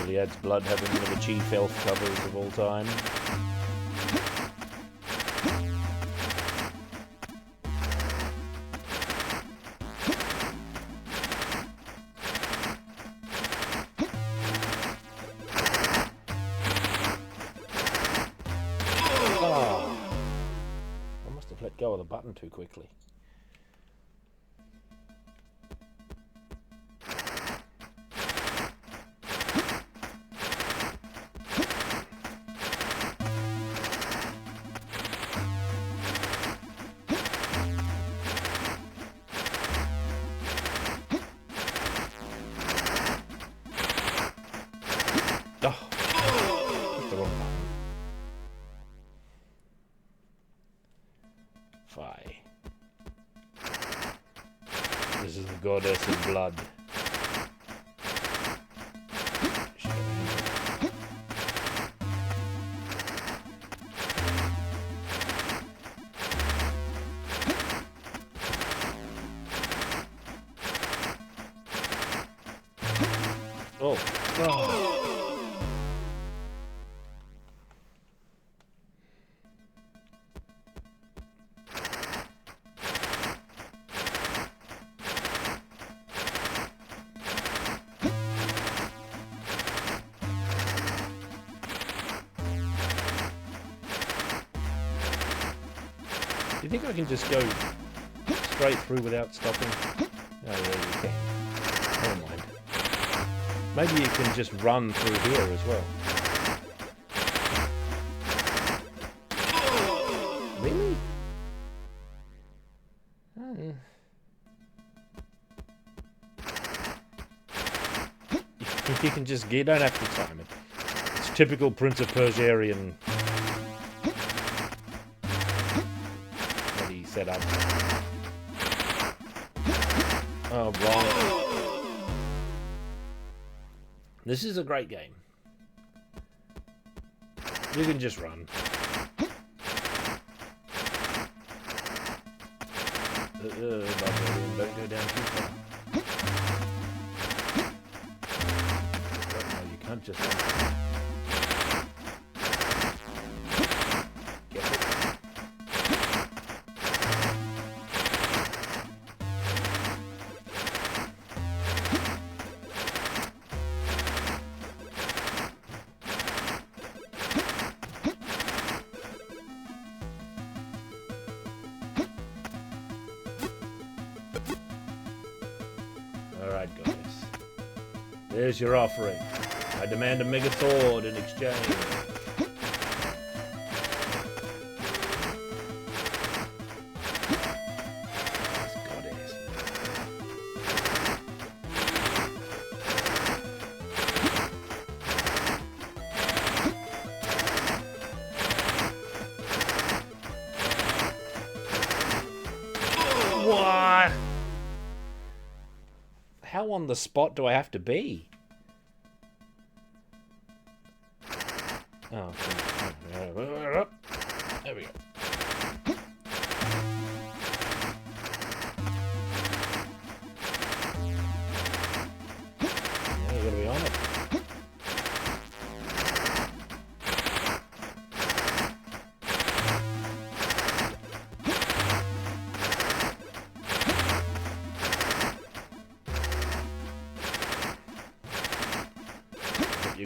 Gilead's Blood having one of the chief elf covers of all time. Go with the button too quickly. This is the goddess of blood. Oh. Oh. Do you think I can just go straight through without stopping? Oh yeah, you can. Never mind. Maybe you can just run through here as well. Really? Oh. You can just get, you don't have to time it. It's typical Prince of Persian set up. Oh, wrong. This is a great game. You can just run. Don't go down too far. No, you can't just run. Alright, guys. There's your offering. I demand a mega sword in exchange. Goddess. What? How on the spot do I have to be? Oh, there we go.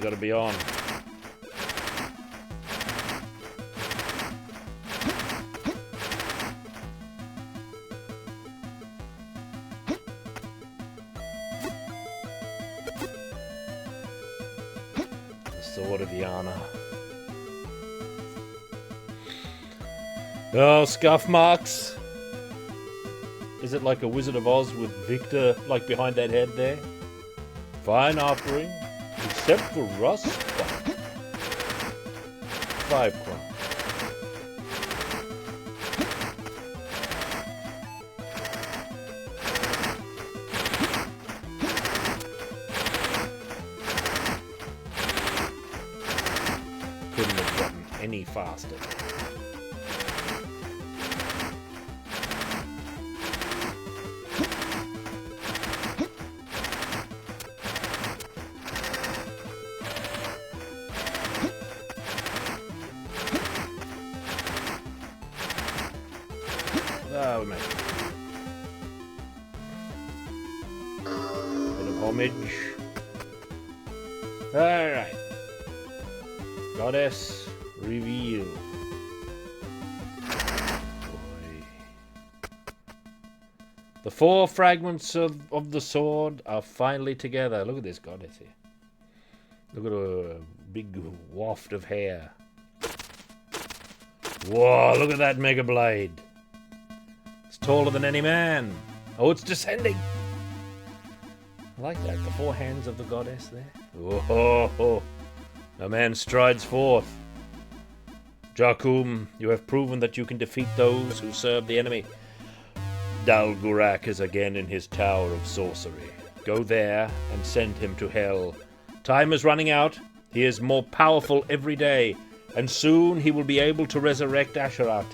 You gotta be on. The Sword of Yana. Oh, scuff marks. Is it like a Wizard of Oz with Victor, like behind that head there? Fine offering, except for rust. 5 crowns. Couldn't have gotten any faster. Oh, we made it. Bit of homage. Alright. Goddess reveal. Boy. The 4 fragments of the sword are finally together. Look at this goddess here. Look at her big waft of hair. Whoa, look at that mega blade. It's taller than any man. Oh, it's descending. I like that. The 4 hands of the goddess there. Whoa. A man strides forth. Jakum, you have proven that you can defeat those who serve the enemy. Dal Gurak is again in his tower of sorcery. Go there and send him to hell. Time is running out. He is more powerful every day, and soon he will be able to resurrect Asherat.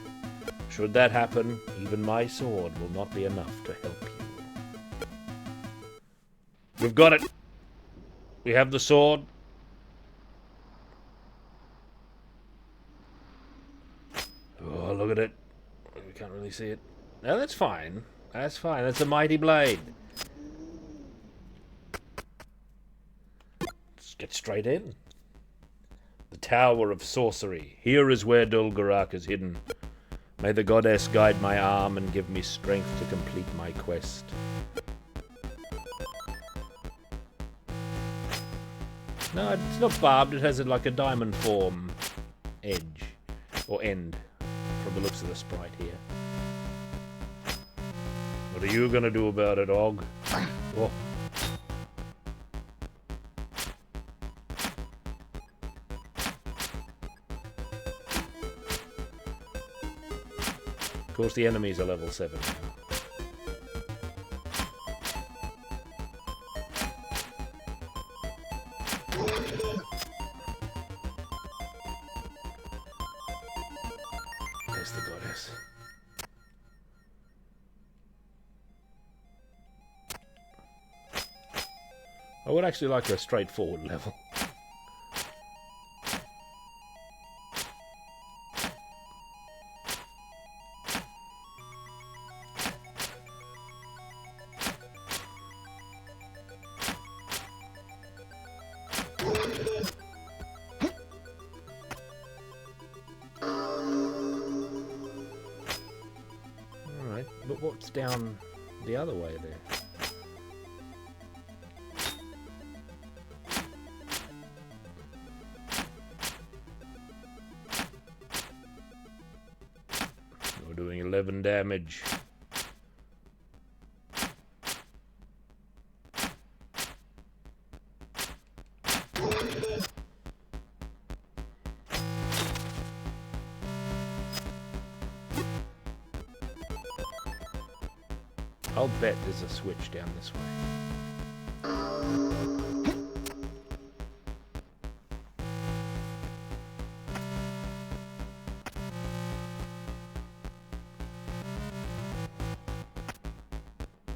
Should that happen, even my sword will not be enough to help you. We've got it. We have the sword. Oh, look at it. We can't really see it. No, that's fine. That's fine. That's a mighty blade. Let's get straight in. The Tower of Sorcery. Here is where Dulgarak is hidden. May the goddess guide my arm and give me strength to complete my quest. No, it's not barbed. It has like a diamond form edge or end from the looks of the sprite here. What are you gonna do about it, Og? Oh. Of course, the enemies are level 7. There's the goddess. I would actually like a straightforward level. Alright, but what's down the other way there? We're doing 11 damage. I'll bet there's a switch down this way.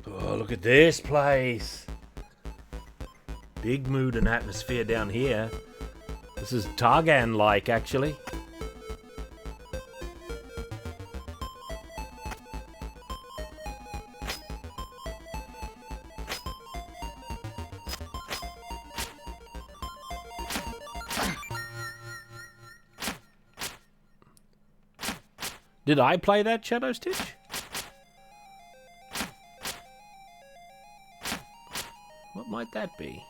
Oh, look at this place. Big mood and atmosphere down here. This is Targan-like, actually. Did I play that, Shadow Stitch? What might that be?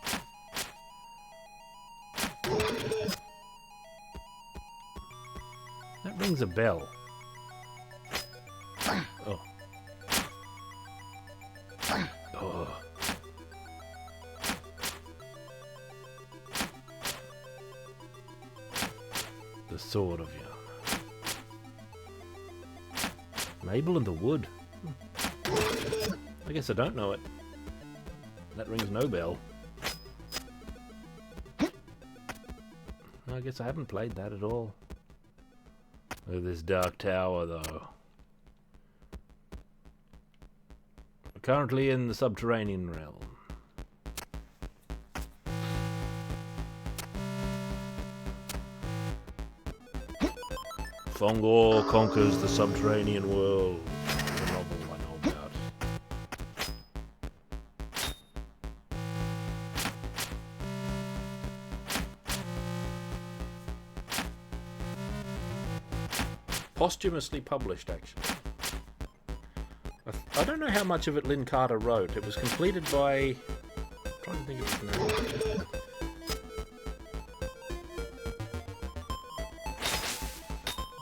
That rings a bell. Oh. Oh. The Sword of Yarn. Mabel in the Wood. I guess I don't know it. That rings no bell. I guess I haven't played that at all. Look at this Dark Tower, though. Currently in the subterranean realm. Fongor conquers the subterranean world. The novel I know about. Posthumously published, actually. I don't know how much of it Lynn Carter wrote. It was completed by... I'm trying to think of his name.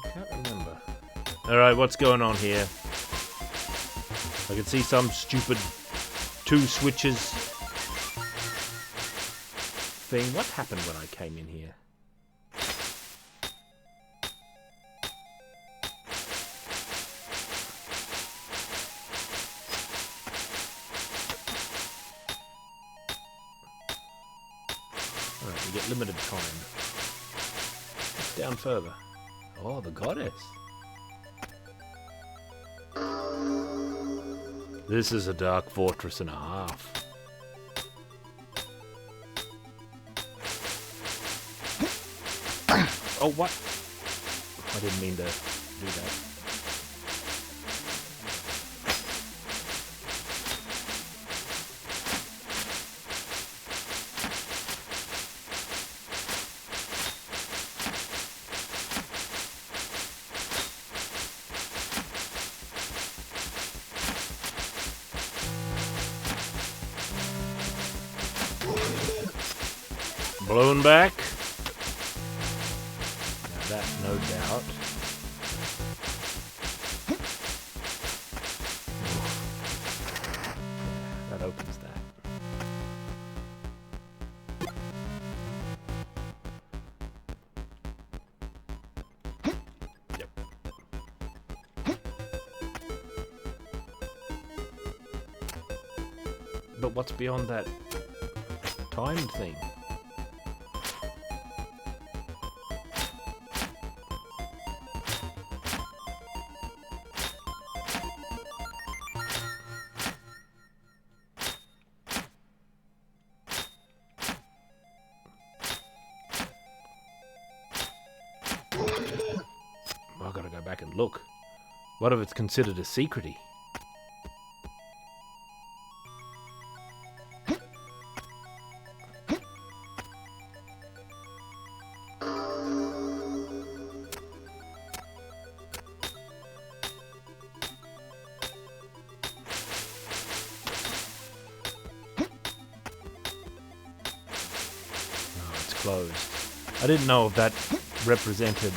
I can't remember. Alright, what's going on here? I can see some stupid 2 switches thing. What happened when I came in here? Alright, we get limited time. It's down further. Oh, the goddess. This is a dark fortress and a half. Oh, what? I didn't mean to do that. Blown back. Now that, no doubt. Yeah, that opens that. Yep. But what's beyond that timed thing? I've got to go back and look. What if it's considered a secrety? Oh, it's closed. I didn't know if that represented,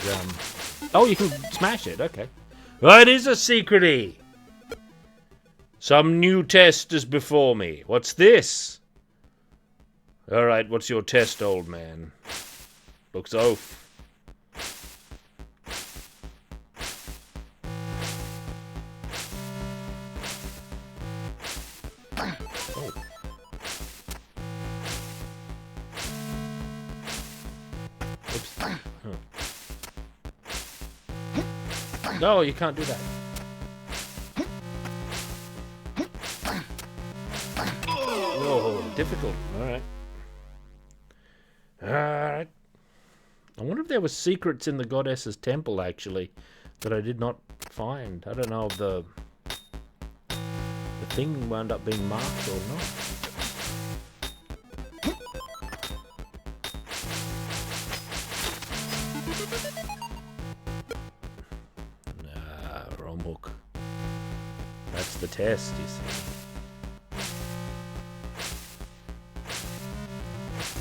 Oh, you can smash it, okay. Well, it is a secrety! Some new test is before me. What's this? Alright, what's your test, old man? Looks oaf. Oh. Oops. Huh. No, you can't do that. Whoa, difficult. Alright. Alright. I wonder if there were secrets in the goddess's temple, actually, that I did not find. I don't know if the thing wound up being marked or not. the test, you see.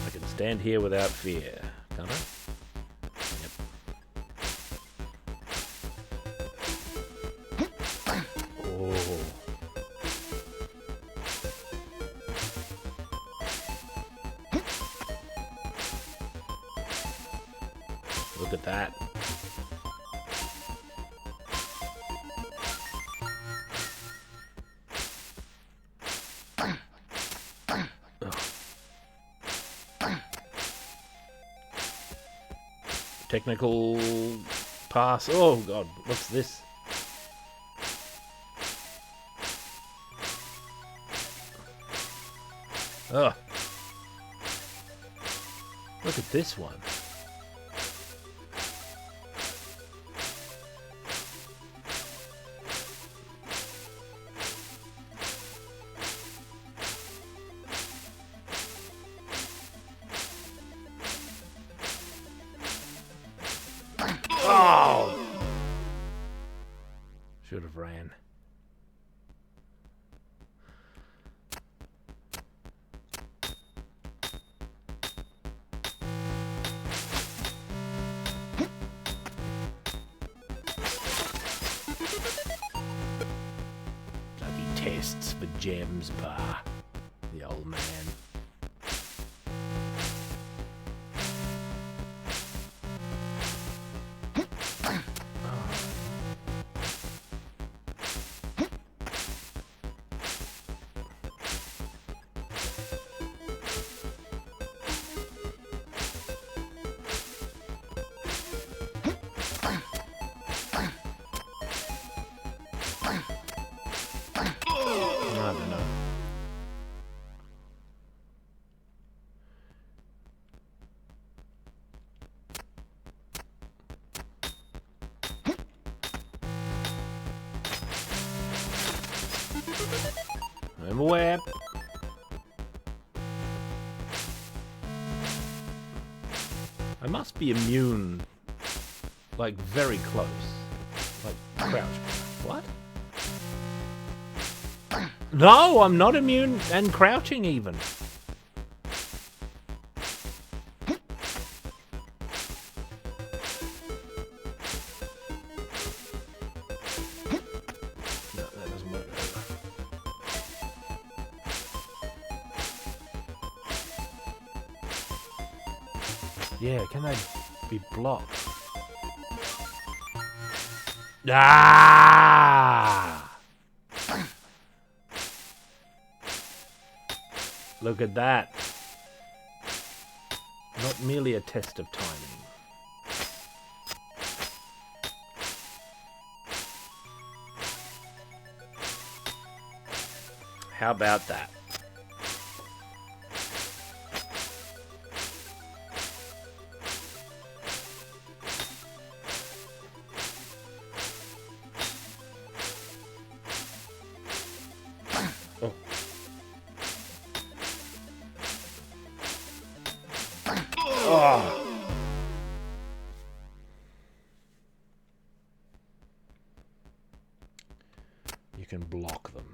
I can stand here without fear, can't I? Yep. Oh. Look at that. Technical pass. Oh god, what's this? Oh. Look at this one. Oh! Should have ran. Bloody tests for gems, bah. The old man. I don't know. I'm aware. I must be immune, like very close, like crouch. What? No, I'm not immune and crouching even. No, that doesn't work. Yeah, can they be blocked? Ah! Look at that. Not merely a test of timing. How about that? Oh. Oh. You can block them.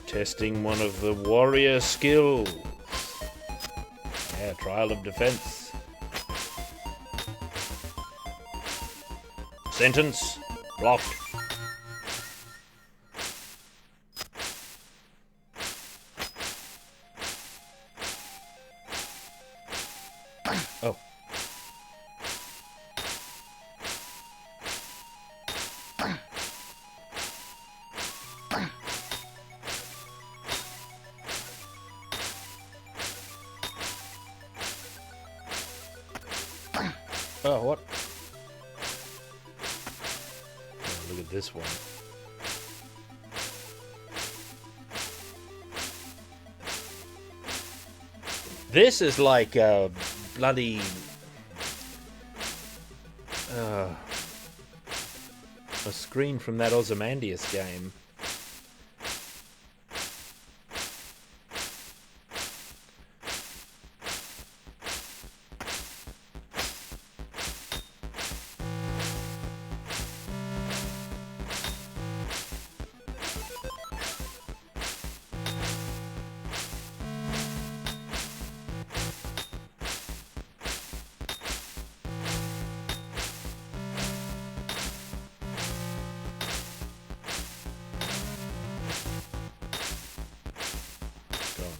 Testing one of the warrior skills. Yeah, trial of defense. Sentence blocked. Oh. Oh, what? with this one. This is like a bloody... a screen from that Ozymandias game.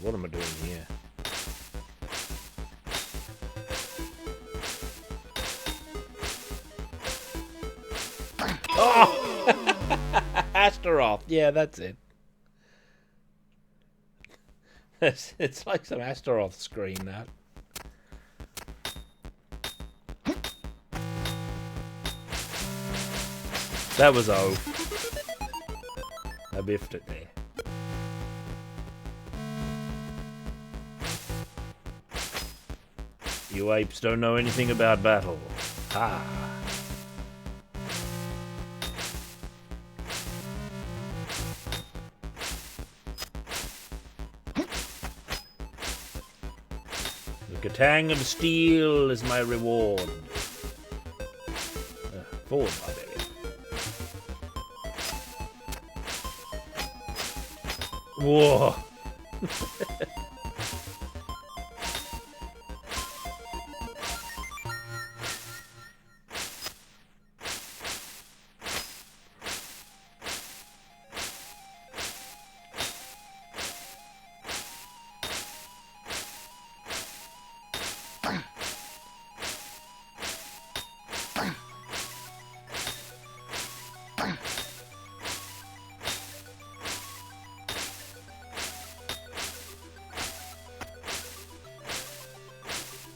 What am I doing here? Oh! Astaroth. Yeah, that's it. It's like some Astaroth screen, that. That was O. I biffed it there. You apes don't know anything about battle. Ha! The Katang of Steel is my reward. Forward, barbarian. Whoa!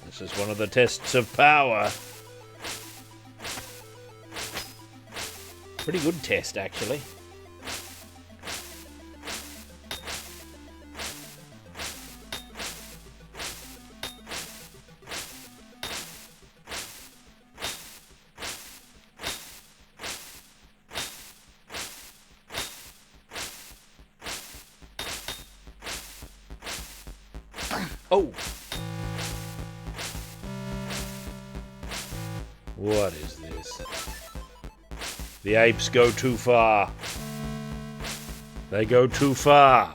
This is one of the tests of power. Pretty good test, actually. Oh! What is this? The apes go too far. They go too far.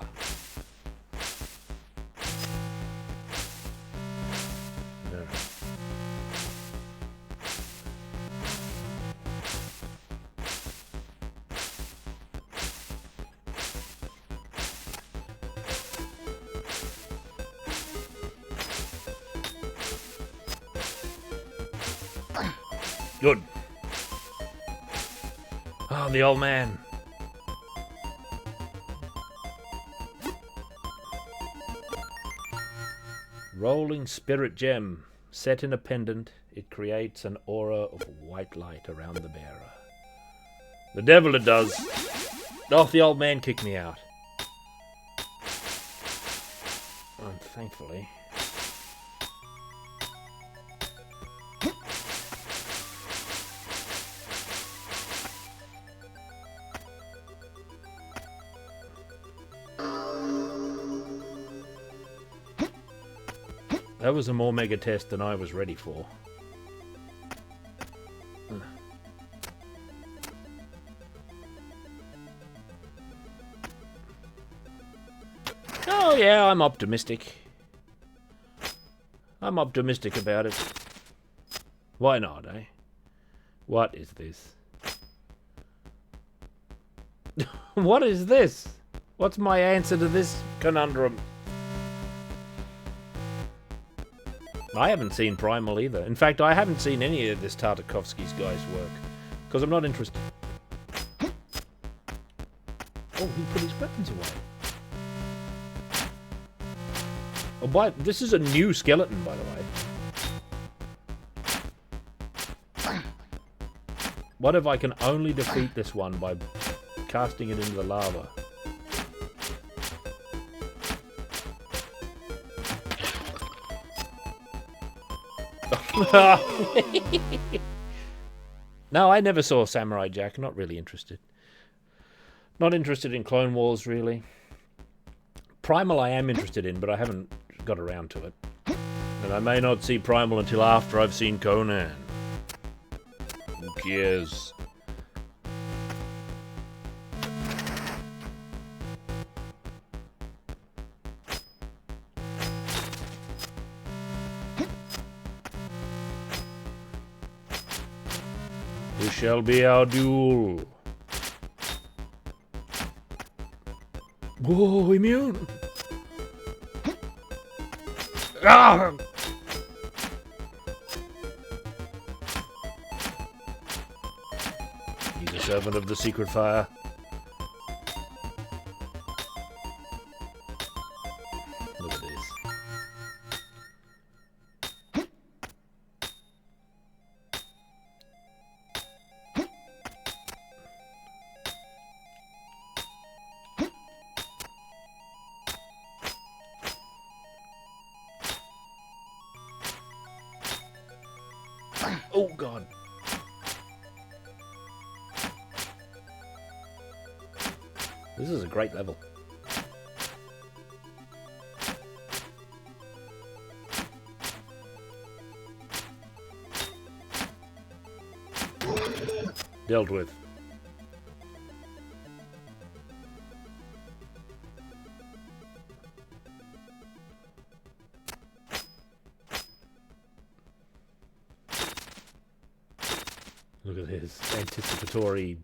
No. Good. Oh, the old man. Rolling Spirit Gem. Set in a pendant, it creates an aura of white light around the bearer. The devil it does. Oh, the old man kicked me out. And thankfully... That was a more mega test than I was ready for. Oh yeah, I'm optimistic. I'm optimistic about it. Why not, eh? What is this? What is this? What's my answer to this conundrum? I haven't seen Primal either. In fact, I haven't seen any of this Tartakovsky's guy's work. Because I'm not interested. Oh, he put his weapons away. Oh, this is a new skeleton, by the way. What if I can only defeat this one by casting it into the lava? No, I never saw Samurai Jack. Not really interested. Not interested in Clone Wars, really. Primal I am interested in, but I haven't got around to it. And I may not see Primal until after I've seen Conan. Who cares? This shall be our duel. Whoa, immune! Ah! He's a servant of the secret fire. Look at this. Oh, God. This is a great level. Dealt with. Look at this anticipatory.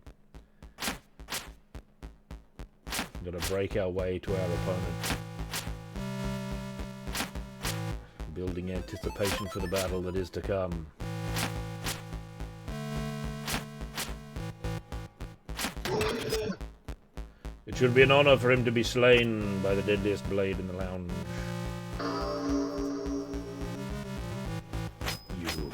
We've got to break our way to our opponent. Building anticipation for the battle that is to come. It should be an honor for him to be slain by the deadliest blade in the lounge. You.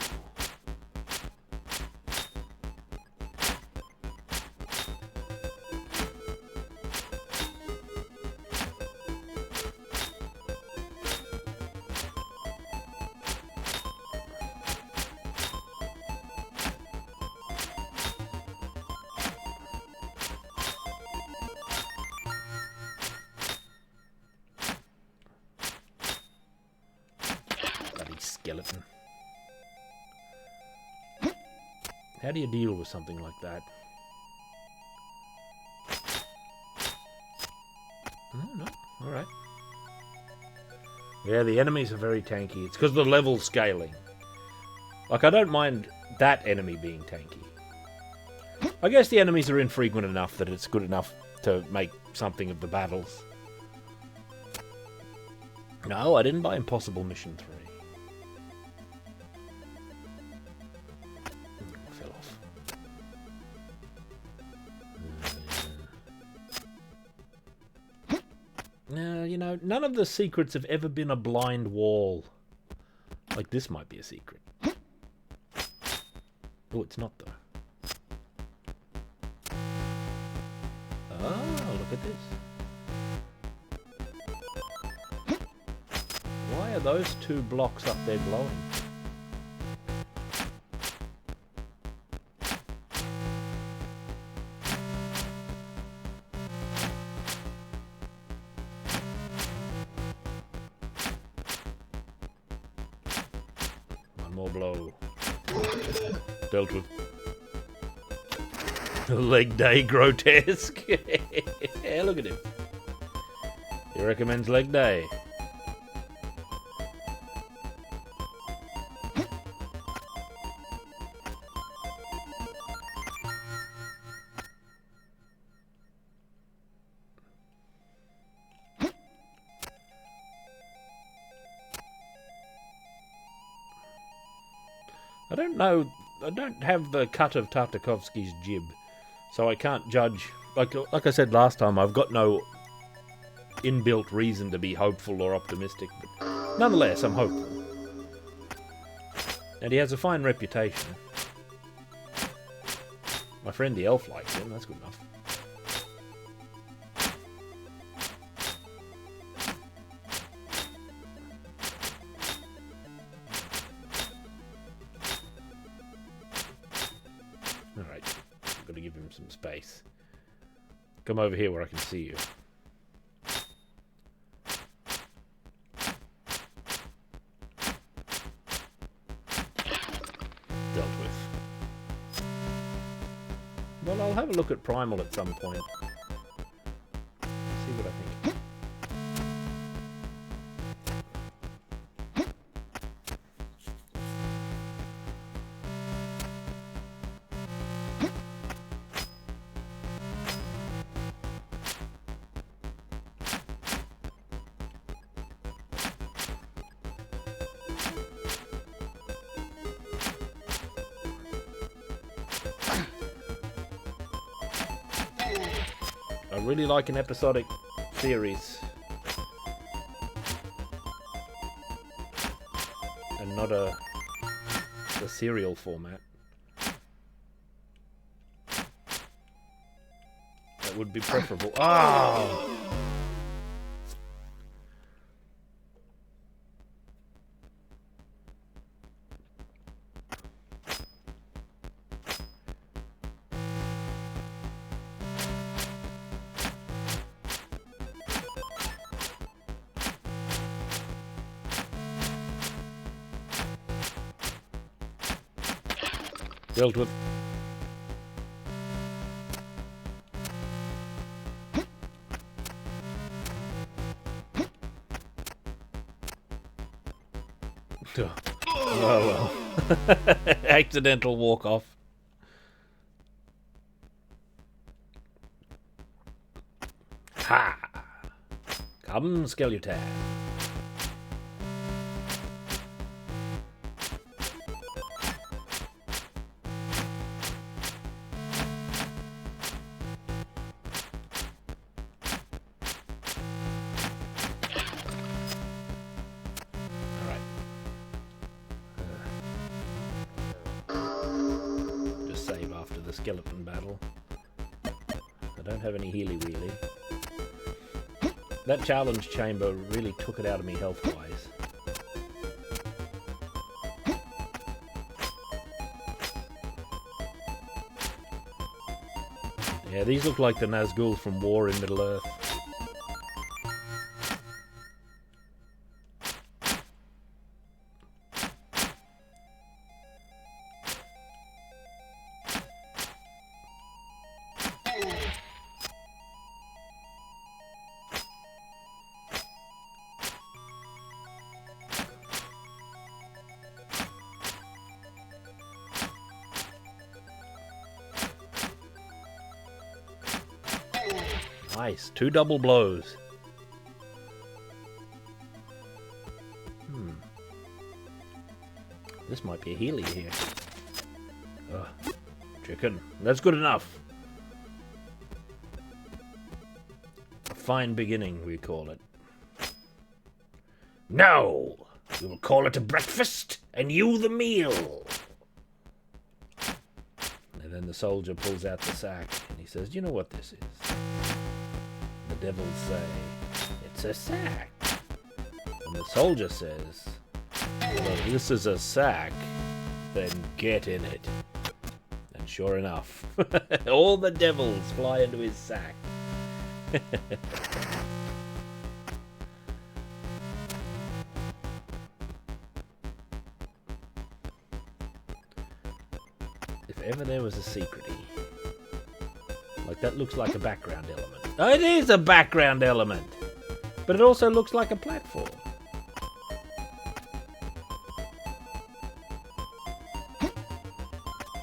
Skeleton. How do you deal with something like that? Oh, no. Alright. Yeah, the enemies are very tanky. It's because of the level scaling. Like, I don't mind that enemy being tanky. I guess the enemies are infrequent enough that it's good enough to make something of the battles. No, I didn't buy Impossible Mission 3. Fell off. No, you know, none of the secrets have ever been a blind wall. Like, this might be a secret. Oh, it's not, though. Oh, look at this. Why are those two blocks up there glowing? One more blow. Dealt with. Leg day grotesque. Yeah, look at him. He recommends leg day. I don't know. I don't have the cut of Tartakovsky's jib, so I can't judge. Like I said last time, I've got no inbuilt reason to be hopeful or optimistic, but nonetheless, I'm hopeful. And he has a fine reputation. My friend the elf likes him, that's good enough. Alright, I've got to give him some space. Come over here where I can see you. Dealt with. Well, I'll have a look at Primal at some point. See what I think. I really like an episodic series. And not a serial format. That would be preferable. Ah! Dealt with. Oh well. Accidental walk off. Ha! Come, Skeleton. Skeleton battle. I don't have any healy wheelie. That challenge chamber really took it out of me health wise. Yeah, these look like the Nazgul from War in Middle Earth. Nice. 2 double blows. This might be a healy here. Chicken. That's good enough. A fine beginning, we call it. Now, we will call it a breakfast, and you the meal. And then the soldier pulls out the sack, and he says, "Do you know what this is?" The devils say, "It's a sack." And the soldier says, "Well, if this is a sack, then get in it." And sure enough, all the devils fly into his sack. If ever there was a secrety, like that looks like a background element. Oh, it is a background element, but it also looks like a platform.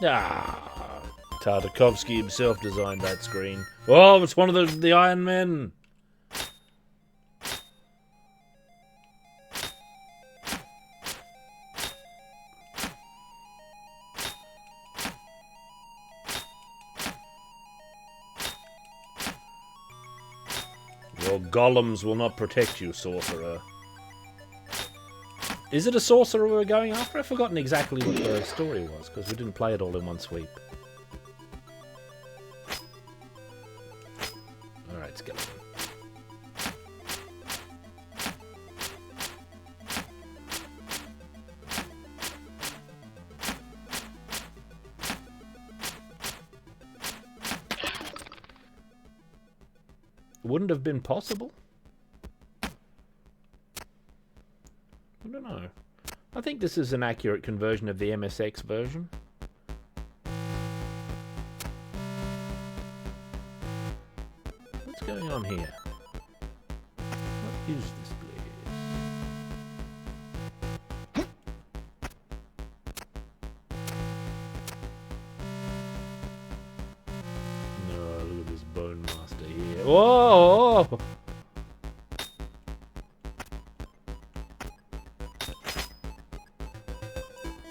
Ah, Tartakovsky himself designed that screen. Oh, it's one of the Iron Men. Your golems will not protect you, sorcerer. Is it a sorcerer we're going after? I've forgotten exactly what the story was, because we didn't play it all in one sweep. that skeleton. Wouldn't have been possible? I don't know. I think this is an accurate conversion of the MSX version. What's going on here? What is this place? No, look at this Bone Master here. Whoa!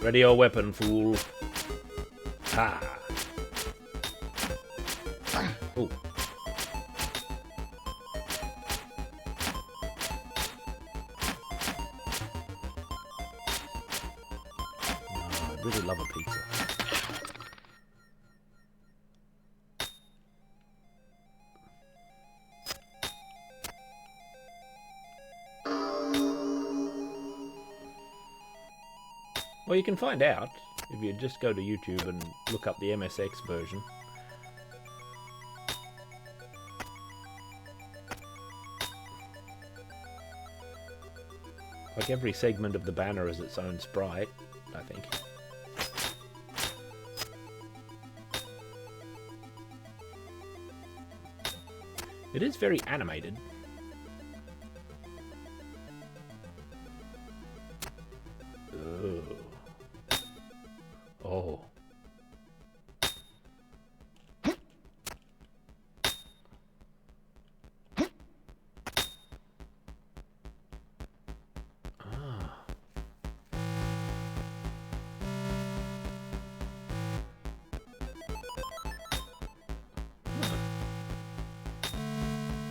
Ready your weapon, fool. Ha! Oh. I really love a pizza. Well, you can find out if you just go to YouTube and look up the MSX version. Like every segment of the banner is its own sprite, I think. It is very animated. Oh.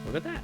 Look at that.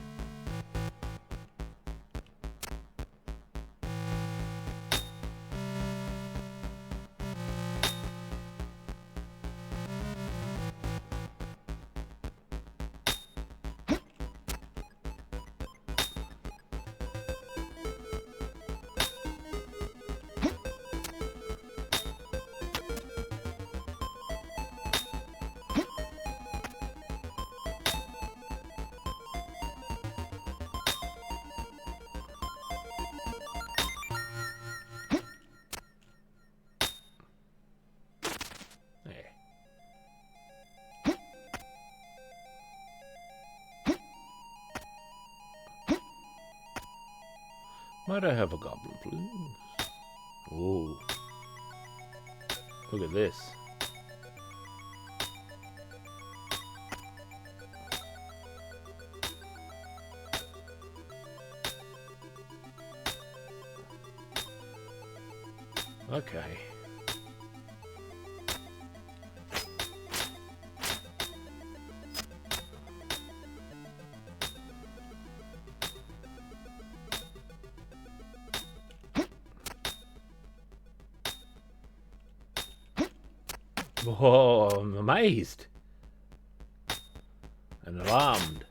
Might I have a goblin, please? Oh. Look at this. Okay. Whoa, I'm amazed. And alarmed.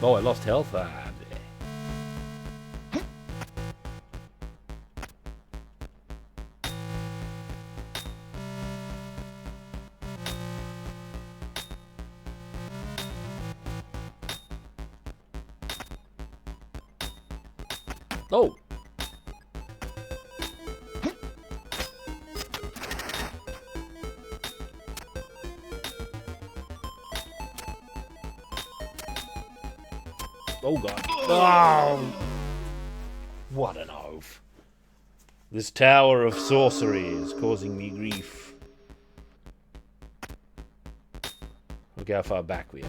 Oh, I lost health. Oh! Oh god. Oh! What an oaf. This tower of sorcery is causing me grief. Look how far back we are.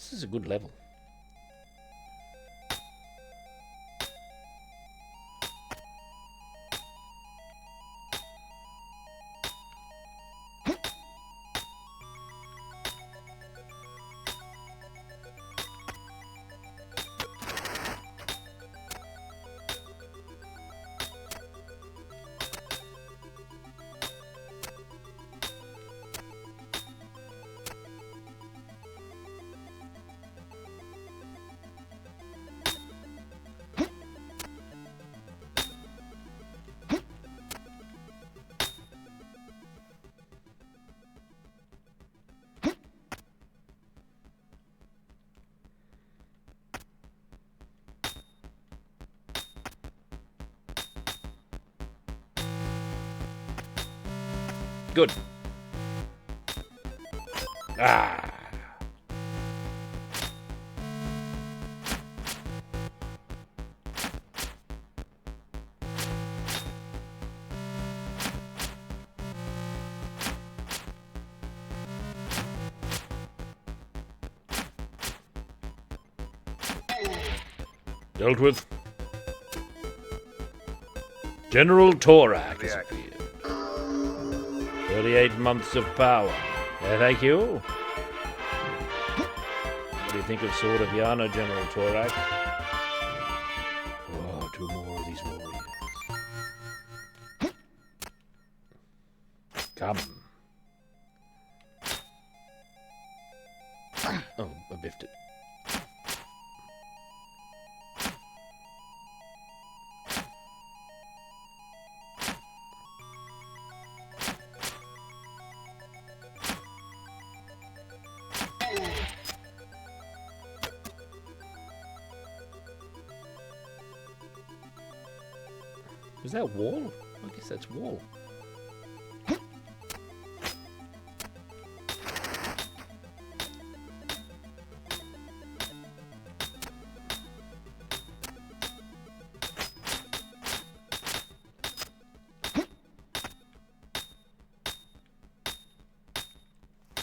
This is a good level. Good. Ah. Dealt with. General Torak has appeared. 38 months of power. Thank you. What do you think of Sword of Yana, General Torak? Oh, 2 more of these warriors. Come. Oh, I biffed it. Is that wall? I guess that's wall.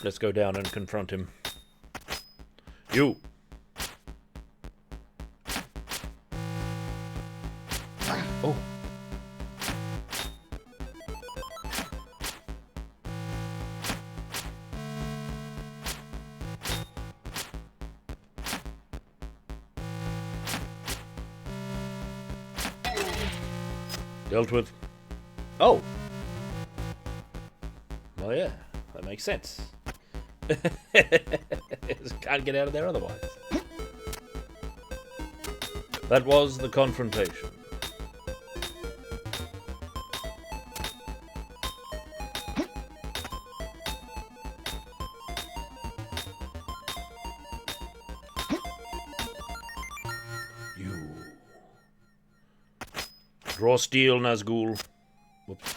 Let's go down and confront him. You! Oh. Dealt with. Oh! Well, yeah, that makes sense. Can't get out of there otherwise. That was the confrontation. You. Draw steel, Nazgul. Whoops.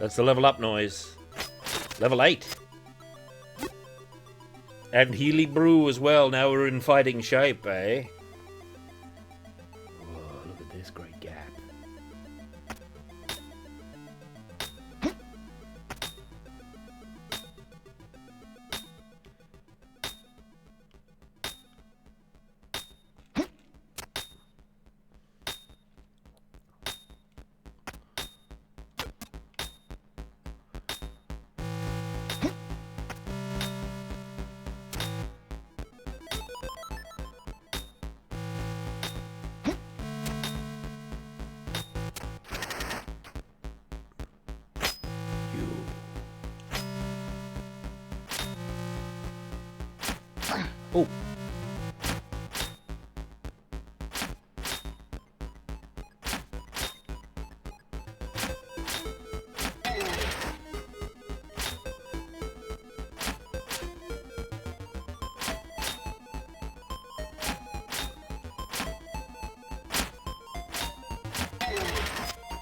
That's the level up noise. Level 8. And Healy Brew as well. Now we're in fighting shape, eh? Whoa, look at this great gap. Oh.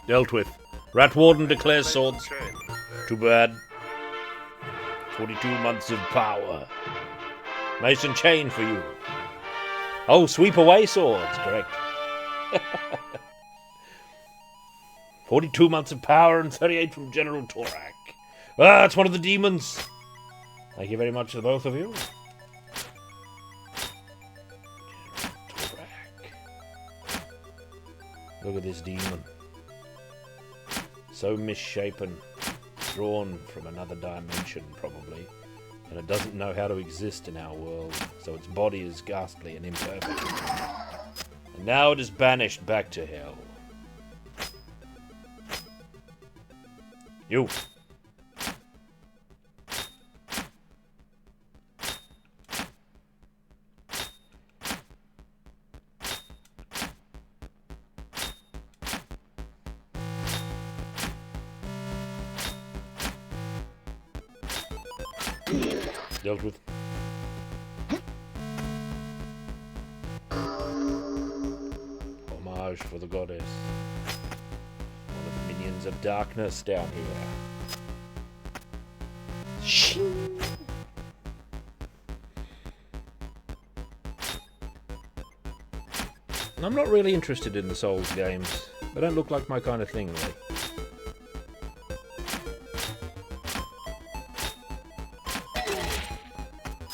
Dealt with. Rat Warden declares swords. Too bad. 42 months of power. Mason chain for you. Oh, sweep away swords, correct. 42 months of power and 38 from General Torak. Ah, it's one of the demons. Thank you very much to both of you. General Torak. Look at this demon. So misshapen. Drawn from another dimension, probably. And it doesn't know how to exist in our world, so its body is ghastly and imperfect. And now it is banished back to hell. You! Dealt with. Homage for the goddess. One of the minions of darkness down here. Shing. I'm not really interested in the Souls games. They don't look like my kind of thing, really.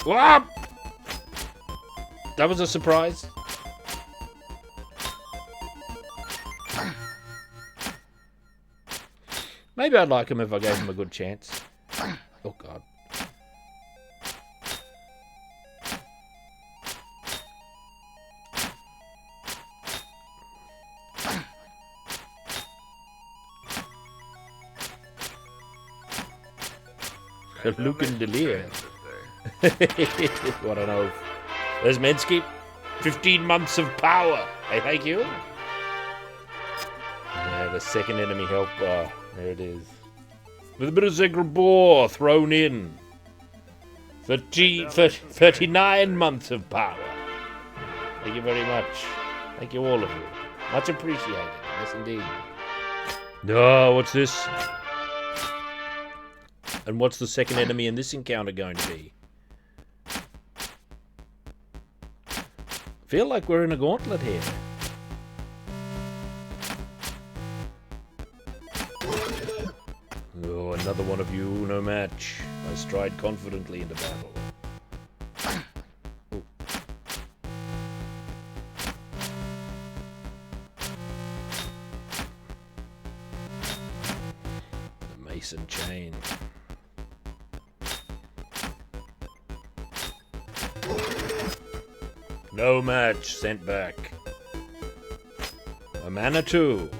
Whoop! That was a surprise. Maybe I'd like him if I gave him a good chance. Oh god. Luke and Delir. What an oath. There's Medscape. 15 months of power. Hey, thank you. Yeah, the second enemy help bar. There it is. With a bit of Zegrabor thrown in. 39 months of power. Thank you very much. Thank you all of you. Much appreciated. Yes, indeed. No, what's this? And what's the second enemy in this encounter going to be? Feel like we're in a gauntlet here. Oh, another one of you, no match. I stride confidently into battle. Ooh. The Mason chain. No match, sent back. A Manitou.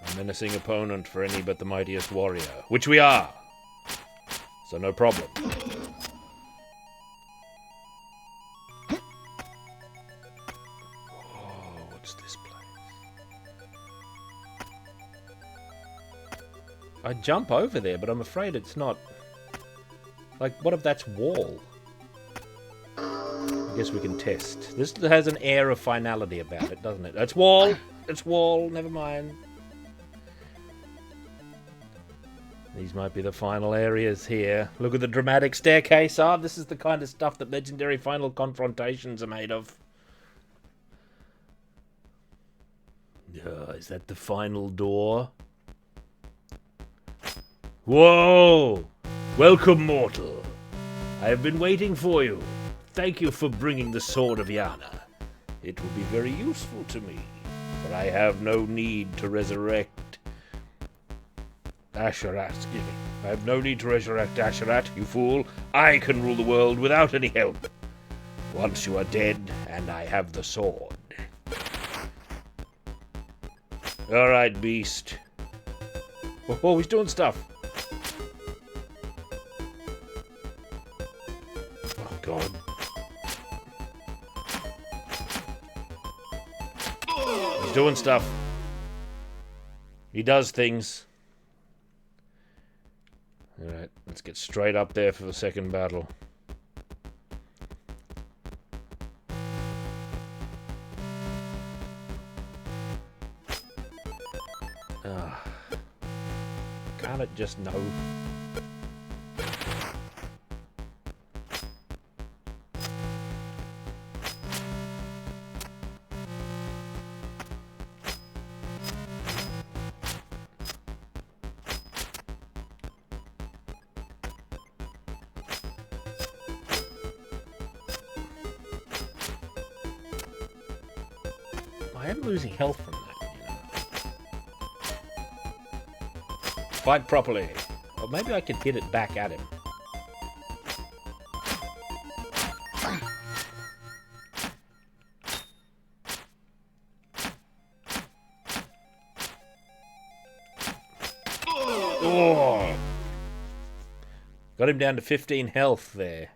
A menacing opponent for any but the mightiest warrior, which we are. So no problem. I jump over there, but I'm afraid it's not. Like, what if that's wall? I guess we can test. This has an air of finality about it, doesn't it? It's wall! It's wall, never mind. These might be the final areas here. Look at the dramatic staircase. Ah, this is the kind of stuff that legendary final confrontations are made of. Is that the final door? Whoa! Welcome, mortal. I have been waiting for you. Thank you for bringing the Sword of Yana. It will be very useful to me, for I have no need to resurrect Asherat. Excuse me. I have no need to resurrect Asherat, you fool. I can rule the world without any help. Once you are dead, and I have the sword. Alright, beast. Oh, he's doing stuff. God. He's doing stuff. He does things. Alright, let's get straight up there for the second battle. Can't it just know? I am losing health from that, you know. Fight properly. Or maybe I can hit it back at him. Oh! Got him down to 15 health there.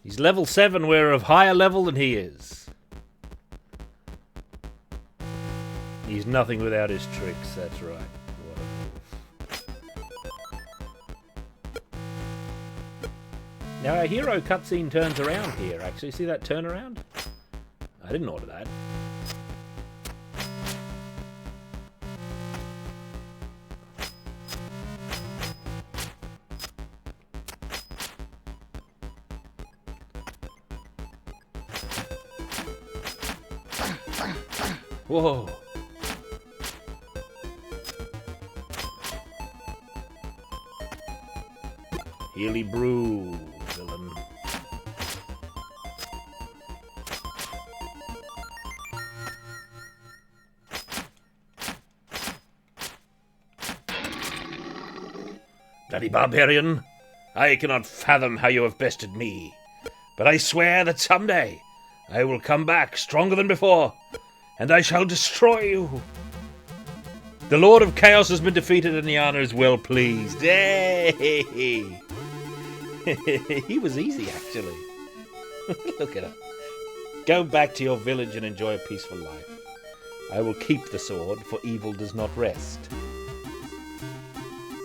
He's level 7. We're of higher level than he is. He's nothing without his tricks, that's right. What a wolf. Now our hero cutscene turns around here, actually. See that turnaround? I didn't order that. Whoa. Healy Brew, villain. Bloody barbarian, I cannot fathom how you have bested me, but I swear that someday I will come back stronger than before, and I shall destroy you. The Lord of Chaos has been defeated and Yana is well pleased. Hey! He was easy, actually. Look at her. Go back to your village and enjoy a peaceful life. I will keep the sword, for evil does not rest.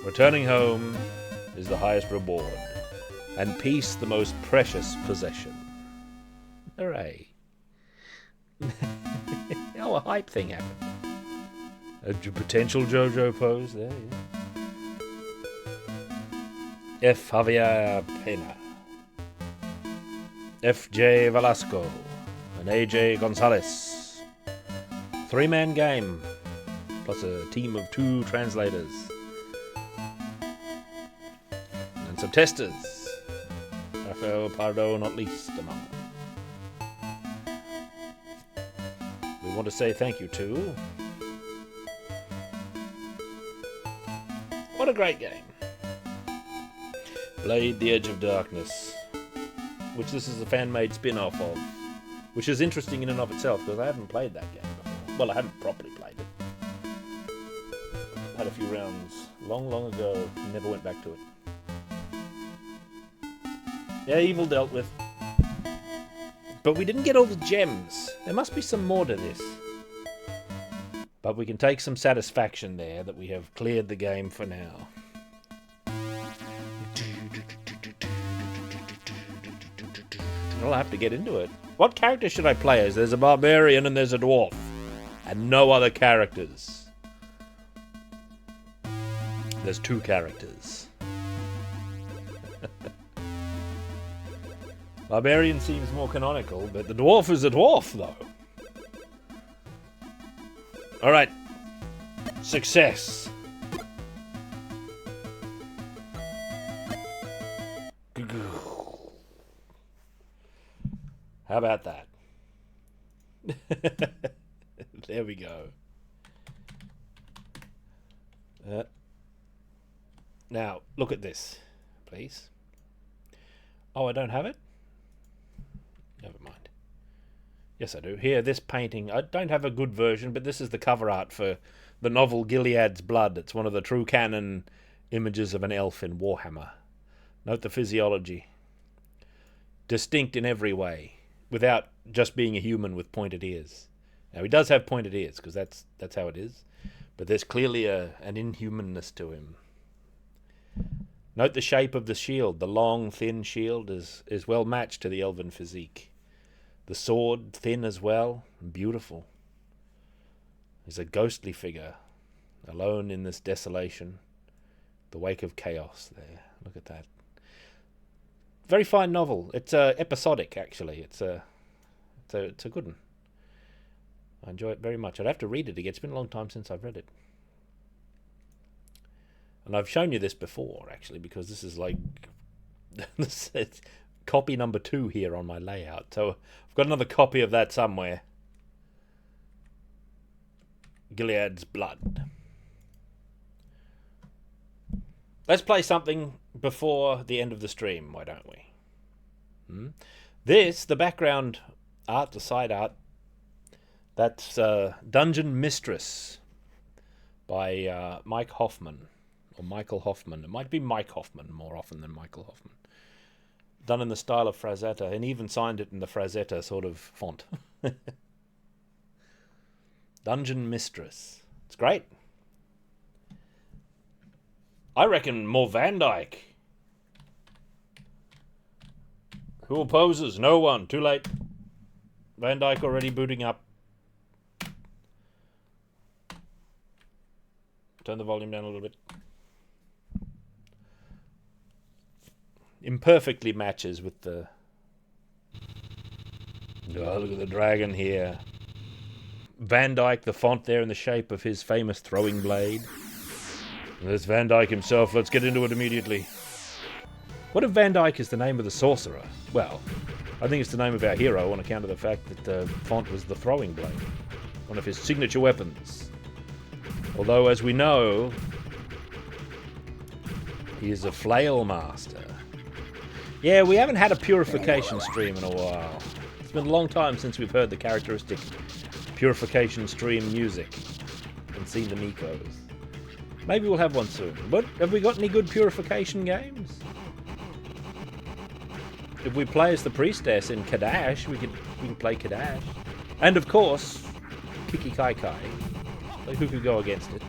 Returning home is the highest reward, and peace the most precious possession. Hooray. Oh, a hype thing happened. A potential JoJo pose there, yeah. F. Javier Pena, F.J. Velasco, and A.J. Gonzalez. 3-man game, plus a team of 2 translators. And some testers. Rafael Pardo, not least among them. We want to say thank you to... What a great game. Blade: The Edge of Darkness, which this is a fan-made spin-off of, which is interesting in and of itself, because I haven't played that game before. Well, I haven't properly played it. Had a few rounds long ago, never went back to it. Yeah, evil dealt with. But we didn't get all the gems. There must be some more to this. But we can take some satisfaction there that we have cleared the game for now. I'll have to get into it. What character should I play as? There's a barbarian and there's a dwarf. And no other characters. There's 2 characters. Barbarian seems more canonical, but the dwarf is a dwarf, though. Alright. Success. How about that? There we go. Now, look at this, please. Oh, I don't have it? Never mind. Yes, I do. Here, this painting. I don't have a good version, but this is the cover art for the novel Gilead's Blood. It's one of the true canon images of an elf in Warhammer. Note the physiology. Distinct in every way, without just being a human with pointed ears. Now, he does have pointed ears, because that's how it is. But there's clearly an inhumanness to him. Note the shape of the shield. The long, thin shield is well matched to the elven physique. The sword, thin as well, and beautiful. He's a ghostly figure, alone in this desolation, the wake of chaos there. Look at that. Very fine novel. It's episodic, actually. It's a good one. I enjoy it very much. I'd have to read it again. It's been a long time since I've read it. And I've shown you this before, actually, because this is like it's copy number 2 here on my layout. So I've got another copy of that somewhere. Gilead's Blood. Let's play something before the end of the stream, why don't we? This, the background art, the side art, that's Dungeon Mistress by Mike Hoffman, or Michael Hoffman. It might be Mike Hoffman more often than Michael Hoffman. Done in the style of Frazetta, and even signed it in the Frazetta sort of font. Dungeon Mistress. It's great. I reckon more Van Dyke. Who opposes? No one. Too late. Van Dyke already booting up. Turn the volume down a little bit. Imperfectly matches with the... Oh, look at the dragon here. Van Dyke, the font there in the shape of his famous throwing blade. There's Van Dyke himself. Let's get into it immediately. What if Van Dyke is the name of the sorcerer? Well, I think it's the name of our hero on account of the fact that the font was the throwing blade. One of his signature weapons. Although, as we know, he is a flail master. Yeah, we haven't had a purification stream in a while. It's been a long time since we've heard the characteristic purification stream music and seen the Mikos. Maybe we'll have one soon. But have we got any good purification games? If we play as the priestess in Kadash, we can play Kadash. And of course, Kiki Kai Kai. Like, who could go against it?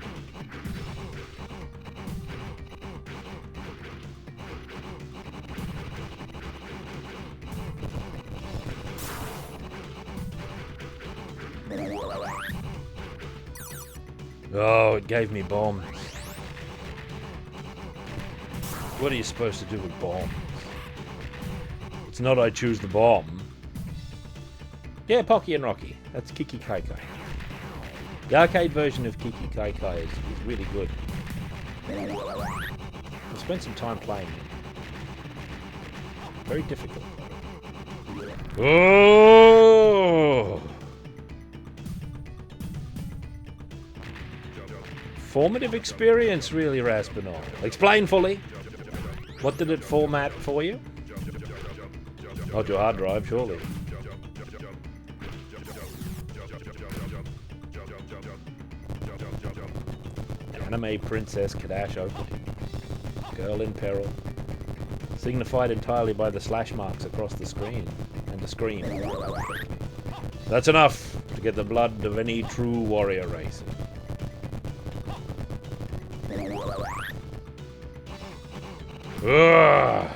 Oh, it gave me bombs. What are you supposed to do with bombs? It's not I choose the bomb. Yeah, Pocky and Rocky. That's Kiki Kai Kai. The arcade version of Kiki Kai Kai is really good. I spent some time playing it. Very difficult. Oh! Formative experience, really, Raspinall. Explain fully. What did it format for you? Not your hard drive, surely. Anime Princess Kadash opening. Girl in peril. Signified entirely by the slash marks across the screen. And the screen. That's enough to get the blood of any true warrior race. Ugh.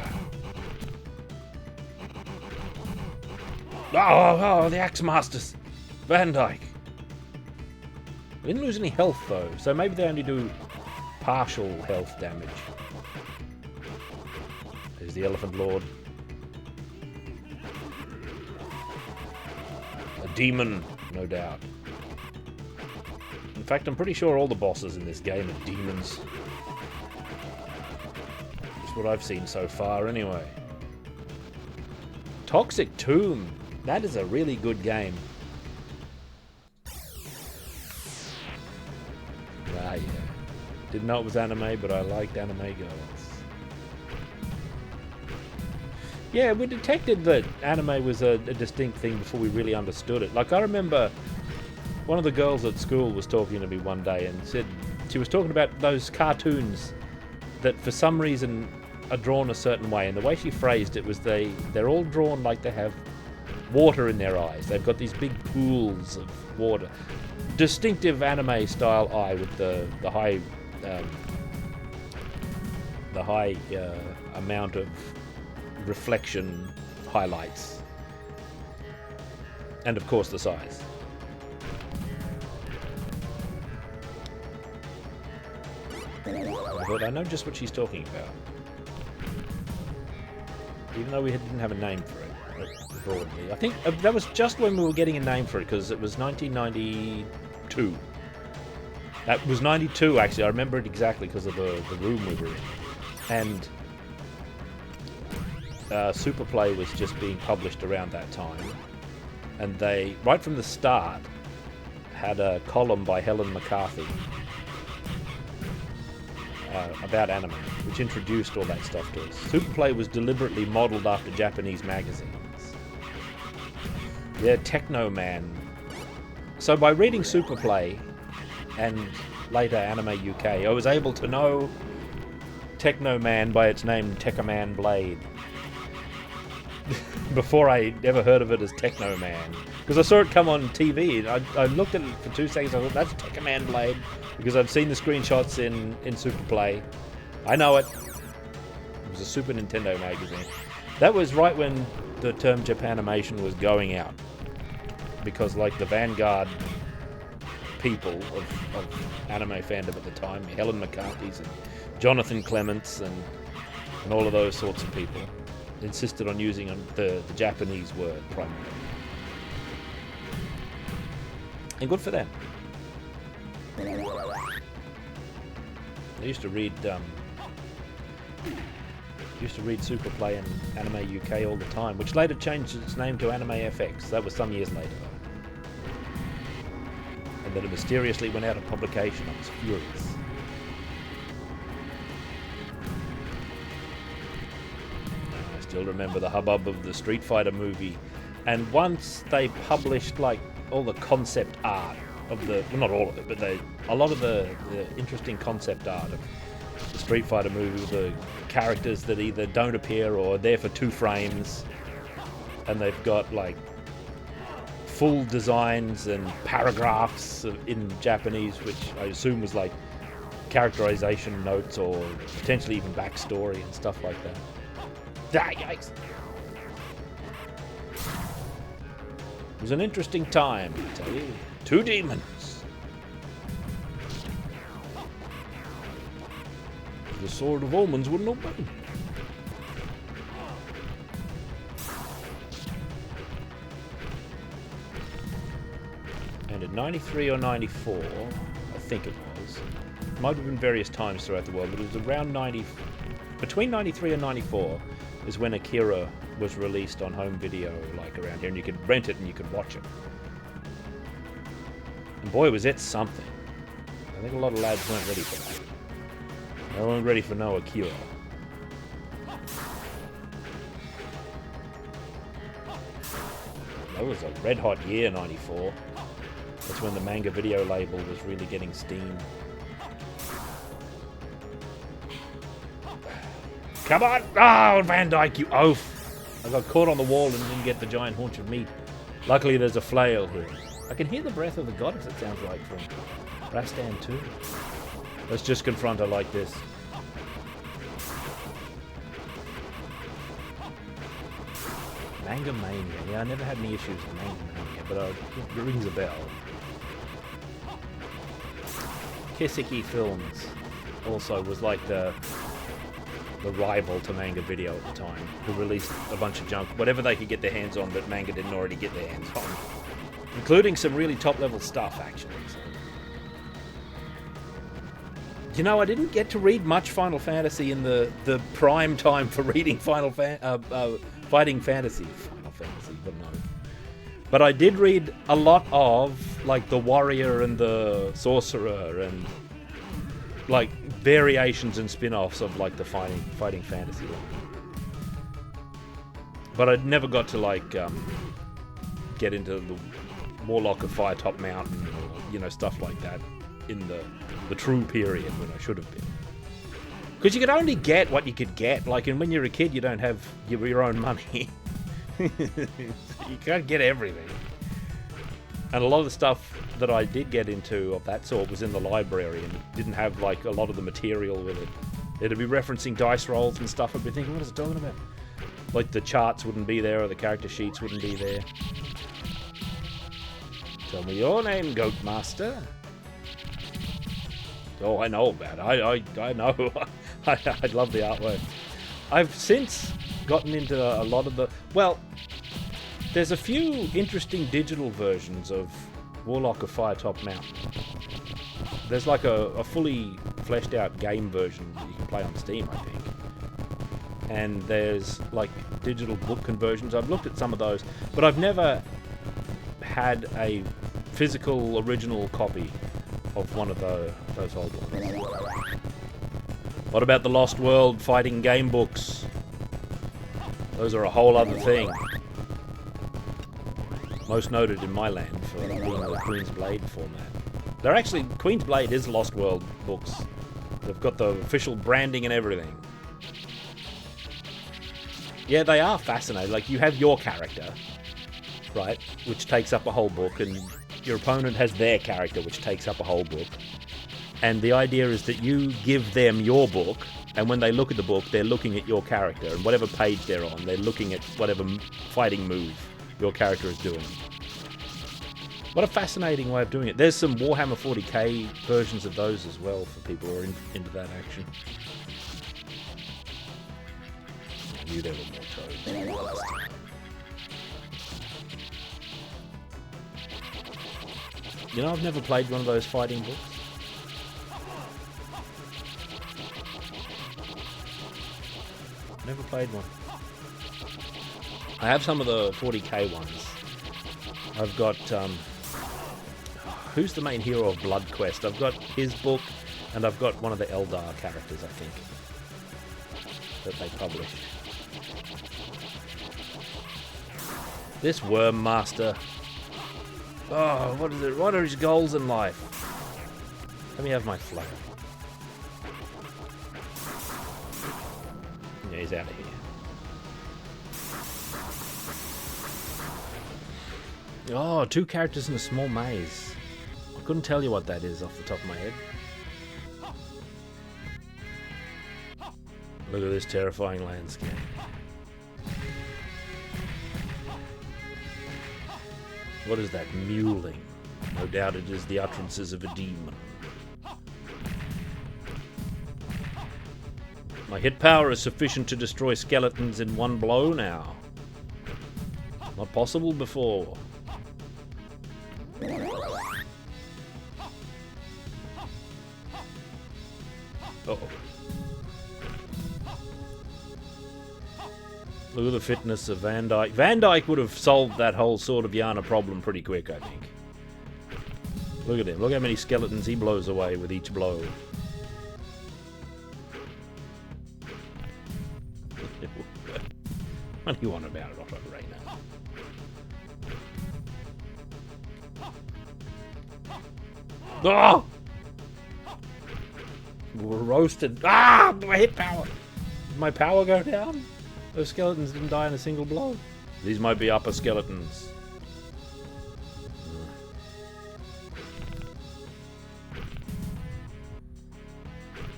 Oh, the Axe Masters. Van Dyke. I didn't lose any health though, so maybe they only do partial health damage. There's the Elephant Lord. A demon, no doubt. In fact, I'm pretty sure all the bosses in this game are demons. That's what I've seen so far anyway. Toxic Tomb. That is a really good game. Ah, yeah. Didn't know it was anime, but I liked anime girls. Yeah, we detected that anime was a distinct thing before we really understood it. Like, I remember one of the girls at school was talking to me one day and said she was talking about those cartoons that for some reason are drawn a certain way, and the way she phrased it was they're all drawn like they have water in their eyes. They've got these big pools of water. Distinctive anime style eye with the high the high amount of reflection highlights, and of course the size. But I know just what she's talking about, even though we didn't have a name for it broadly. I think that was just when we were getting a name for it, because it was 1992. That was 92, actually. I remember it exactly because of the room we were in. And Superplay was just being published around that time. And they, right from the start, had a column by Helen McCarthy about anime, which introduced all that stuff to us. Superplay was deliberately modelled after Japanese magazines. Yeah, Techno Man. So by reading Superplay and later Anime UK, I was able to know Techno Man by its name, Tekkaman Blade. Before I ever heard of it as Techno Man. Because I saw it come on TV. I looked at it for 2 seconds. I thought, that's Tekkaman Blade. Because I've seen the screenshots in Superplay. I know it. It was a Super Nintendo magazine. That was right when the term Japanimation was going out. Because like the vanguard people of anime fandom at the time, Helen McCarthy's and Jonathan Clements and all of those sorts of people, insisted on using the Japanese word primarily. And good for them. I used to read Superplay and Anime UK all the time, which later changed its name to Anime FX. That was some years later, though. And then it mysteriously went out of publication. I was furious. I still remember the hubbub of the Street Fighter movie. And once they published like all the concept art of the, well, not all of it, but a lot of the interesting concept art of the Street Fighter movie, with the characters that either don't appear or are there for 2 frames, and they've got like full designs and paragraphs in Japanese, which I assume was like characterization notes or potentially even backstory and stuff like that. Ah, yikes! It was an interesting time, I tell you. 2 demons. The Sword of Omens wouldn't open. And in 93 or 94, I think it was, might have been various times throughout the world, but it was around between 93 and 94 is when Akira was released on home video, like around here, and you could rent it and you could watch it. And boy, was it something. I think a lot of lads weren't ready for that. They weren't ready for no Akira. That was a red hot year, 94. That's when the manga video label was really getting steam. Come on! Oh, Van Dyke, you oaf! I got caught on the wall and didn't get the giant haunch of meat. Luckily, there's a flail here. I can hear the breath of the goddess, it sounds like, from Rastan 2. Let's just confront her like this. Manga Mania. Yeah, I never had any issues with Manga Mania, but it rings a bell. Kiseki Films also was like the rival to Manga Video at the time, who released a bunch of junk, whatever they could get their hands on that Manga didn't already get their hands on. Including some really top-level stuff, actually. So. You know, I didn't get to read much Final Fantasy in the prime time for reading Fighting Fantasy. Final Fantasy, but no. But I did read a lot of, like, the Warrior and the Sorcerer and, like, variations and spin-offs of, like, the Fighting Fantasy line. But I never got to, like, get into the Warlock of Firetop Mountain or, you know, stuff like that in the true period when I should have been. Because you could only get what you could get. Like, and when you're a kid, you don't have your own money. You can't get everything. And a lot of the stuff that I did get into of that sort was in the library and didn't have, like, a lot of the material with it It'd be referencing dice rolls and stuff. I'd be thinking, what is it talking about? Like the charts wouldn't be there or the character sheets wouldn't be there. Tell me your name, Goat Master. Oh, I know about it. I know. I love the artwork. I've since gotten into a lot of the... Well, there's a few interesting digital versions of Warlock of Firetop Mountain. There's like a fully fleshed out game version that you can play on Steam, I think. And there's like digital book conversions. I've looked at some of those, but I've never had a physical original copy of one of those old ones. What about the Lost World fighting game books? Those are a whole other thing. Most noted in my land for being the Queen's Blade format. They're actually, Queen's Blade is Lost World books. They've got the official branding and everything. Yeah, they are fascinating. Like, you have your character, right, which takes up a whole book, and your opponent has their character, which takes up a whole book. And the idea is that you give them your book, and when they look at the book, they're looking at your character, and whatever page they're on, they're looking at whatever fighting move your character is doing. What a fascinating way of doing it. There's some Warhammer 40k versions of those as well for people who are into that action. I knew there were more toads. You know, I've never played one of those fighting books. Never played one. I have some of the 40k ones. I've got, who's the main hero of Blood Quest? I've got his book, and I've got one of the Eldar characters, I think, that they published. This Worm Master. Oh, what is it? What are his goals in life? Let me have my flag. Yeah, he's out of here. Oh, 2 characters in a small maze. I couldn't tell you what that is off the top of my head. Look at this terrifying landscape. What is that mewling? No doubt it is the utterances of a demon. My hit power is sufficient to destroy skeletons in one blow now. Not possible before. Uh-oh. Look at the fitness of Van Dyke. Van Dyke would have solved that whole Sword of Yana problem pretty quick, I think. Look at him. Look how many skeletons he blows away with each blow. What do you want about it, Otto Rayner? Oh! We're roasted. Ah! My hit power! Did my power go down? Those skeletons didn't die in a single blow. These might be upper skeletons.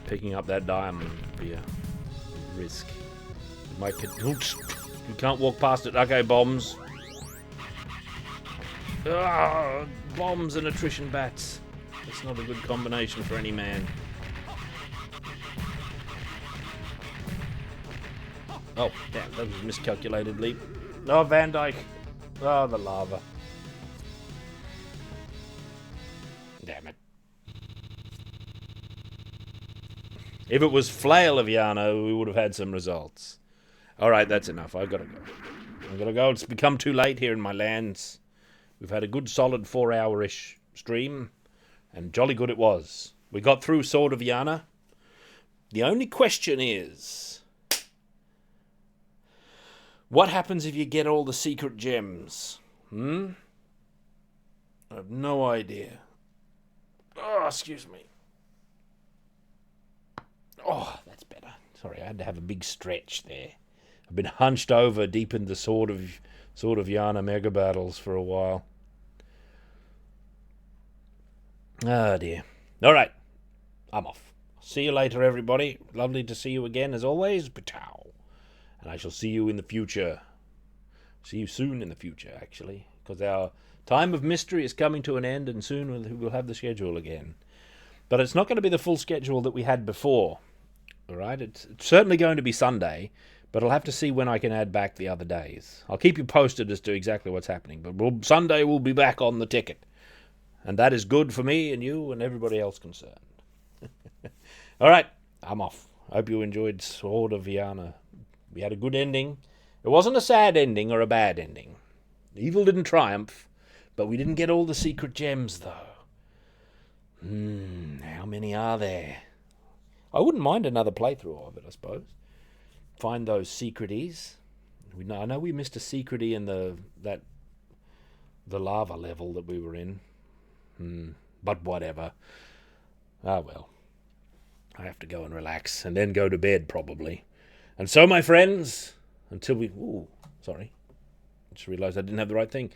Picking up that diamond would be a risk. You can't walk past it. Okay, bombs. Ah, bombs and attrition bats. That's not a good combination for any man. Oh, damn, that was a miscalculated leap. Oh, Van Dyke. Oh, the lava. Damn it. If it was Flail of Yana, we would have had some results. Alright, that's enough. I've got to go. I've got to go. It's become too late here in my lands. We've had a good solid 4-hour-ish stream, and jolly good it was. We got through Sword of Yana. The only question is, what happens if you get all the secret gems? I have no idea. Oh, excuse me. Oh, that's better. Sorry, I had to have a big stretch there. I've been hunched over deep in the Sword of Yana mega battles for a while. Ah, dear. All right. I'm off. See you later, everybody. Lovely to see you again, as always. Patow. And I shall see you in the future. See you soon in the future, actually, because our time of mystery is coming to an end, and soon we'll have the schedule again. But it's not going to be the full schedule that we had before. All right? It's certainly going to be Sunday, but I'll have to see when I can add back the other days. I'll keep you posted as to exactly what's happening, but Sunday we'll be back on the ticket. And that is good for me and you and everybody else concerned. All right, I'm off. Hope you enjoyed Sword of Viana. We had a good ending. It wasn't a sad ending or a bad ending. Evil didn't triumph, but we didn't get all the secret gems, though. How many are there? I wouldn't mind another playthrough of it, I suppose. Find those secreties. I know we missed a secrety in the lava level that we were in. But whatever. Ah, well. I have to go and relax, and then go to bed, probably. And so, my friends, until we... Ooh, sorry. Just realised I didn't have the right thing.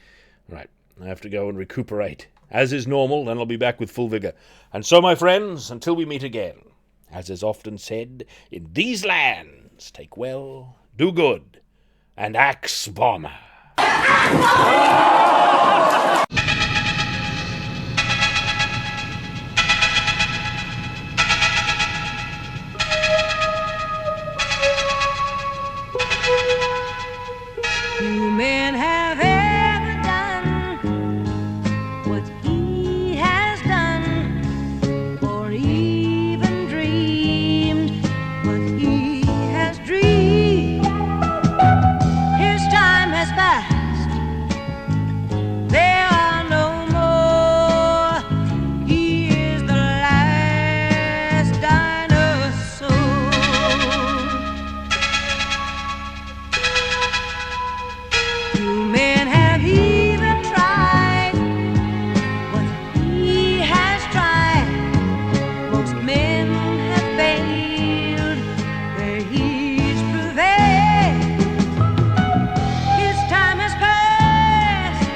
Right, I have to go and recuperate. As is normal, then I'll be back with full vigour. And so, my friends, until we meet again, as is often said, in these lands, take well, do good, and axe bomber. Men have ever done what he has done, or even dreamed what he has dreamed. His time has passed, there are no more. He is the last dinosaur. You men have even tried what he has tried. Most men have failed where he's prevailed. His time has passed,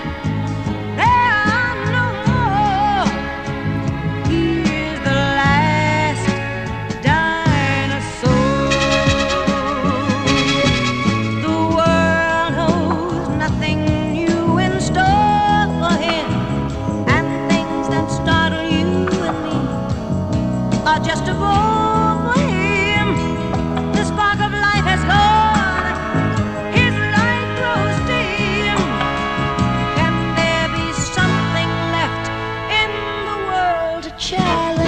there are no more. He is the last dinosaur. The world holds nothing new in store for him, and things that startle you and me are just a bore for him. The spark of life has gone, his light grows dim. Can there be something left in the world to challenge